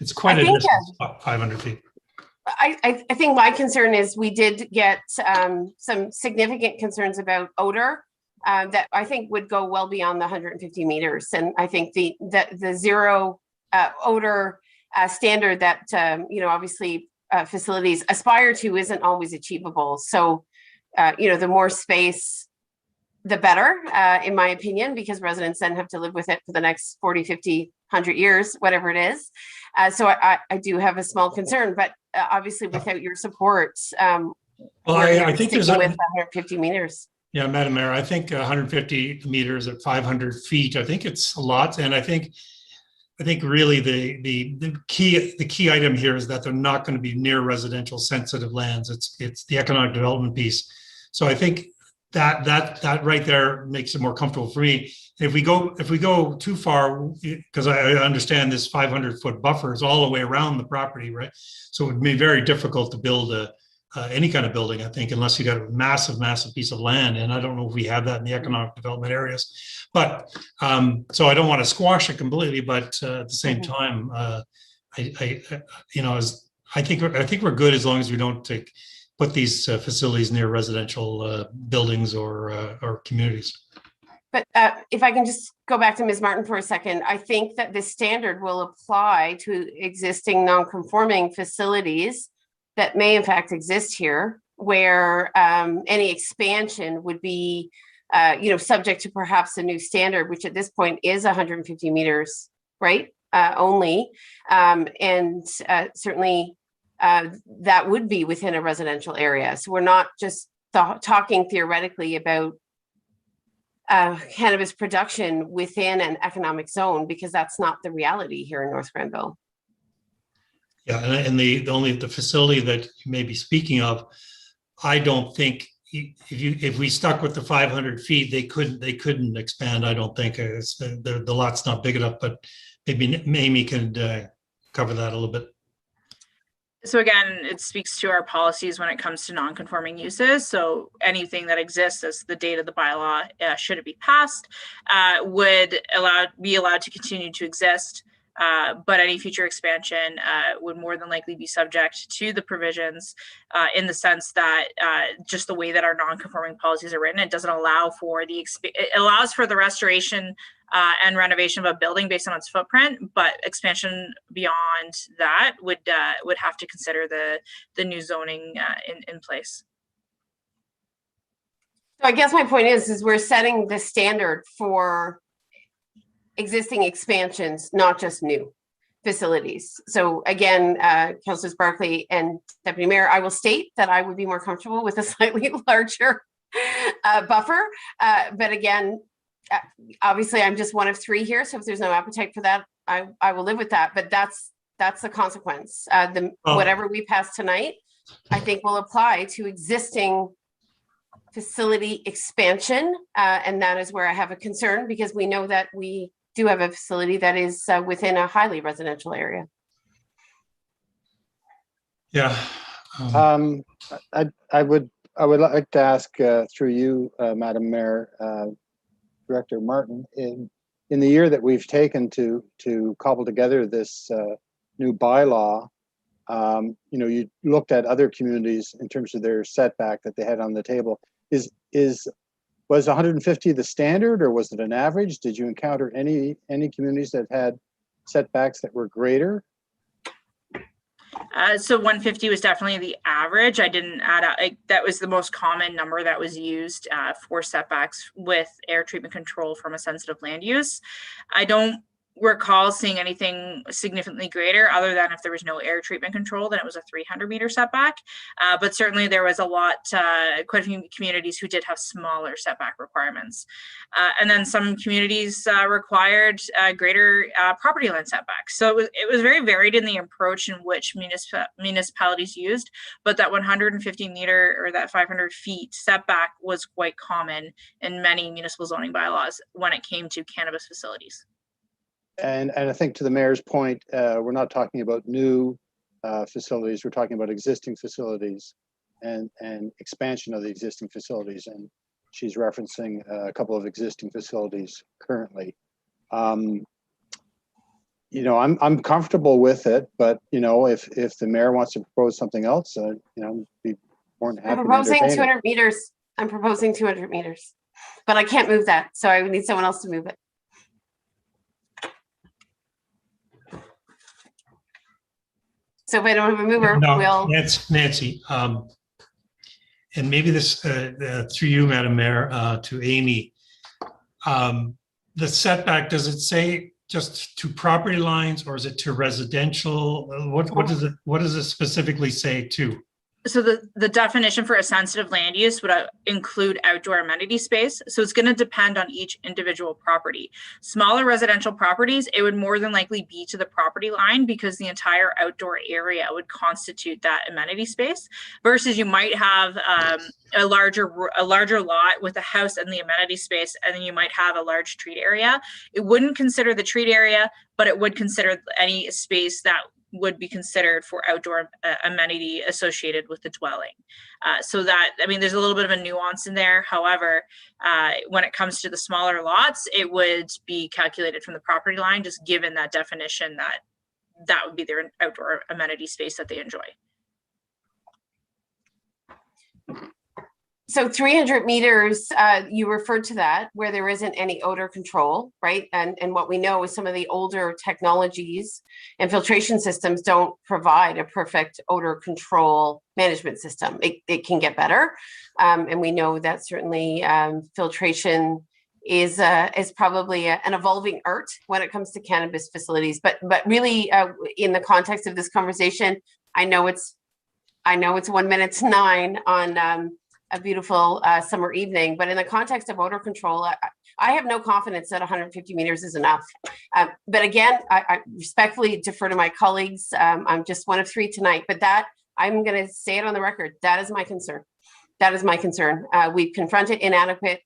It's quite a distance, 500 feet.
I think my concern is we did get some significant concerns about odor that I think would go well beyond the 150 meters. And I think the zero odor standard that, obviously facilities aspire to isn't always achievable. So, the more space, the better, in my opinion, because residents then have to live with it for the next 40, 50, 100 years, whatever it is. So I do have a small concern, but obviously without your support,
well, I think there's
with 150 meters.
Yeah, Madam Mayor, I think 150 meters at 500 feet, I think it's a lot. And I think really the key item here is that they're not going to be near residential sensitive lands. It's the economic development piece. So I think that right there makes it more comfortable for me. If we go too far, because I understand this 500-foot buffer is all the way around the property, right? So it would be very difficult to build any kind of building, I think, unless you got a massive piece of land. And I don't know if we have that in the economic development areas. But so I don't want to squash it completely, but at the same time, I think we're good as long as we don't put these facilities near residential buildings or communities.
But if I can just go back to Ms. Martin for a second, I think that this standard will apply to existing non-conforming facilities that may in fact exist here, where any expansion would be, subject to perhaps a new standard, which at this point is 150 meters, right? Only, and certainly that would be within a residential area. So we're not just talking theoretically about cannabis production within an economic zone, because that's not the reality here in North Granville.
Yeah, and the facility that you may be speaking of, I don't think if we stuck with the 500 feet, they couldn't expand. I don't think the lot's not big enough, but maybe Amy can cover that a little bit.
So again, it speaks to our policies when it comes to non-conforming uses. So anything that exists as the date of the bylaw, should it be passed, would be allowed to continue to exist. But any future expansion would more than likely be subject to the provisions in the sense that just the way that our non-conforming policies are written, it doesn't allow for it allows for the restoration and renovation of a building based on its footprint, but expansion beyond that would have to consider the new zoning in place.
So I guess my point is we're setting the standard for existing expansions, not just new facilities. So again, Councillors Barclay and Deputy Mayor, I will state that I would be more comfortable with a slightly larger buffer. But again, obviously I'm just one of three here. So if there's no appetite for that, I will live with that. But that's the consequence. Whatever we pass tonight, I think will apply to existing facility expansion. And that is where I have a concern, because we know that we do have a facility that is within a highly residential area.
Yeah.
I would like to ask through you, Madam Mayor, Director Martin, in the year that we've taken to cobble together this new bylaw, you looked at other communities in terms of their setback that they had on the table. Was 150 the standard, or was it an average? Did you encounter any communities that had setbacks that were greater?
So 150 was definitely the average. I didn't add up. That was the most common number that was used for setbacks with air treatment control from a sensitive land use. I don't recall seeing anything significantly greater, other than if there was no air treatment control, then it was a 300-meter setback. But certainly there was quite a few communities who did have smaller setback requirements. And then some communities required greater property line setbacks. So it was very varied in the approach in which municipalities used, but that 150-meter or that 500 feet setback was quite common in many municipal zoning bylaws when it came to cannabis facilities.
And I think to the mayor's point, we're not talking about new facilities. We're talking about existing facilities and expansion of the existing facilities. And she's referencing a couple of existing facilities currently. I'm comfortable with it, but if the mayor wants to propose something else, be more than happy.
I'm proposing 200 meters. I'm proposing 200 meters, but I can't move that, so I would need someone else to move it. So if I don't have a mover, we'll.
Nancy, and maybe this through you, Madam Mayor, to Amy. The setback, does it say just to property lines, or is it to residential? What does it specifically say to?
So the definition for a sensitive land use would include outdoor amenity space. So it's going to depend on each individual property. Smaller residential properties, it would more than likely be to the property line because the entire outdoor area would constitute that amenity space, versus you might have a larger lot with a house and the amenity space, and then you might have a large treat area. It wouldn't consider the treat area, but it would consider any space that would be considered for outdoor amenity associated with the dwelling. So that, I mean, there's a little bit of a nuance in there. However, when it comes to the smaller lots, it would be calculated from the property line, just given that definition that would be their outdoor amenity space that they enjoy.
So 300 meters, you referred to that, where there isn't any odor control, right? And what we know is some of the older technologies and filtration systems don't provide a perfect odor control management system. It can get better. And we know that certainly filtration is probably an evolving art when it comes to cannabis facilities. But really, in the context of this conversation, I know it's 1 minute to 9 on a beautiful summer evening, but in the context of odor control, I have no confidence that 150 meters is enough. But again, I respectfully defer to my colleagues. I'm just one of 3 tonight, but that I'm going to say it on the record. That is my concern. That is my concern. We've confronted inadequate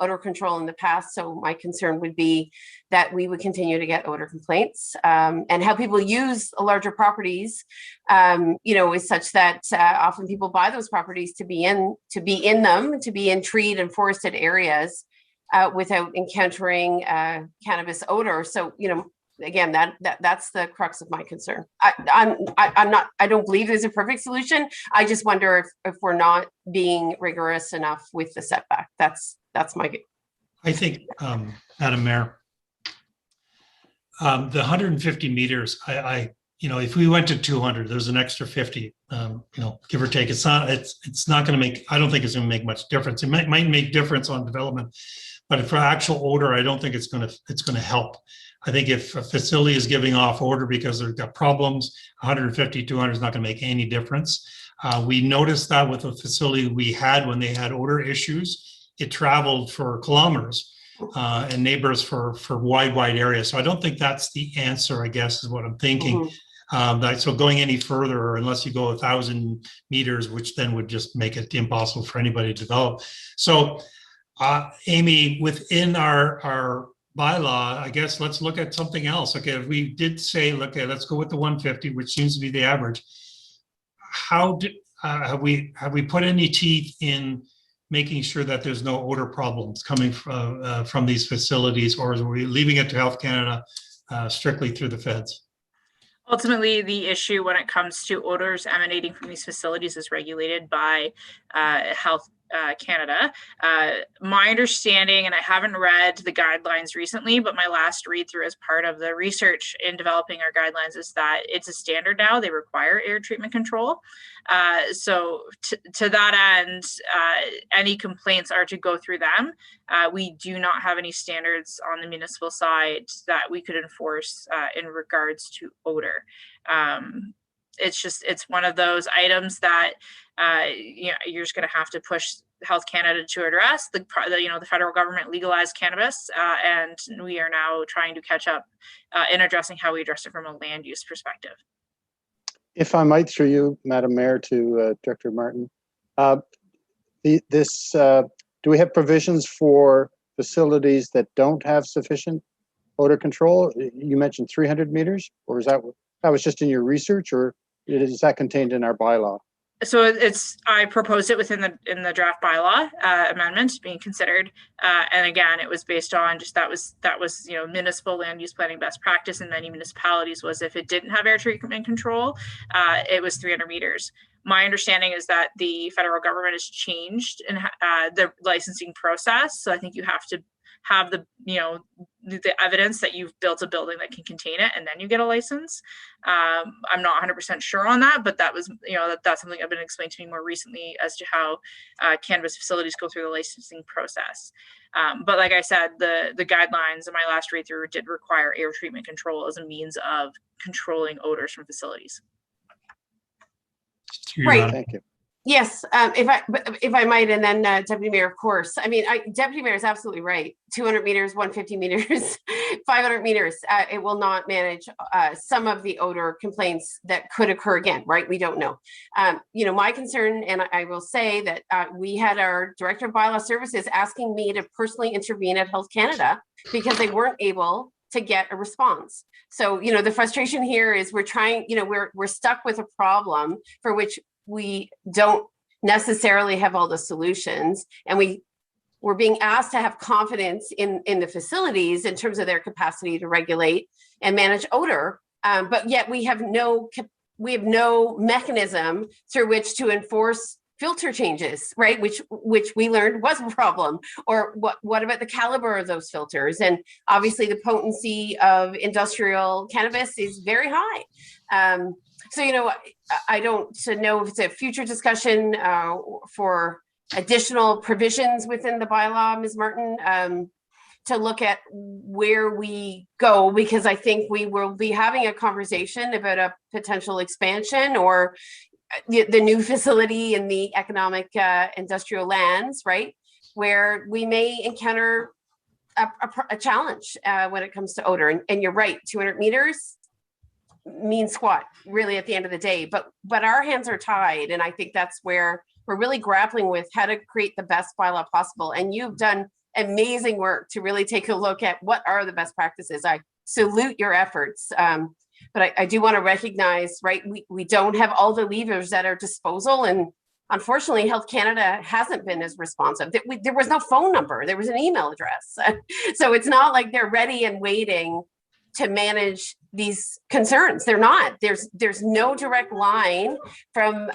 odor control in the past, so my concern would be that we would continue to get odor complaints, and how people use larger properties, is such that often people buy those properties to be in treed and forested areas without encountering cannabis odor. So, again, that's the crux of my concern. I don't believe there's a perfect solution. I just wonder if we're not being rigorous enough with the setback. That's my.
I think, Madam Mayor, the 150 meters, if we went to 200, there's an extra 50, give or take. It's not going to make, I don't think it's going to make much difference. It might make difference on development, but for actual odor, I don't think it's going to help. I think if a facility is giving off odor because they've got problems, 150, 200 is not going to make any difference. We noticed that with a facility we had when they had odor issues. It traveled for kilometers and neighbors for wide areas. So I don't think that's the answer, I guess, is what I'm thinking. So going any further, unless you go 1,000 meters, which then would just make it impossible for anybody to develop. So Amy, within our bylaw, I guess let's look at something else. Okay, if we did say, okay, let's go with the 150, which seems to be the average. Have we put any teeth in making sure that there's no odor problems coming from these facilities, or are we leaving it to Health Canada strictly through the feds?
Ultimately, the issue when it comes to odors emanating from these facilities is regulated by Health Canada. My understanding, and I haven't read the guidelines recently, but my last read through as part of the research in developing our guidelines is that it's a standard now. They require air treatment control. So to that end, any complaints are to go through them. We do not have any standards on the municipal side that we could enforce in regards to odor. It's one of those items that you're just going to have to push Health Canada to address. The federal government legalized cannabis, and we are now trying to catch up in addressing how we address it from a land use perspective.
If I might, through you, Madam Mayor, to Director Martin, do we have provisions for facilities that don't have sufficient odor control? You mentioned 300 meters, or is that was just in your research, or is that contained in our bylaw?
So I proposed it within the draft bylaw amendment being considered, and again, it was based on just that was municipal land use planning best practice in many municipalities was if it didn't have air treatment control, it was 300 meters. My understanding is that the federal government has changed in the licensing process, so I think you have to have the evidence that you've built a building that can contain it, and then you get a license. I'm not 100% sure on that, but that was that's something I've been explained to me more recently as to how cannabis facilities go through the licensing process. But like I said, the guidelines in my last read through did require air treatment control as a means of controlling odors from facilities.
Right.
Thank you.
Yes, if I might, and then Deputy Mayor, of course. I mean, Deputy Mayor is absolutely right. 200 meters, 150 meters, 500 meters. It will not manage some of the odor complaints that could occur again, right? We don't know. You know, my concern, and I will say that we had our Director of Bylaw Services asking me to personally intervene at Health Canada because they weren't able to get a response. So, you know, the frustration here is we're trying, you know, we're stuck with a problem for which we don't necessarily have all the solutions, and we're being asked to have confidence in the facilities in terms of their capacity to regulate and manage odor, but yet we have no mechanism through which to enforce filter changes, right? Which we learned was a problem. Or what about the caliber of those filters? And obviously the potency of industrial cannabis is very high. So, you know, I don't know if it's a future discussion for additional provisions within the bylaw, Ms. Martin, to look at where we go, because I think we will be having a conversation about a potential expansion or the new facility in the economic industrial lands, right? Where we may encounter a challenge when it comes to odor. And you're right, 200 meters means squat really at the end of the day, but our hands are tied. And I think that's where we're really grappling with how to create the best bylaw possible. And you've done amazing work to really take a look at what are the best practices. I salute your efforts. But I do want to recognize, right, we don't have all the levers at our disposal. And unfortunately, Health Canada hasn't been as responsive. There was no phone number, there was an email address. So it's not like they're ready and waiting to manage these concerns. They're not. There's no direct line from,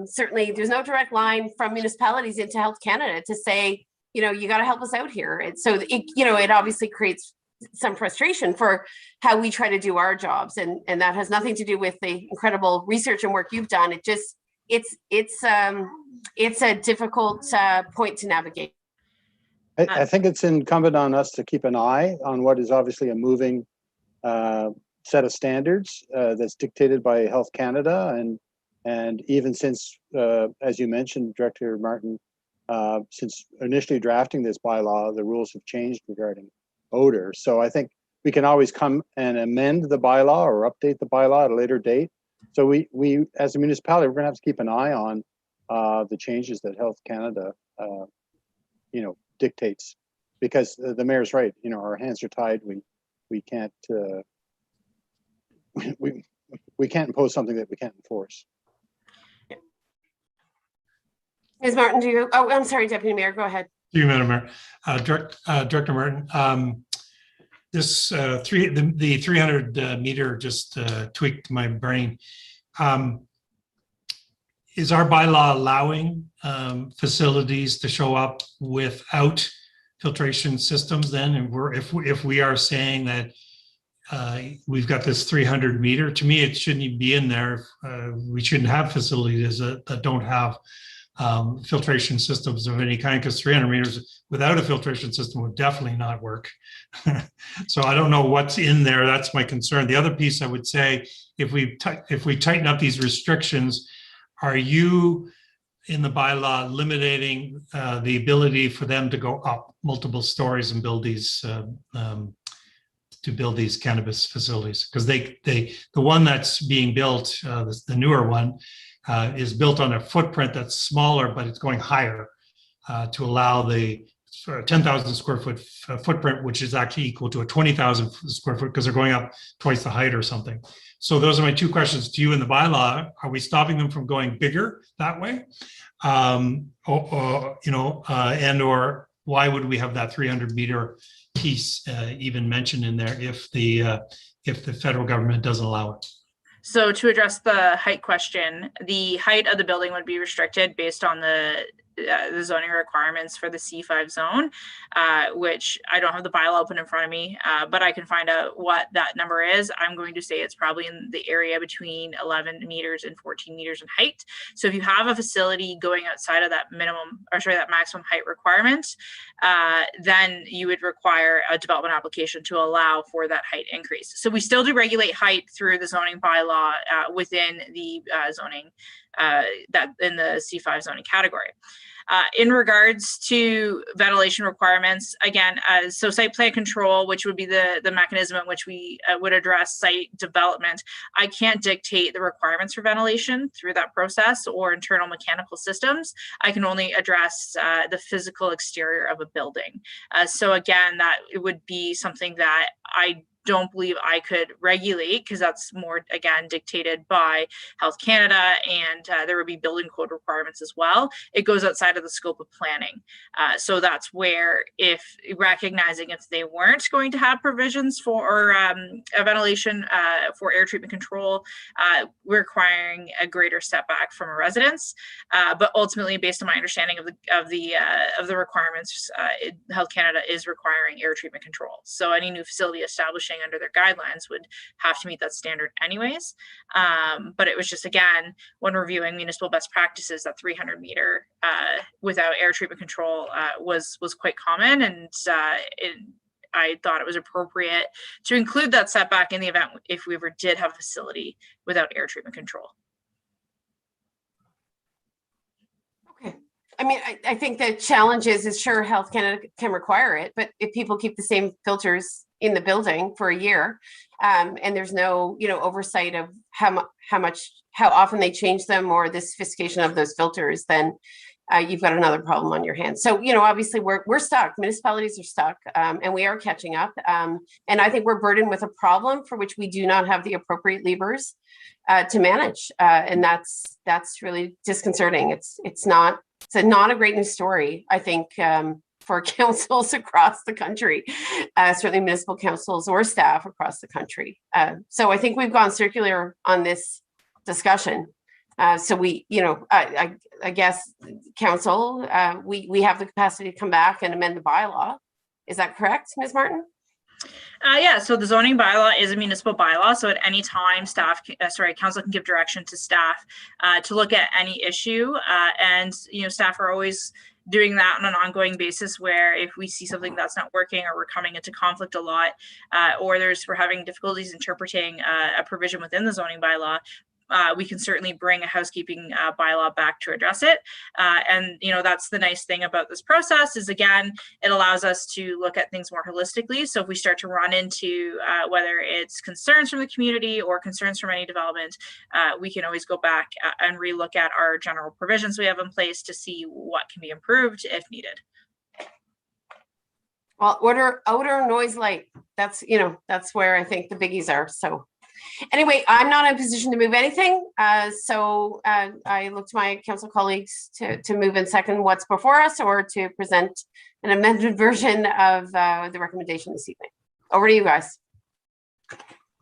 certainly there's no direct line from municipalities into Health Canada to say, you know, you got to help us out here. And so it, you know, it obviously creates some frustration for how we try to do our jobs. And that has nothing to do with the incredible research and work you've done. It just, it's a difficult point to navigate.
I think it's incumbent on us to keep an eye on what is obviously a moving set of standards that's dictated by Health Canada. And even since, as you mentioned, Director Martin, since initially drafting this bylaw, the rules have changed regarding odor. So I think we can always come and amend the bylaw or update the bylaw at a later date. So we as a municipality, we're going to have to keep an eye on the changes that Health Canada, you know, dictates, because the mayor's right. You know, our hands are tied. We can't we can't impose something that we can't enforce.
Ms. Martin, do you? Oh, I'm sorry, Deputy Mayor. Go ahead.
You, Madam Mayor. Director Martin, this the 300 meter just tweaked my brain. Is our bylaw allowing facilities to show up without filtration systems then? And if we are saying that we've got this 300 meter, to me, it shouldn't even be in there. We shouldn't have facilities that don't have filtration systems of any kind, because 300 meters without a filtration system would definitely not work. So I don't know what's in there. That's my concern. The other piece I would say, if we tighten up these restrictions, are you in the bylaw limiting the ability for them to go up multiple stories and build these cannabis facilities? Because the one that's being built, the newer one, is built on a footprint that's smaller, but it's going higher to allow the 10,000 square foot footprint, which is actually equal to a 20,000 square foot, because they're going up twice the height or something. So those are my two questions to you in the bylaw. Are we stopping them from going bigger that way? Or why would we have that 300 meter piece even mentioned in there if the federal government doesn't allow it?
So to address the height question, the height of the building would be restricted based on the zoning requirements for the C5 zone, which I don't have the bylaw open in front of me, but I can find out what that number is. I'm going to say it's probably in the area between 11 meters and 14 meters in height. So if you have a facility going outside of that that maximum height requirement, then you would require a development application to allow for that height increase. So we still do regulate height through the zoning bylaw within the zoning that in the C5 zoning category. In regards to ventilation requirements, again, so site plan control, which would be the mechanism in which we would address site development, I can't dictate the requirements for ventilation through that process or internal mechanical systems. I can only address the physical exterior of a building. So again, that it would be something that I don't believe I could regulate, because that's more, again, dictated by Health Canada, and there would be building code requirements as well. It goes outside of the scope of planning. So that's where, if recognizing if they weren't going to have provisions for a ventilation for air treatment control, requiring a greater setback from a residence. But ultimately, based on my understanding of the requirements, Health Canada is requiring air treatment control. So any new facility establishing under their guidelines would have to meet that standard anyways. But it was just, again, when reviewing municipal best practices, that 300 meter without air treatment control was quite common, and I thought it was appropriate to include that setback in the event if we ever did have a facility without air treatment control.
Okay. I mean, I think the challenge is sure Health Canada can require it, but if people keep the same filters in the building for a year, and there's no, oversight of how often they change them or the sophistication of those filters, then you've got another problem on your hands. So, obviously we're stuck. Municipalities are stuck, and we are catching up. And I think we're burdened with a problem for which we do not have the appropriate levers to manage, and that's really disconcerting. It's not a great news story, I think, for councils across the country, certainly municipal councils or staff across the country. So I think we've gone circular on this discussion. So we, I guess, council, we have the capacity to come back and amend the bylaw. Is that correct, Ms. Martin?
Yeah, so the zoning bylaw is a municipal bylaw. So at any time, council can give direction to staff to look at any issue. And, staff are always doing that on an ongoing basis, where if we see something that's not working, or we're coming into conflict a lot, or we're having difficulties interpreting a provision within the zoning bylaw, we can certainly bring a housekeeping bylaw back to address it. And, that's the nice thing about this process is, again, it allows us to look at things more holistically. So if we start to run into whether it's concerns from the community or concerns from any development, we can always go back and relook at our general provisions we have in place to see what can be improved if needed.
Well, odor, noise, light, that's where I think the biggies are. So anyway, I'm not in a position to move anything. So I look to my council colleagues to move and second what's before us, or to present an amended version of the recommendation this evening. Over to you guys.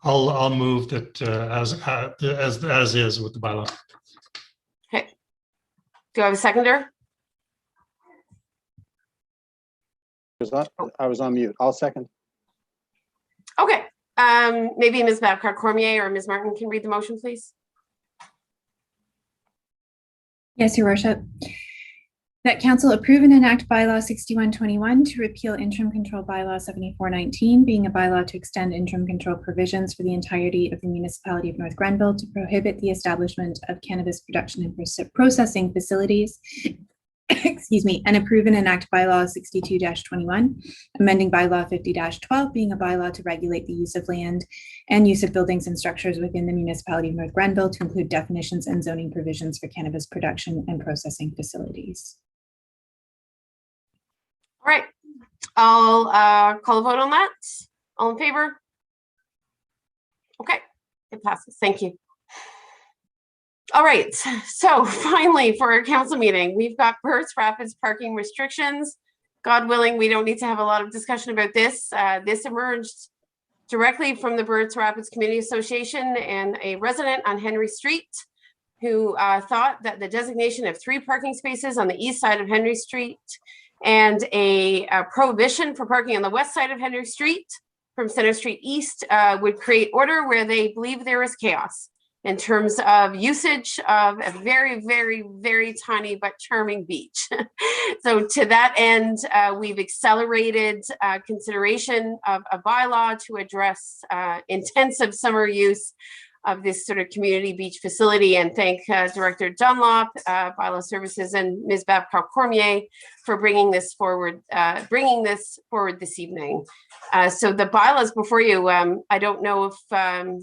I'll move that as is with the bylaw.
Okay. Do I have a seconder?
I was on mute. I'll second.
Okay. Maybe Ms. Babcock-Cormier or Ms. Martin can read the motion, please.
Yes, Your Worship. That council approve and enact bylaw 6121 to repeal interim control bylaw 7419, being a bylaw to extend interim control provisions for the entirety of the municipality of North Grenville to prohibit the establishment of cannabis production and processing facilities, excuse me, and approve and enact bylaw 62-21, amending bylaw 50-12, being a bylaw to regulate the use of land and use of buildings and structures within the municipality of North Grenville to include definitions and zoning provisions for cannabis production and processing facilities.
All right, I'll call a vote on that. All in favor? Okay, it passes. Thank you. All right, so finally for our council meeting, we've got Burt's Rapids parking restrictions. God willing, we don't need to have a lot of discussion about this. This emerged directly from the Burt's Rapids Community Association and a resident on Henry Street who thought that the designation of 3 parking spaces on the east side of Henry Street and a prohibition for parking on the west side of Henry Street from Center Street East would create order where they believe there is chaos in terms of usage of a very, very, very tiny but charming beach. So to that end, we've accelerated consideration of a bylaw to address intensive summer use of this sort of community beach facility, and thank Director Dunlop, Bylaw Services, and Ms. Babcock Cormier for bringing this forward this evening. So the bylaws before you, I don't know if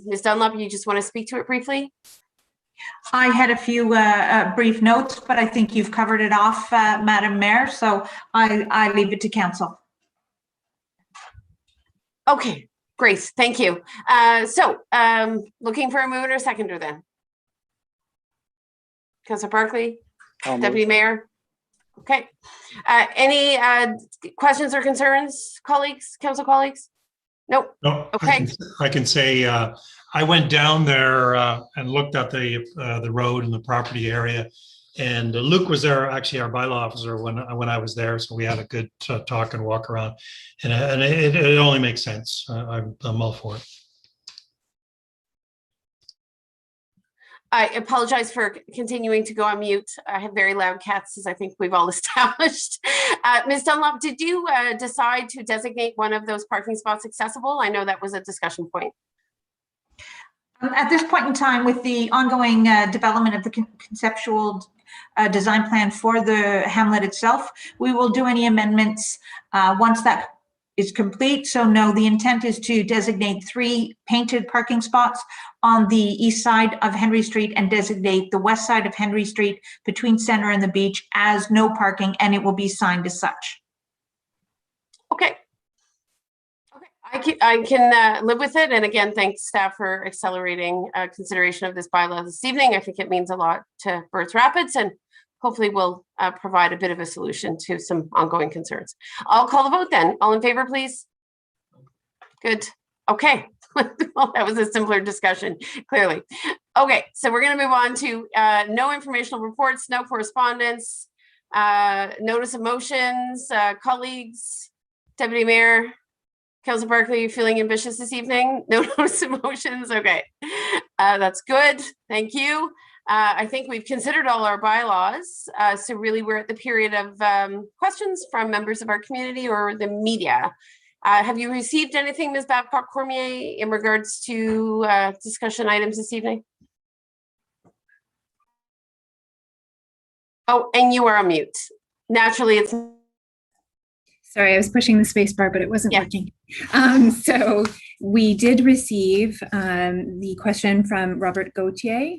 Ms. Dunlop, you just want to speak to it briefly?
I had a few brief notes, but I think you've covered it off, Madam Mayor, so I leave it to council.
Okay, Grace, thank you. Looking for a mover or seconder then? Councillor Barkley, Deputy Mayor. Okay. Any questions or concerns, colleagues, council colleagues? Nope.
No.
Okay.
I can say I went down there and looked at the road and the property area, and Luke was there, actually our bylaw officer, when I was there, so we had a good talk and walk around, and it only makes sense. I'm all for it.
I apologize for continuing to go on mute. I have very loud cats, as I think we've all established. Ms. Dunlop, did you decide to designate one of those parking spots accessible? I know that was a discussion point.
At this point in time, with the ongoing development of the conceptual design plan for the hamlet itself, we will do any amendments once that is complete. So no, the intent is to designate 3 painted parking spots on the east side of Henry Street and designate the west side of Henry Street between Center and the beach as no parking, and it will be signed as such.
Okay. I can live with it. And again, thanks staff for accelerating consideration of this bylaw this evening. I think it means a lot to Birth Rapids, and hopefully will provide a bit of a solution to some ongoing concerns. I'll call the vote then. All in favor, please? Good. Okay. Well, that was a simpler discussion, clearly. Okay, so we're going to move on to no informational reports, no correspondence, notice of motions, colleagues, Deputy Mayor, Councillor Barkley, you feeling ambitious this evening? No notice of motions? Okay, that's good. Thank you. I think we've considered all our bylaws. So really we're at the period of questions from members of our community or the media. Have you received anything, Ms. Babcock Cormier, in regards to discussion items this evening? Oh, and you are on mute. Naturally, it's...
Sorry, I was pushing the space bar, but it wasn't working. So we did receive the question from Robert Gauthier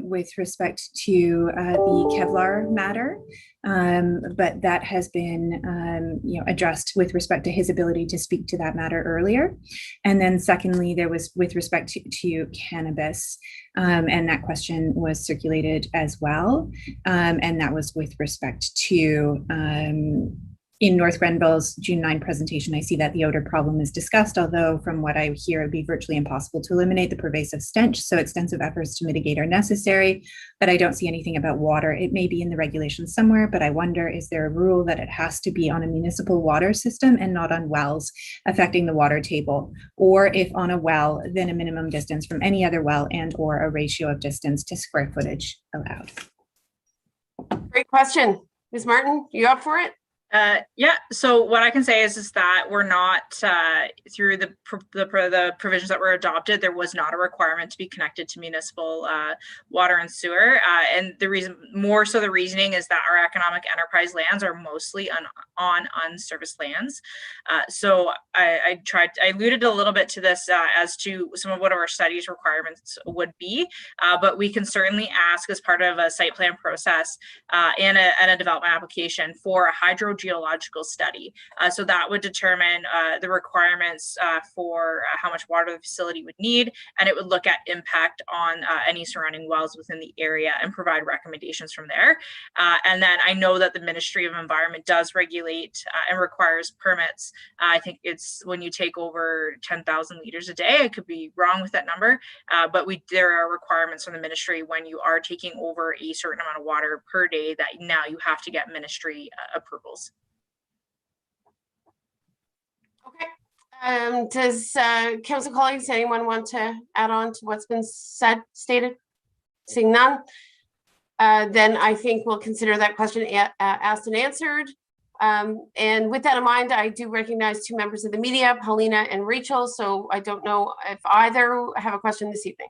with respect to the Kevlar matter, but that has been addressed with respect to his ability to speak to that matter earlier. And then secondly, there was with respect to cannabis, and that question was circulated as well. And that was with respect to in North Grenville's June 9 presentation, I see that the odor problem is discussed, although from what I hear, it'd be virtually impossible to eliminate the pervasive stench, so extensive efforts to mitigate are necessary, but I don't see anything about water. It may be in the regulations somewhere, but I wonder, is there a rule that it has to be on a municipal water system and not on wells affecting the water table? Or if on a well, then a minimum distance from any other well and or a ratio of distance to square footage allowed?
Great question. Ms. Martin, you up for it?
Yeah, so what I can say is that we're not, through the provisions that were adopted, there was not a requirement to be connected to municipal water and sewer. And the reasoning is that our economic enterprise lands are mostly on unserviced lands. So I alluded a little bit to this as to some of what our studies requirements would be, but we can certainly ask as part of a site plan process and a development application for a hydrogeological study. So that would determine the requirements for how much water the facility would need, and it would look at impact on any surrounding wells within the area and provide recommendations from there. And then I know that the Ministry of Environment does regulate and requires permits. I think it's when you take over 10,000 liters a day. I could be wrong with that number, but there are requirements from the ministry when you are taking over a certain amount of water per day that now you have to get ministry approvals.
Does council colleagues, anyone want to add on to what's been stated? Seeing none, then I think we'll consider that question asked and answered. And with that in mind, I do recognize two members of the media, Paulina and Rachel. So I don't know if either have a question this evening.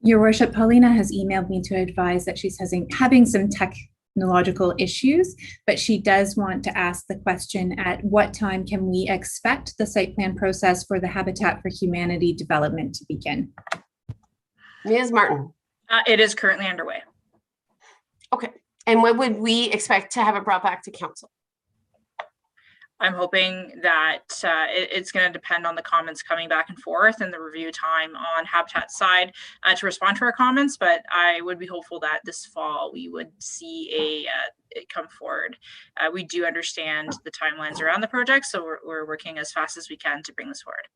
Your worship, Paulina has emailed me to advise that she's having some technological issues, but she does want to ask the question, at what time can we expect the site plan process for the Habitat for Humanity development to begin?
Ms. Martin.
It is currently underway.
Okay. And when would we expect to have it brought back to council?
I'm hoping that it's going to depend on the comments coming back and forth and the review time on Habitat's side to respond to our comments. But I would be hopeful that this fall we would see it come forward. We do understand the timelines around the project, so we're working as fast as we can to bring this forward.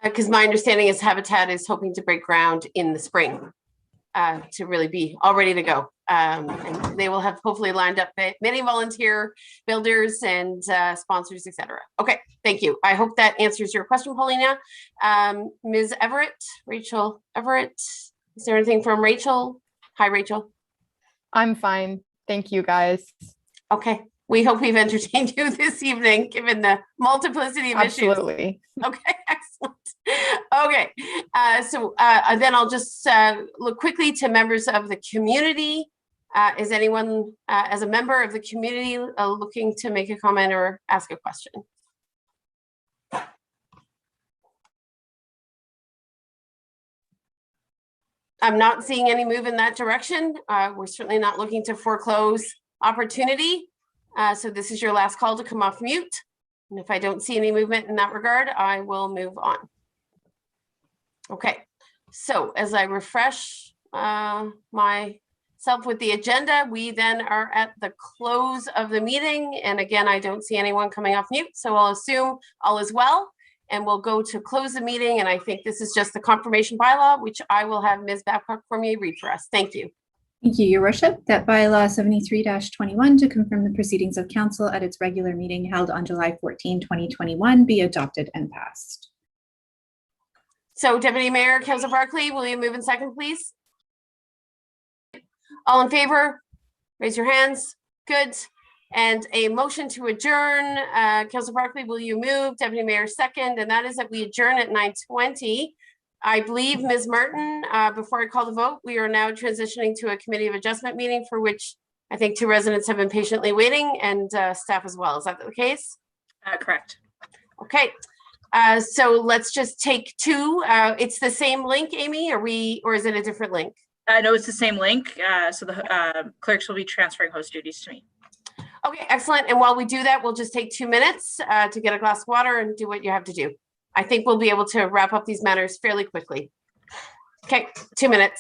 Because my understanding is Habitat is hoping to break ground in the spring to really be all ready to go. And they will have hopefully lined up many volunteer builders and sponsors, etc. Okay, thank you. I hope that answers your question, Paulina. Ms. Everett, Rachel Everett, is there anything from Rachel? Hi, Rachel.
I'm fine. Thank you, guys.
Okay. We hope we've entertained you this evening, given the multiplicity of issues.
Absolutely.
Okay, excellent. Okay, so then I'll just look quickly to members of the community. Is anyone, as a member of the community, looking to make a comment or ask a question? I'm not seeing any move in that direction. We're certainly not looking to foreclose opportunity. So this is your last call to come off mute. And if I don't see any movement in that regard, I will move on. Okay, so as I refresh myself with the agenda, we then are at the close of the meeting. And again, I don't see anyone coming off mute, so I'll assume all is well. And we'll go to close the meeting. And I think this is just the confirmation bylaw, which I will have Ms. Babcock-Cormier read for us. Thank you.
Thank you, Your Worship. That bylaw 73-21 to confirm the proceedings of council at its regular meeting held on July 14, 2021 be adopted and passed.
So Deputy Mayor, Councillor Barclay, will you move in second, please? All in favor? Raise your hands. Good. And a motion to adjourn. Councillor Barclay, will you move? Deputy Mayor second, and that is that we adjourn at 9:20. I believe, Ms. Martin, before I call the vote, we are now transitioning to a committee of adjustment meeting for which I think 2 residents have been patiently waiting, and staff as well. Is that the case?
Correct.
Okay. So let's just take 2. It's the same link, Amy, or is it a different link?
No, it's the same link. So the clerks will be transferring host duties to me.
Okay, excellent. And while we do that, we'll just take 2 minutes to get a glass of water and do what you have to do. I think we'll be able to wrap up these matters fairly quickly. Okay, 2 minutes.